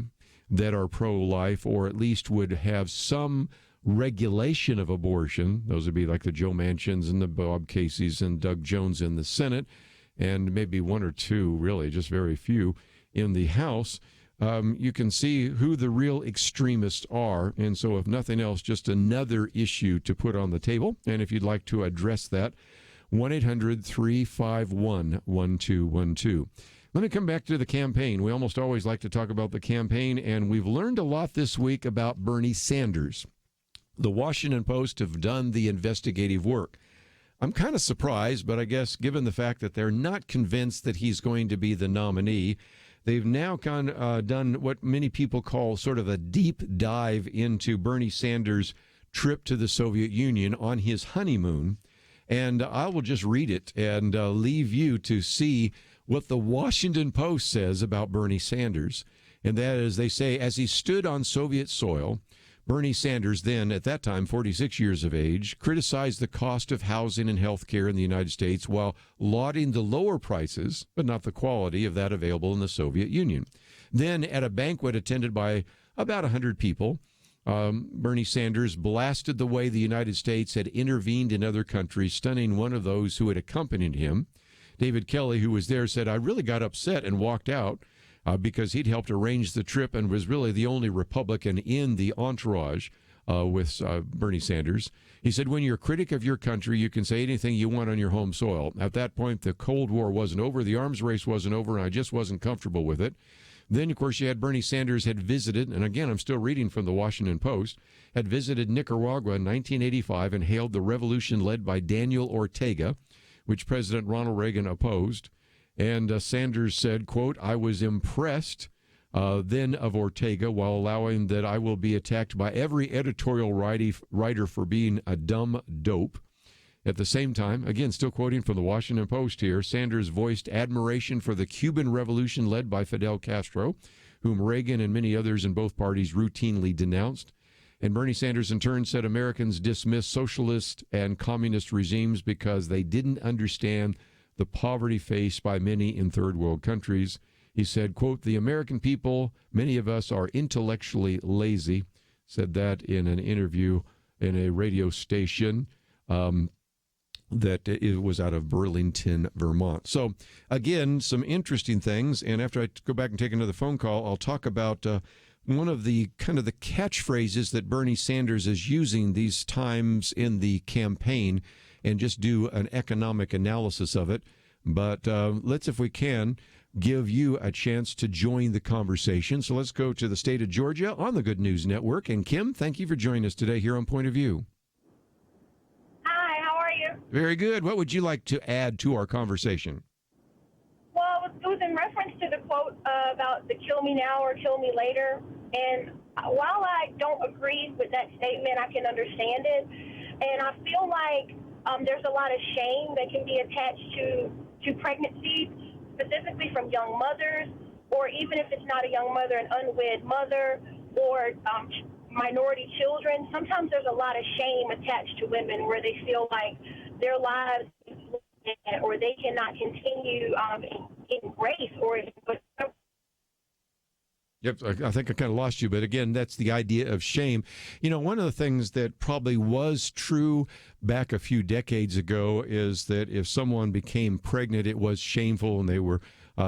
that are pro-life or at least would have some regulation of abortion. Those would be like the Joe Manchins and the Bob Caseys and Doug Jones in the Senate, and maybe 1 or 2, really, just very few, in the House. You can see who the real extremists are. And so if nothing else, just another issue to put on the table. And if you'd like to address that, 1-800-351-1212. Let me come back to the campaign. We almost always like to talk about the campaign, and we've learned a lot this week about Bernie Sanders. The Washington Post have done the investigative work. I'm kind of surprised, but I guess given the fact that they're not convinced that he's going to be the nominee, they've now done what many people call sort of a deep dive into Bernie Sanders' trip to the Soviet Union on his honeymoon. And I will just read it and leave you to see what the Washington Post says about Bernie Sanders. And that is, they say, as he stood on Soviet soil, Bernie Sanders, then at that time 46 years of age, criticized the cost of housing and health care in the United States while lauding the lower prices, but not the quality, of that available in the Soviet Union. Then at a banquet attended by about 100 people, Bernie Sanders blasted the way the United States had intervened in other countries, stunning one of those who had accompanied him. David Kelly, who was there, said, I really got upset and walked out because he'd helped arrange the trip and was really the only Republican in the entourage with Bernie Sanders. He said, when you're a critic of your country, you can say anything you want on your home soil. At that point, the Cold War wasn't over, the arms race wasn't over, and I just wasn't comfortable with it. Then, of course, you had Bernie Sanders had visited, and again, I'm still reading from the Washington Post, had visited Nicaragua in 1985 and hailed the revolution led by Daniel Ortega, which President Ronald Reagan opposed. And Sanders said, quote, I was impressed then of Ortega while allowing that I will be attacked by every editorial writer for being a dumb dope. At the same time, again, still quoting from the Washington Post here, Sanders voiced admiration for the Cuban Revolution led by Fidel Castro, whom Reagan and many others in both parties routinely denounced. And Bernie Sanders, in turn, said Americans dismiss socialist and communist regimes because they didn't understand the poverty faced by many in third world countries. He said, quote, the American people, many of us are intellectually lazy. said that in an interview in a radio station that it was out of Burlington, Vermont. So, again, some interesting things. And after I go back and take another phone call, I'll talk about one of the kind of the catchphrases that Bernie Sanders is using these times in the campaign and just do an economic analysis of it. But let's, if we can, give you a chance to join the conversation. So let's go to the state of Georgia on the Good News Network. And Kim, thank you for joining us today here on Point of View. Hi, how are you? Very good. What would you like to add to our conversation? Well, it was in reference to the quote about the kill me now or kill me later. And while I don't agree with that statement, I can understand it. And I feel like there's a lot of shame that can be attached to pregnancy, specifically from young mothers, or even if it's not a young mother, an unwed mother, or minority children. Sometimes there's a lot of shame attached to women where they feel like their lives or they cannot continue in grace or Yep, I think I kind of lost you, but again, that's the idea of shame. You know, one of the things that probably was true back a few decades ago is that if someone became pregnant, it was shameful and they were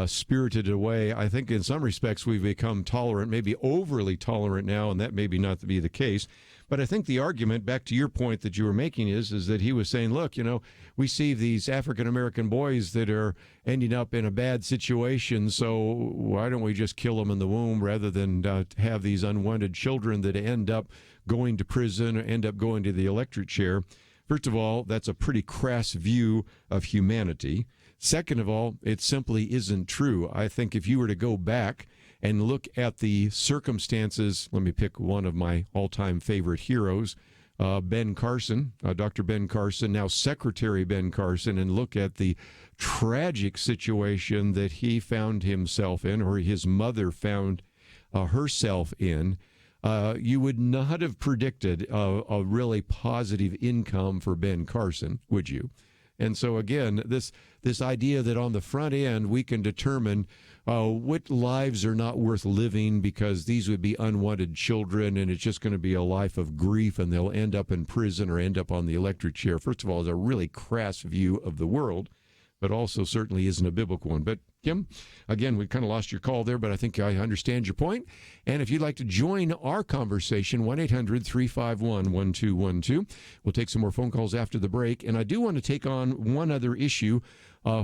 spirited away. I think in some respects we've become tolerant, maybe overly tolerant now, and that may be not to be the case. But I think the argument, back to your point that you were making, is that he was saying, look, you know, we see these African-American boys that are ending up in a bad situation, so why don't we just kill them in the womb rather than have these unwanted children that end up going to prison or end up going to the electric chair? First of all, that's a pretty crass view of humanity. Second of all, it simply isn't true. I think if you were to go back and look at the circumstances, let me pick one of my all-time favorite heroes, Ben Carson, Dr. Ben Carson, now Secretary Ben Carson, and look at the tragic situation that he found himself in, or his mother found herself in, you would not have predicted a really positive income for Ben Carson, would you? And so, again, this idea that on the front end we can determine what lives are not worth living because these would be unwanted children and it's just going to be a life of grief and they'll end up in prison or end up on the electric chair, first of all, is a really crass view of the world, but also certainly isn't a biblical one. But, Kim, again, we kind of lost your call there, but I think I understand your point. And if you'd like to join our conversation, 1-800-351-1212. We'll take some more phone calls after the break. And I do want to take on one other issue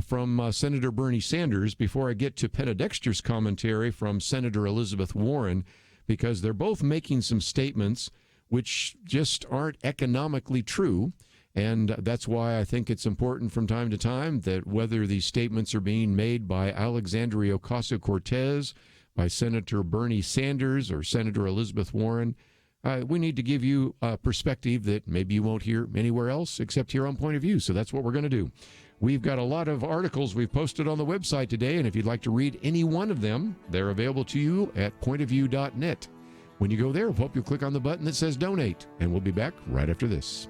from Senator Bernie Sanders before I get to Penna Dexter's commentary from Senator Elizabeth Warren, because they're both making some statements which just aren't economically true. And that's why I think it's important from time to time that whether these statements are being made by Alexandria Ocasio-Cortez, by Senator Bernie Sanders, or Senator Elizabeth Warren, we need to give you a perspective that maybe you won't hear anywhere else except here on Point of View. So that's what we're going to do. We've got a lot of articles we've posted on the website today, and if you'd like to read any one of them, they're available to you at pointofview.net. When you go there, we'll help you click on the button that says Donate, and we'll be back right after this.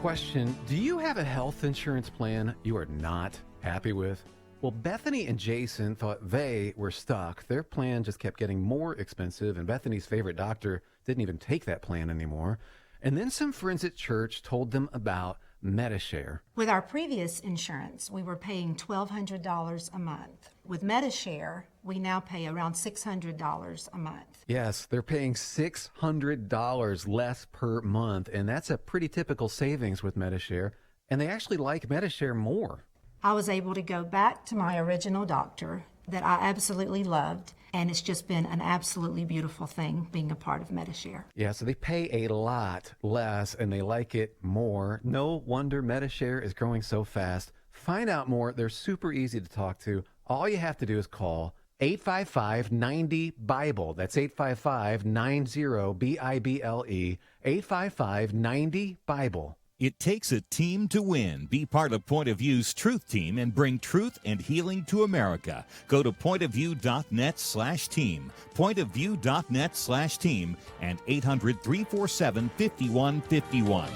Question, do you have a health insurance plan you are not happy with? Well, Bethany and Jason thought they were stuck. Their plan just kept getting more expensive, and Bethany's favorite doctor didn't even take that plan anymore. And then some friends at church told them about MediShare. With our previous insurance, we were paying $1,200 a month. With MediShare, we now pay around $600 a month. Yes, they're paying $600 less per month, and that's a pretty typical savings with MediShare. And they actually like MediShare more. I was able to go back to my original doctor that I absolutely loved, and it's just been an absolutely beautiful thing being a part of MediShare. Yeah, so they pay a lot less, and they like it more. No wonder MediShare is growing so fast. Find out more. They're super easy to talk to. All you have to do is call 855-90-BIBLE. That's 855-90-BIBLE. 855-90-BIBLE. It takes a team to win. Be part of Point of View's Truth Team and bring truth and healing to America. Go to pointofview.net/team, pointofview.net/team, and 800-347-5151.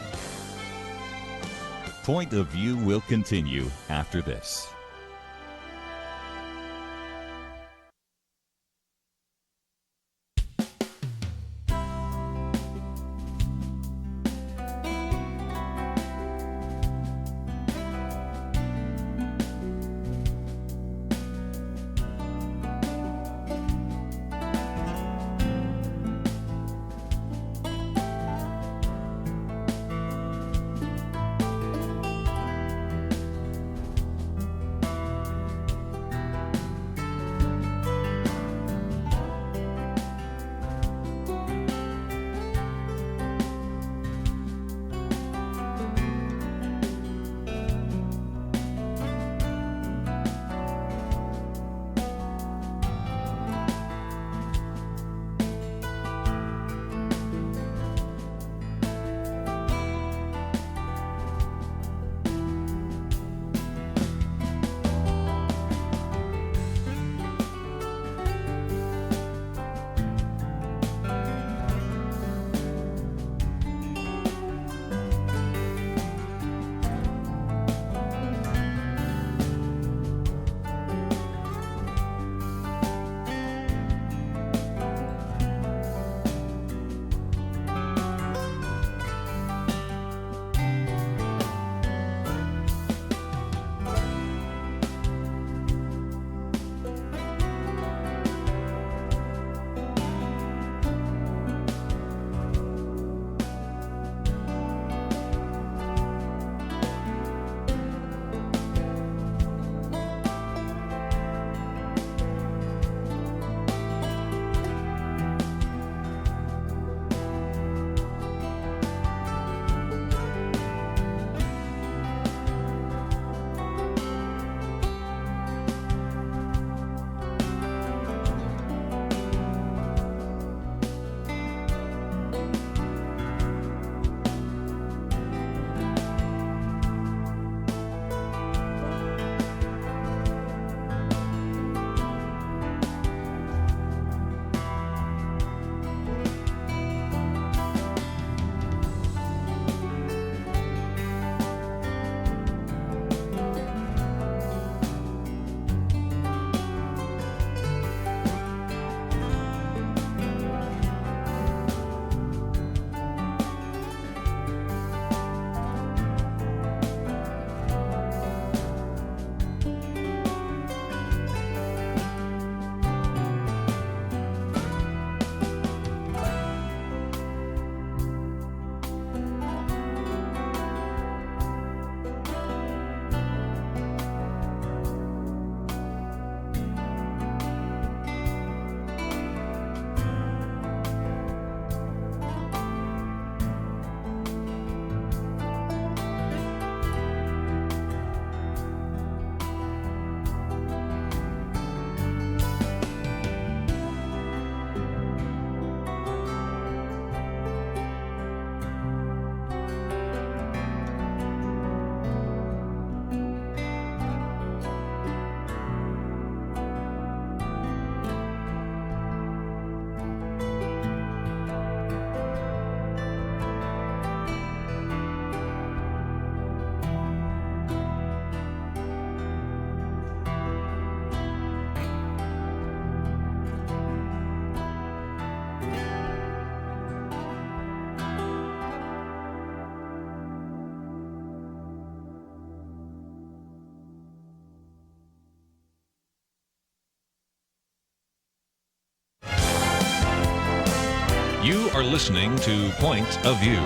Point of View will continue after this. You are listening to Point of View.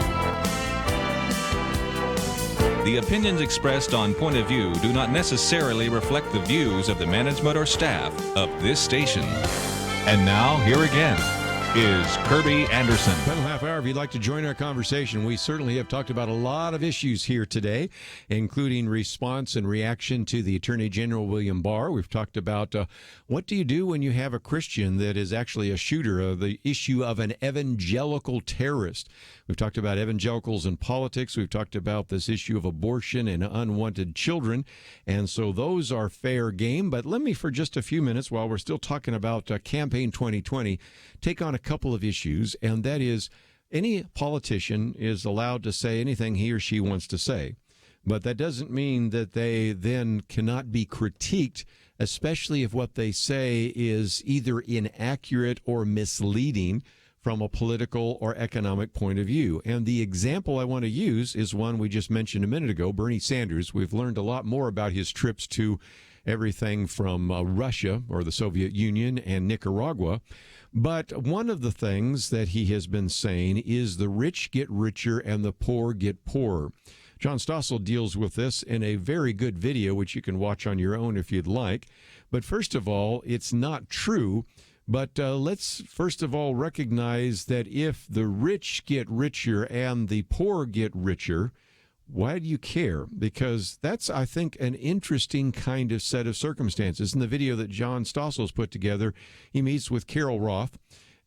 The opinions expressed on Point of View do not necessarily reflect the views of the management or staff of this station. And now, here again is Kerby Anderson. Final half hour, if you'd like to join our conversation, we certainly have talked about a lot of issues here today, including response and reaction to the Attorney General William Barr. We've talked about what do you do when you have a Christian that is actually a shooter, the issue of an evangelical terrorist. We've talked about evangelicals in politics. We've talked about this issue of abortion and unwanted children. And so those are fair game. But let me, for just a few minutes, while we're still talking about Campaign 2020, take on a couple of issues. And that is, any politician is allowed to say anything he or she wants to say. But that doesn't mean that they then cannot be critiqued, especially if what they say is either inaccurate or misleading from a political or economic point of view. And the example I want to use is one we just mentioned a minute ago, Bernie Sanders. We've learned a lot more about his trips to everything from Russia or the Soviet Union and Nicaragua. But one of the things that he has been saying is the rich get richer and the poor get poorer. John Stossel deals with this in a very good video, which you can watch on your own if you'd like. But first of all, it's not true. But let's first of all recognize that if the rich get richer and the poor get richer, why do you care? Because that's, I think, an interesting kind of set of circumstances. In the video that John Stossel's put together, he meets with Carol Roth,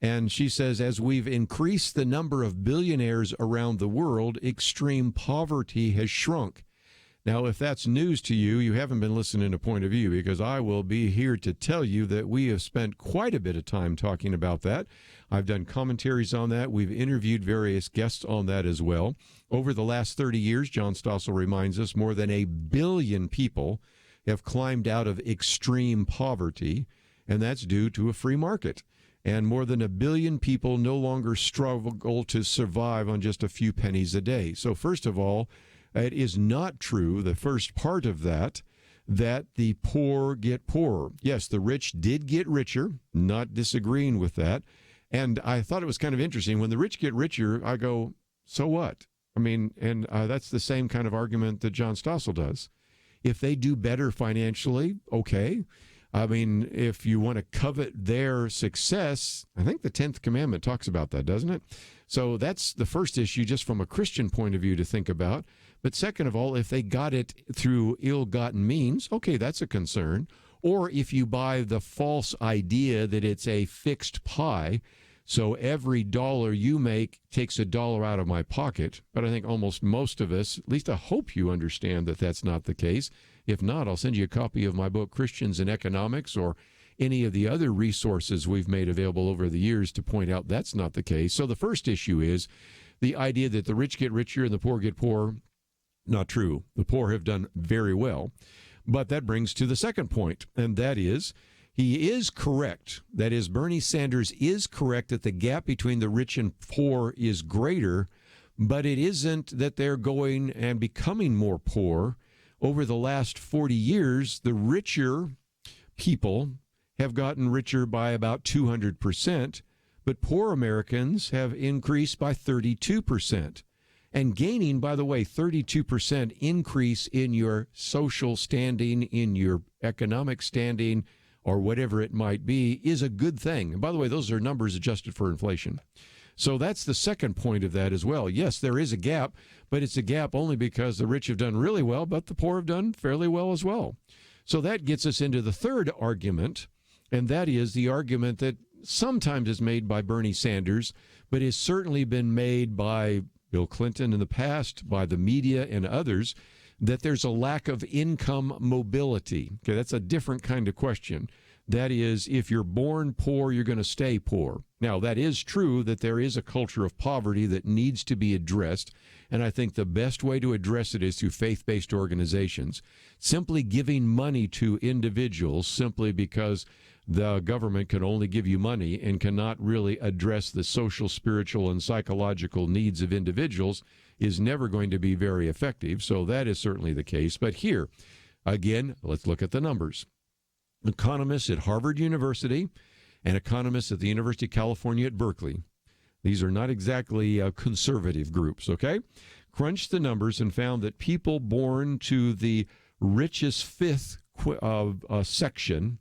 and she says, as we've increased the number of billionaires around the world, extreme poverty has shrunk. Now, if that's news to you, you haven't been listening to Point of View, because I will be here to tell you that we have spent quite a bit of time talking about that. I've done commentaries on that. We've interviewed various guests on that as well. Over the last 30 years, John Stossel reminds us, more than 1 billion people have climbed out of extreme poverty, and that's due to a free market. And more than 1 billion people no longer struggle to survive on just a few pennies a day. So first of all, it is not true, the first part of that the poor get poorer. Yes, the rich did get richer, not disagreeing with that. And I thought it was kind of interesting. When the rich get richer, I go, so what? I mean, and that's the same kind of argument that John Stossel does. If they do better financially, okay. I mean, if you want to covet their success, I think the 10th commandment talks about that, doesn't it? So that's the first issue, just from a Christian point of view, to think about. But second of all, if they got it through ill-gotten means, okay, that's a concern. Or if you buy the false idea that it's a fixed pie, so every dollar you make takes $1 out of my pocket. But I think almost most of us, at least I hope you understand that that's not the case. If not, I'll send you a copy of my book, Christians in Economics, or any of the other resources we've made available over the years to point out that's not the case. So the first issue is the idea that the rich get richer and the poor get poorer. Not true. The poor have done very well. But that brings to the second point, and that is, he is correct. That is, Bernie Sanders is correct that the gap between the rich and poor is greater, but it isn't that they're going and becoming more poor. Over the last 40 years, the richer people have gotten richer by about 200%, but poor Americans have increased by 32%. And gaining, by the way, 32% increase in your social standing, in your economic standing, or whatever it might be, is a good thing. And by the way, those are numbers adjusted for inflation. So that's the second point of that as well. Yes, there is a gap, but it's a gap only because the rich have done really well, but the poor have done fairly well as well. So that gets us into the third argument, and that is the argument that sometimes is made by Bernie Sanders, but has certainly been made by Bill Clinton in the past, by the media and others, that there's a lack of income mobility. Okay, that's a different kind of question. That is, if you're born poor, you're going to stay poor. Now, that is true that there is a culture of poverty that needs to be addressed, and I think the best way to address it is through faith-based organizations. Simply giving money to individuals simply because the government can only give you money and cannot really address the social, spiritual, and psychological needs of individuals is never going to be very effective. So that is certainly the case. But here, again, let's look at the numbers. Economists at Harvard University and economists at the University of California at Berkeley, These are not exactly conservative groups, okay? Crunched the numbers and found that people born to the richest fifth section,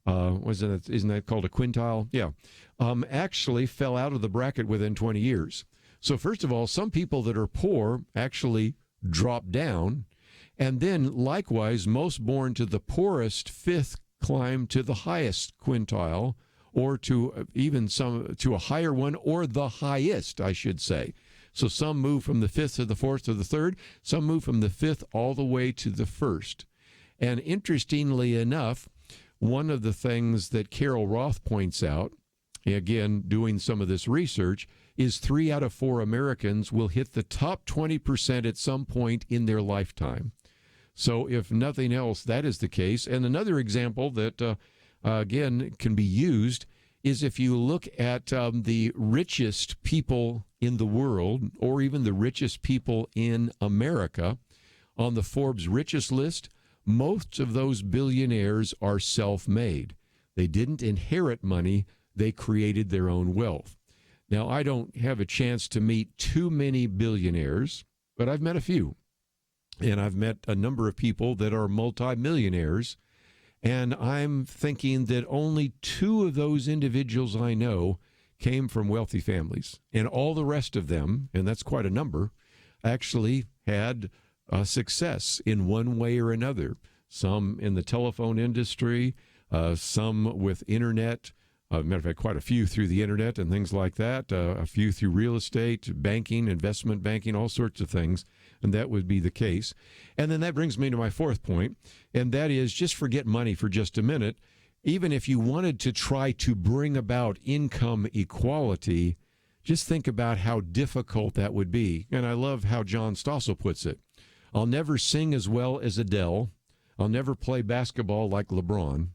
isn't that called a quintile? Yeah. Actually fell out of the bracket within 20 years. So first of all, some people that are poor actually drop down. And then likewise, most born to the poorest fifth climb to the highest quintile, or to even some to a higher one, or the highest, I should say. So some move from the fifth to the fourth to the third. Some move from the fifth all the way to the first. And interestingly enough, one of the things that Carol Roth points out, again, doing some of this research, is 3 out of 4 Americans will hit the top 20% at some point in their lifetime. So if nothing else, that is the case. And another example that, again, can be used is if you look at the richest people in the world, or even the richest people in America, on the Forbes richest list, most of those billionaires are self-made. They didn't inherit money. They created their own wealth. Now, I don't have a chance to meet too many billionaires, but I've met a few. And I've met a number of people that are multimillionaires. And I'm thinking that only 2 of those individuals I know came from wealthy families. And all the rest of them, and that's quite a number, actually had success in one way or another. Some in the telephone industry, some with internet. Matter of fact, quite a few through the internet and things like that. A few through real estate, banking, investment banking, all sorts of things. And that would be the case. And then that brings me to my 4th point, and that is just forget money for just a minute. Even if you wanted to try to bring about income equality, just think about how difficult that would be. And I love how John Stossel puts it. I'll never sing as well as Adele. I'll never play basketball like LeBron.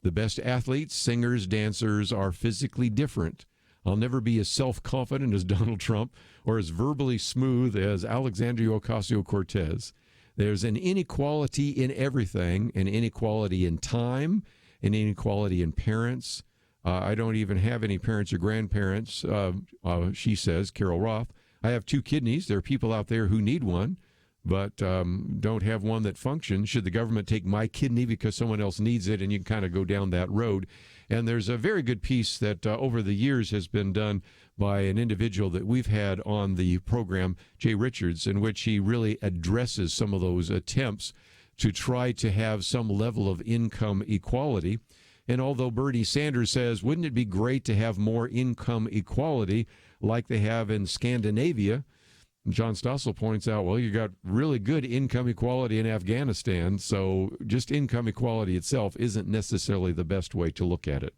The best athletes, singers, dancers are physically different. I'll never be as self-confident as Donald Trump or as verbally smooth as Alexandria Ocasio-Cortez. There's an inequality in everything, an inequality in time, an inequality in parents. I don't even have any parents or grandparents, she says, Carol Roth. I have 2 kidneys. There are people out there who need one, but don't have one that functions. Should the government take my kidney because someone else needs it? And you can kind of go down that road. And there's a very good piece that over the years has been done by an individual that we've had on the program, Jay Richards, in which he really addresses some of those attempts to try to have some level of income equality. And although Bernie Sanders says, wouldn't it be great to have more income equality like they have in Scandinavia, John Stossel points out, well, you got really good income equality in Afghanistan, so just income equality itself isn't necessarily the best way to look at it.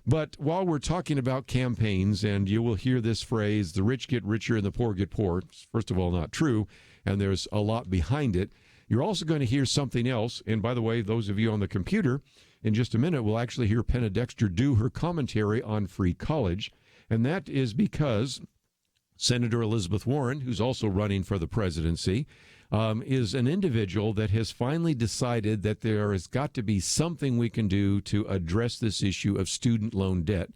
But while we're talking about campaigns, and you will hear this phrase, the rich get richer and the poor get poor, it's first of all not true, and there's a lot behind it. You're also going to hear something else, and by the way, those of you on the computer, in just a minute, will actually hear Penna Dexter do her commentary on free college, and that is because Senator Elizabeth Warren, who's also running for the presidency, is an individual that has finally decided that there has got to be something we can do to address this issue of student loan debt.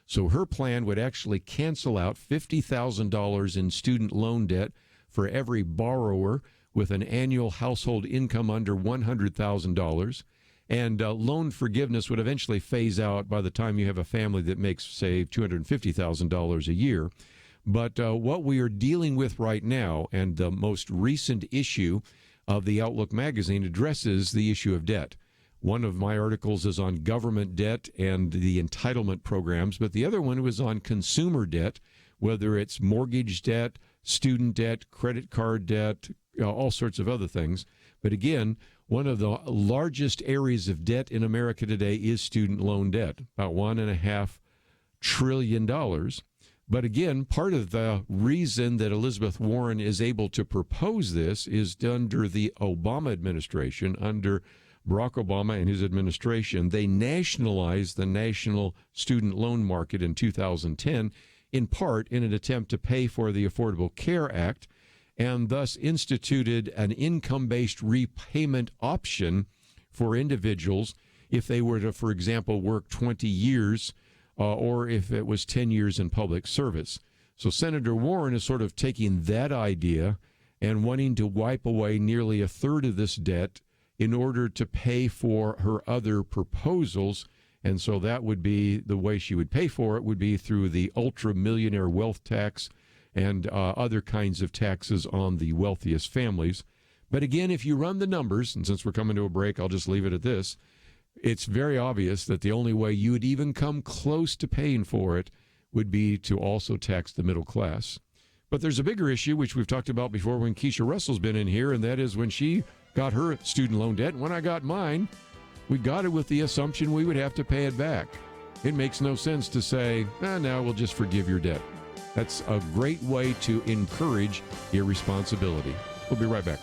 So her plan would actually cancel out $50,000 in student loan debt for every borrower with an annual household income under $100,000. And loan forgiveness would eventually phase out by the time you have a family that makes, say, $250,000 a year. But what we are dealing with right now, and the most recent issue of the Outlook magazine addresses the issue of debt. One of my articles is on government debt and the entitlement programs, but the other one was on consumer debt, whether it's mortgage debt, student debt, credit card debt, all sorts of other things. But again, one of the largest areas of debt in America today is student loan debt, about $1.5 trillion. But again, part of the reason that Elizabeth Warren is able to propose this is under the Obama administration, under Barack Obama and his administration. They nationalized the national student loan market in 2010, in part in an attempt to pay for the Affordable Care Act, and thus instituted an income-based repayment option for individuals if they were to, for example, work 20 years or if it was 10 years in public service. So Senator Warren is sort of taking that idea and wanting to wipe away nearly a third of this debt in order to pay for her other proposals. And so that would be the way she would pay for it, would be through the ultra-millionaire wealth tax and other kinds of taxes on the wealthiest families. But again, if you run the numbers, and since we're coming to a break, I'll just leave it at this, it's very obvious that the only way you would even come close to paying for it would be to also tax the middle class. But there's a bigger issue, which we've talked about before when Keisha Russell's been in here, and that is when she got her student loan debt. And when I got mine, we got it with the assumption we would have to pay it back. It makes no sense to say, now we'll just forgive your debt. That's a great way to encourage irresponsibility. We'll be right back.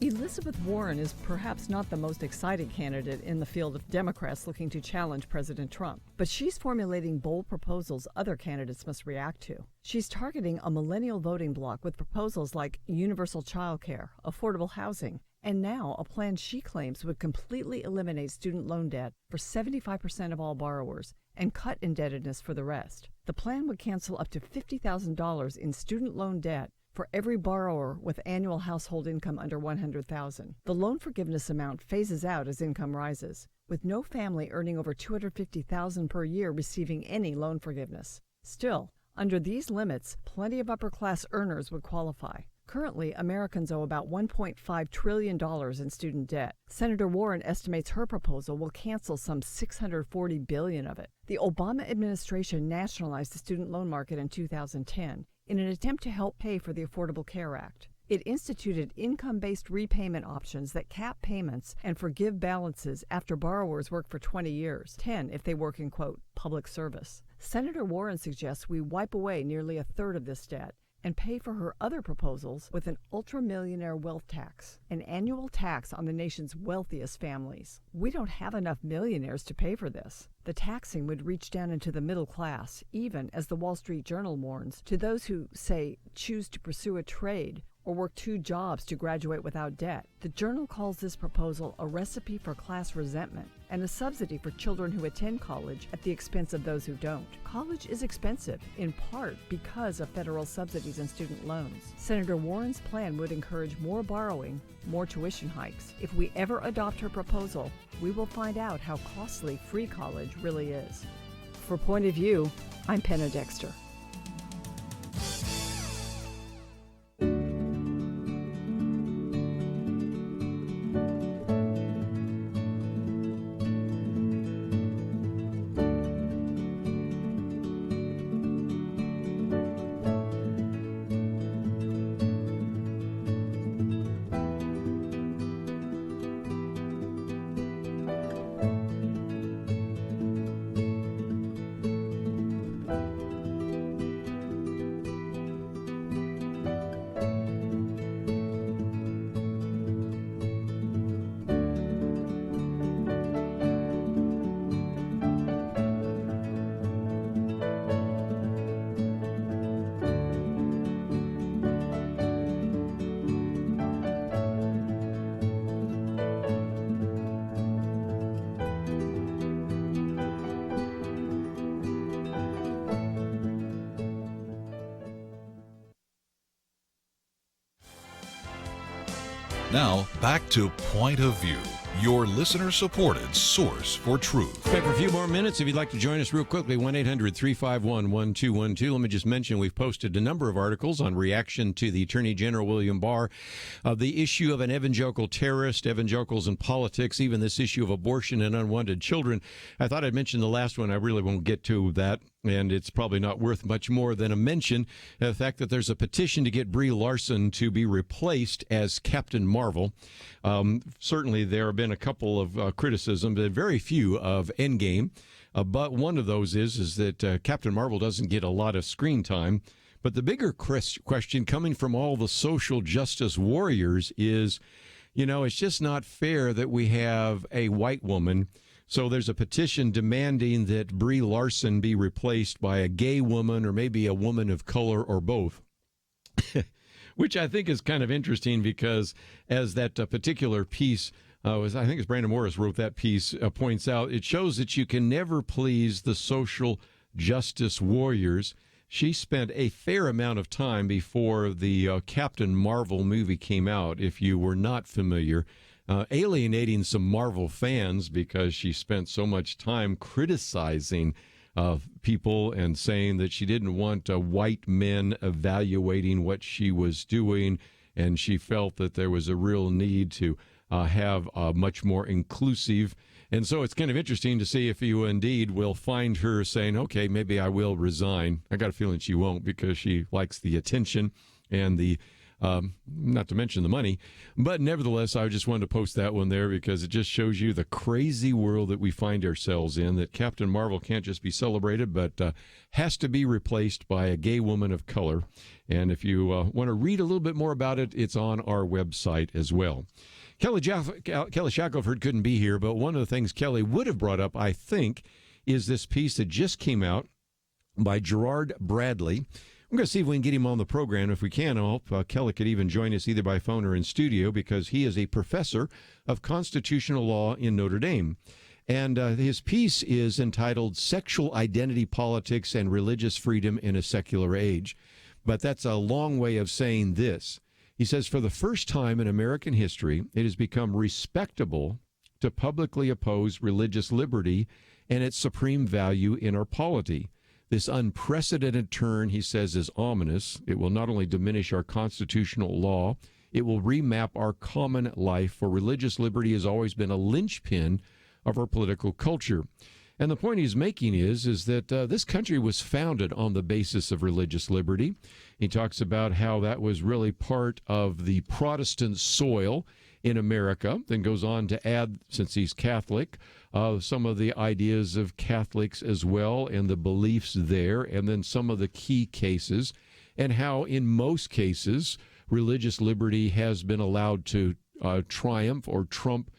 Elizabeth Warren is perhaps not the most exciting candidate in the field of Democrats looking to challenge President Trump, but she's formulating bold proposals other candidates must react to. She's targeting a millennial voting bloc with proposals like universal child care, affordable housing, and now a plan she claims would completely eliminate student loan debt for 75% of all borrowers and cut indebtedness for the rest. The plan would cancel up to $50,000 in student loan debt for every borrower with annual household income under $100,000. The loan forgiveness amount phases out as income rises, with no family earning over $250,000 per year receiving any loan forgiveness. Still, under these limits, plenty of upper-class earners would qualify. Currently, Americans owe about $1.5 trillion in student debt. Senator Warren estimates her proposal will cancel some $640 billion of it. The Obama administration nationalized the student loan market in 2010 in an attempt to help pay for the Affordable Care Act. It instituted income-based repayment options that cap payments and forgive balances after borrowers work for 20 years, 10 if they work in, quote, public service. Senator Warren suggests we wipe away nearly a third of this debt and pay for her other proposals with an ultra-millionaire wealth tax, an annual tax on the nation's wealthiest families. We don't have enough millionaires to pay for this. The taxing would reach down into the middle class, even, as the Wall Street Journal warns, to those who, say, choose to pursue a trade or work 2 jobs to graduate without debt. The Journal calls this proposal a recipe for class resentment and a subsidy for children who attend college at the expense of those who don't. College is expensive, in part because of federal subsidies and student loans. Senator Warren's plan would encourage more borrowing, more tuition hikes. If we ever adopt her proposal, we will find out how costly free college really is. For Point of View, I'm Penna Dexter. Now, back to Point of View, your listener-supported source for truth. Back for a few more minutes. If you'd like to join us real quickly, 1-800-351-1212. Let me just mention we've posted a number of articles on reaction to the Attorney General William Barr, the issue of an evangelical terrorist, evangelicals in politics, even this issue of abortion and unwanted children. I thought I'd mention the last one. I really won't get to that, and it's probably not worth much more than a mention. The fact that there's a petition to get Brie Larson to be replaced as Captain Marvel. Certainly there have been a couple of criticisms, but very few of Endgame. But one of those is that Captain Marvel doesn't get a lot of screen time. But the bigger question coming from all the social justice warriors is, it's just not fair that we have a white woman. So there's a petition demanding that Brie Larson be replaced by a gay woman or maybe a woman of color or both. which I think is kind of interesting because as that particular piece I think it's Brandon Morris wrote that piece, points out, it shows that you can never please the social justice warriors. She spent a fair amount of time before the Captain Marvel movie came out, if you were not familiar, alienating some Marvel fans because she spent so much time criticizing people and saying that she didn't want white men evaluating what she was doing, and she felt that there was a real need to have much more inclusive. And so it's kind of interesting to see if you indeed will find her saying, okay, maybe I will resign. I got a feeling she won't because she likes the attention and the, not to mention the money. But nevertheless, I just wanted to post that one there because it just shows you the crazy world that we find ourselves in, that Captain Marvel can't just be celebrated, but has to be replaced by a gay woman of color. And if you want to read a little bit more about it, it's on our website as well. Kelly Shackelford couldn't be here, but one of the things Kelly would have brought up, I think, is this piece that just came out by Gerard Bradley. I'm going to see if we can get him on the program. If we can, I hope Kelly could even join us either by phone or in studio, because he is a professor of constitutional law in Notre Dame. And his piece is entitled Sexual Identity Politics and Religious Freedom in a Secular Age. But that's a long way of saying this. He says, for the first time in American history, it has become respectable to publicly oppose religious liberty and its supreme value in our polity. This unprecedented turn, he says, is ominous. It will not only diminish our constitutional law, it will remap our common life, for religious liberty has always been a linchpin of our political culture. And the point he's making is that this country was founded on the basis of religious liberty. He talks about how that was really part of the Protestant soil in America, then goes on to add, since he's Catholic, some of the ideas of Catholics as well and the beliefs there, and then some of the key cases, and how in most cases religious liberty has been allowed to triumph or trump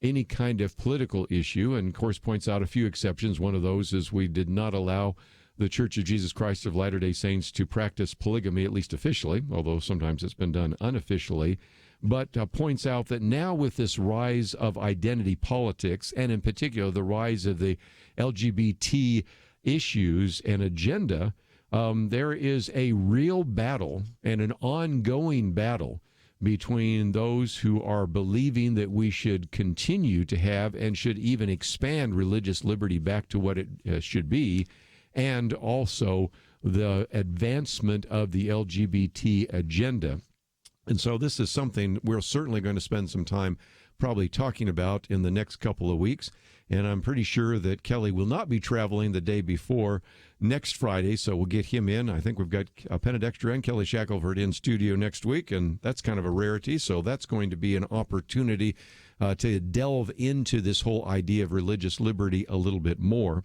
any kind of political issue, and of course points out a few exceptions. One of those is we did not allow the Church of Jesus Christ of Latter-day Saints to practice polygamy, at least officially, although sometimes it's been done unofficially, but points out that now with this rise of identity politics, and in particular the rise of the LGBT issues and agenda, there is a real battle and an ongoing battle between those who are believing that we should continue to have and should even expand religious liberty back to what it should be, and also the advancement of the LGBT agenda. And so this is something we're certainly going to spend some time probably talking about in the next couple of weeks. And I'm pretty sure that Kelly will not be traveling the day before next Friday, so we'll get him in. I think we've got Penna Dexter and Kelly Shackelford in studio next week, and that's kind of a rarity. So that's going to be an opportunity to delve into this whole idea of religious liberty a little bit more.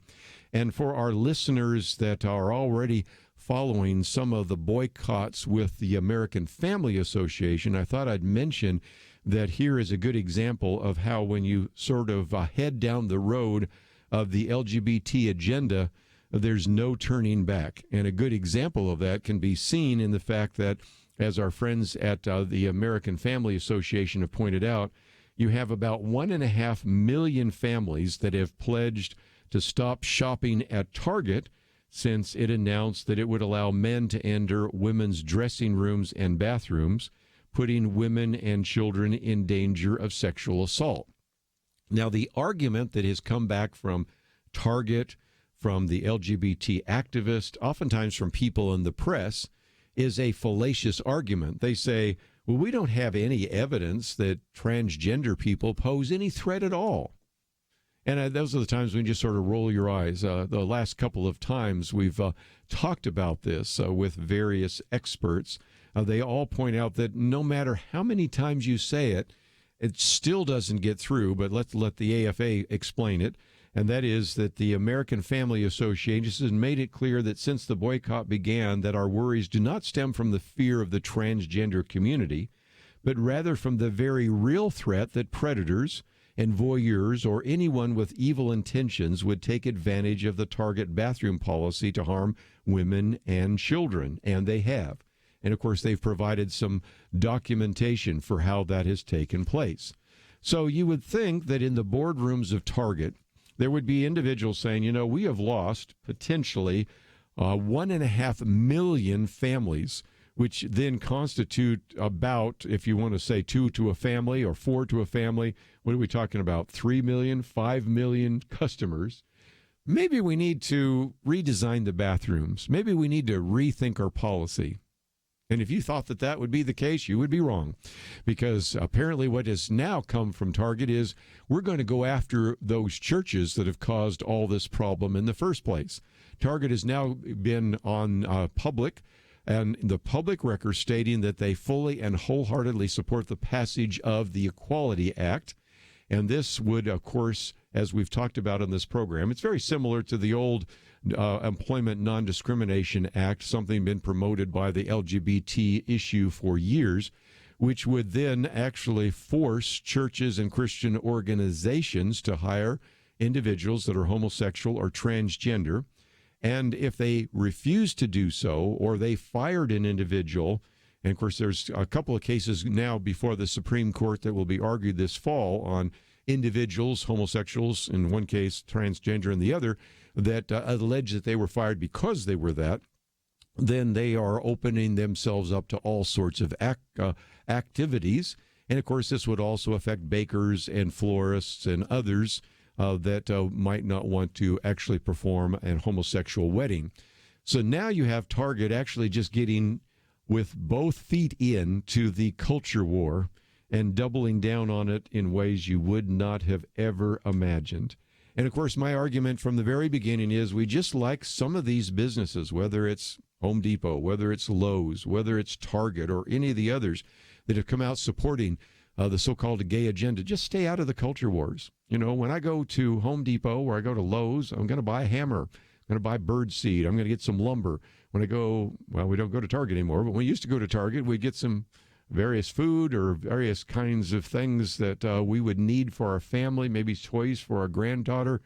And for our listeners that are already following some of the boycotts with the American Family Association, I thought I'd mention that here is a good example of how when you sort of head down the road of the LGBT agenda, there's no turning back. And a good example of that can be seen in the fact that, as our friends at the American Family Association have pointed out, you have about 1.5 million families that have pledged to stop shopping at Target since it announced that it would allow men to enter women's dressing rooms and bathrooms, putting women and children in danger of sexual assault. Now, the argument that has come back from Target, from the LGBT activists, oftentimes from people in the press, is a fallacious argument. They say, well, we don't have any evidence that transgender people pose any threat at all. And those are the times when you just sort of roll your eyes. The last couple of times we've talked about this with various experts, they all point out that no matter how many times you say it, it still doesn't get through. But let's let the AFA explain it. And that is that the American Family Association has made it clear that since the boycott began, that our worries do not stem from the fear of the transgender community, but rather from the very real threat that predators and voyeurs or anyone with evil intentions would take advantage of the Target bathroom policy to harm women and children, and they have. And, of course, they've provided some documentation for how that has taken place. So you would think that in the boardrooms of Target, there would be individuals saying, you know, we have lost potentially 1.5 million families, which then constitute about, if you want to say 2 to a family or 4 to a family, what are we talking about? 3 million, 5 million customers. Maybe we need to redesign the bathrooms. Maybe we need to rethink our policy. And if you thought that that would be the case, you would be wrong. Because apparently what has now come from Target is we're going to go after those churches that have caused all this problem in the first place. Target has now been on public, and the public record stating that they fully and wholeheartedly support the passage of the Equality Act. And this would, of course, as we've talked about in this program, it's very similar to the old Employment Non-Discrimination Act, something been promoted by the LGBT issue for years, which would then actually force churches and Christian organizations to hire individuals that are homosexual or transgender. And if they refuse to do so, or they fired an individual, and of course there's a couple of cases now before the Supreme Court that will be argued this fall on individuals, homosexuals, in one case transgender in the other, that allege that they were fired because they were that, then they are opening themselves up to all sorts of activities. And of course this would also affect bakers and florists and others that might not want to actually perform a homosexual wedding. So now you have Target actually just getting with both feet into the culture war and doubling down on it in ways you would not have ever imagined. And of course, my argument from the very beginning is we just like some of these businesses, whether it's Home Depot, whether it's Lowe's, whether it's Target, or any of the others that have come out supporting the so-called gay agenda, just stay out of the culture wars. You know, when I go to Home Depot or I go to Lowe's, I'm going to buy a hammer. I'm going to buy bird seed. I'm going to get some lumber. When I go, well, we don't go to Target anymore, but when we used to go to Target, we'd get some various food or various kinds of things that we would need for our family, maybe toys for our granddaughter.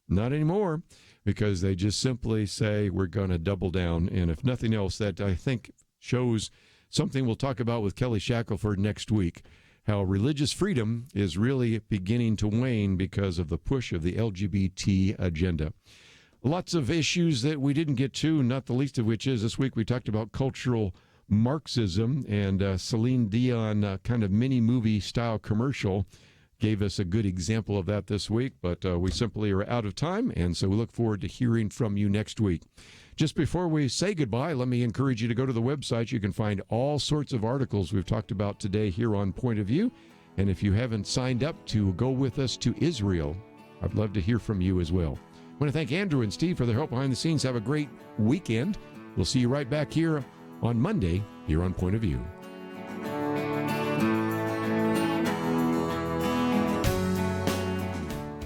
Not anymore, because they just simply say we're going to double down. And if nothing else, that I think shows something we'll talk about with Kelly Shackelford next week, how religious freedom is really beginning to wane because of the push of the LGBT agenda. Lots of issues that we didn't get to, not the least of which is this week we talked about cultural Marxism, and Celine Dion kind of mini movie style commercial gave us a good example of that this week, but we simply are out of time, and so we look forward to hearing from you next week. Just before we say goodbye, let me encourage you to go to the website. You can find all sorts of articles we've talked about today here on Point of View, and if you haven't signed up to go with us to Israel, I'd love to hear from you as well. I want to thank Andrew and Steve for their help behind the scenes. Have a great weekend. We'll see you right back here on Monday here on Point of View.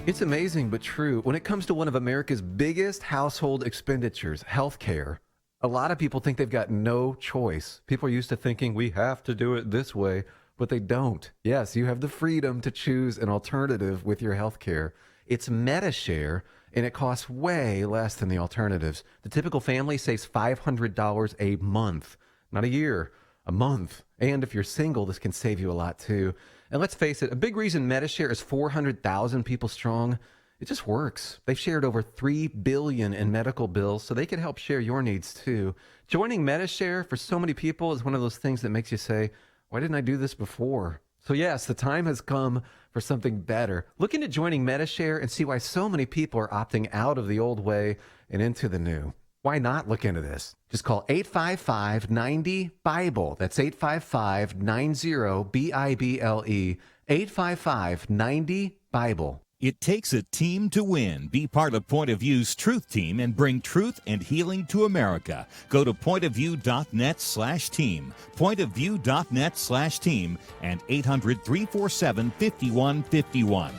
It's amazing but true. When it comes to one of America's biggest household expenditures, healthcare, a lot of people think they've got no choice. People are used to thinking we have to do it this way, but they don't. Yes, you have the freedom to choose an alternative with your healthcare. It's MediShare, and it costs way less than the alternatives. The typical family saves $500 a month, not a year, a month. And if you're single, this can save you a lot too. And let's face it, a big reason MediShare is 400,000 people strong, it just works. They've shared over $3 billion in medical bills, so they can help share your needs too. Joining MediShare for so many people is one of those things that makes you say, why didn't I do this before? So yes, the time has come for something better. Look into joining MediShare and see why so many people are opting out of the old way and into the new. Why not look into this? Just call 855-90-BIBLE. That's 855-90-BIBLE. 855-90-BIBLE. It takes a team to win. Be part of Point of View's Truth Team and bring truth and healing to America. Go to pointofview.net/team, pointofview.net/team, and 800-347-5151.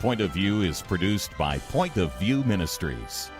Point of View is produced by Point of View Ministries.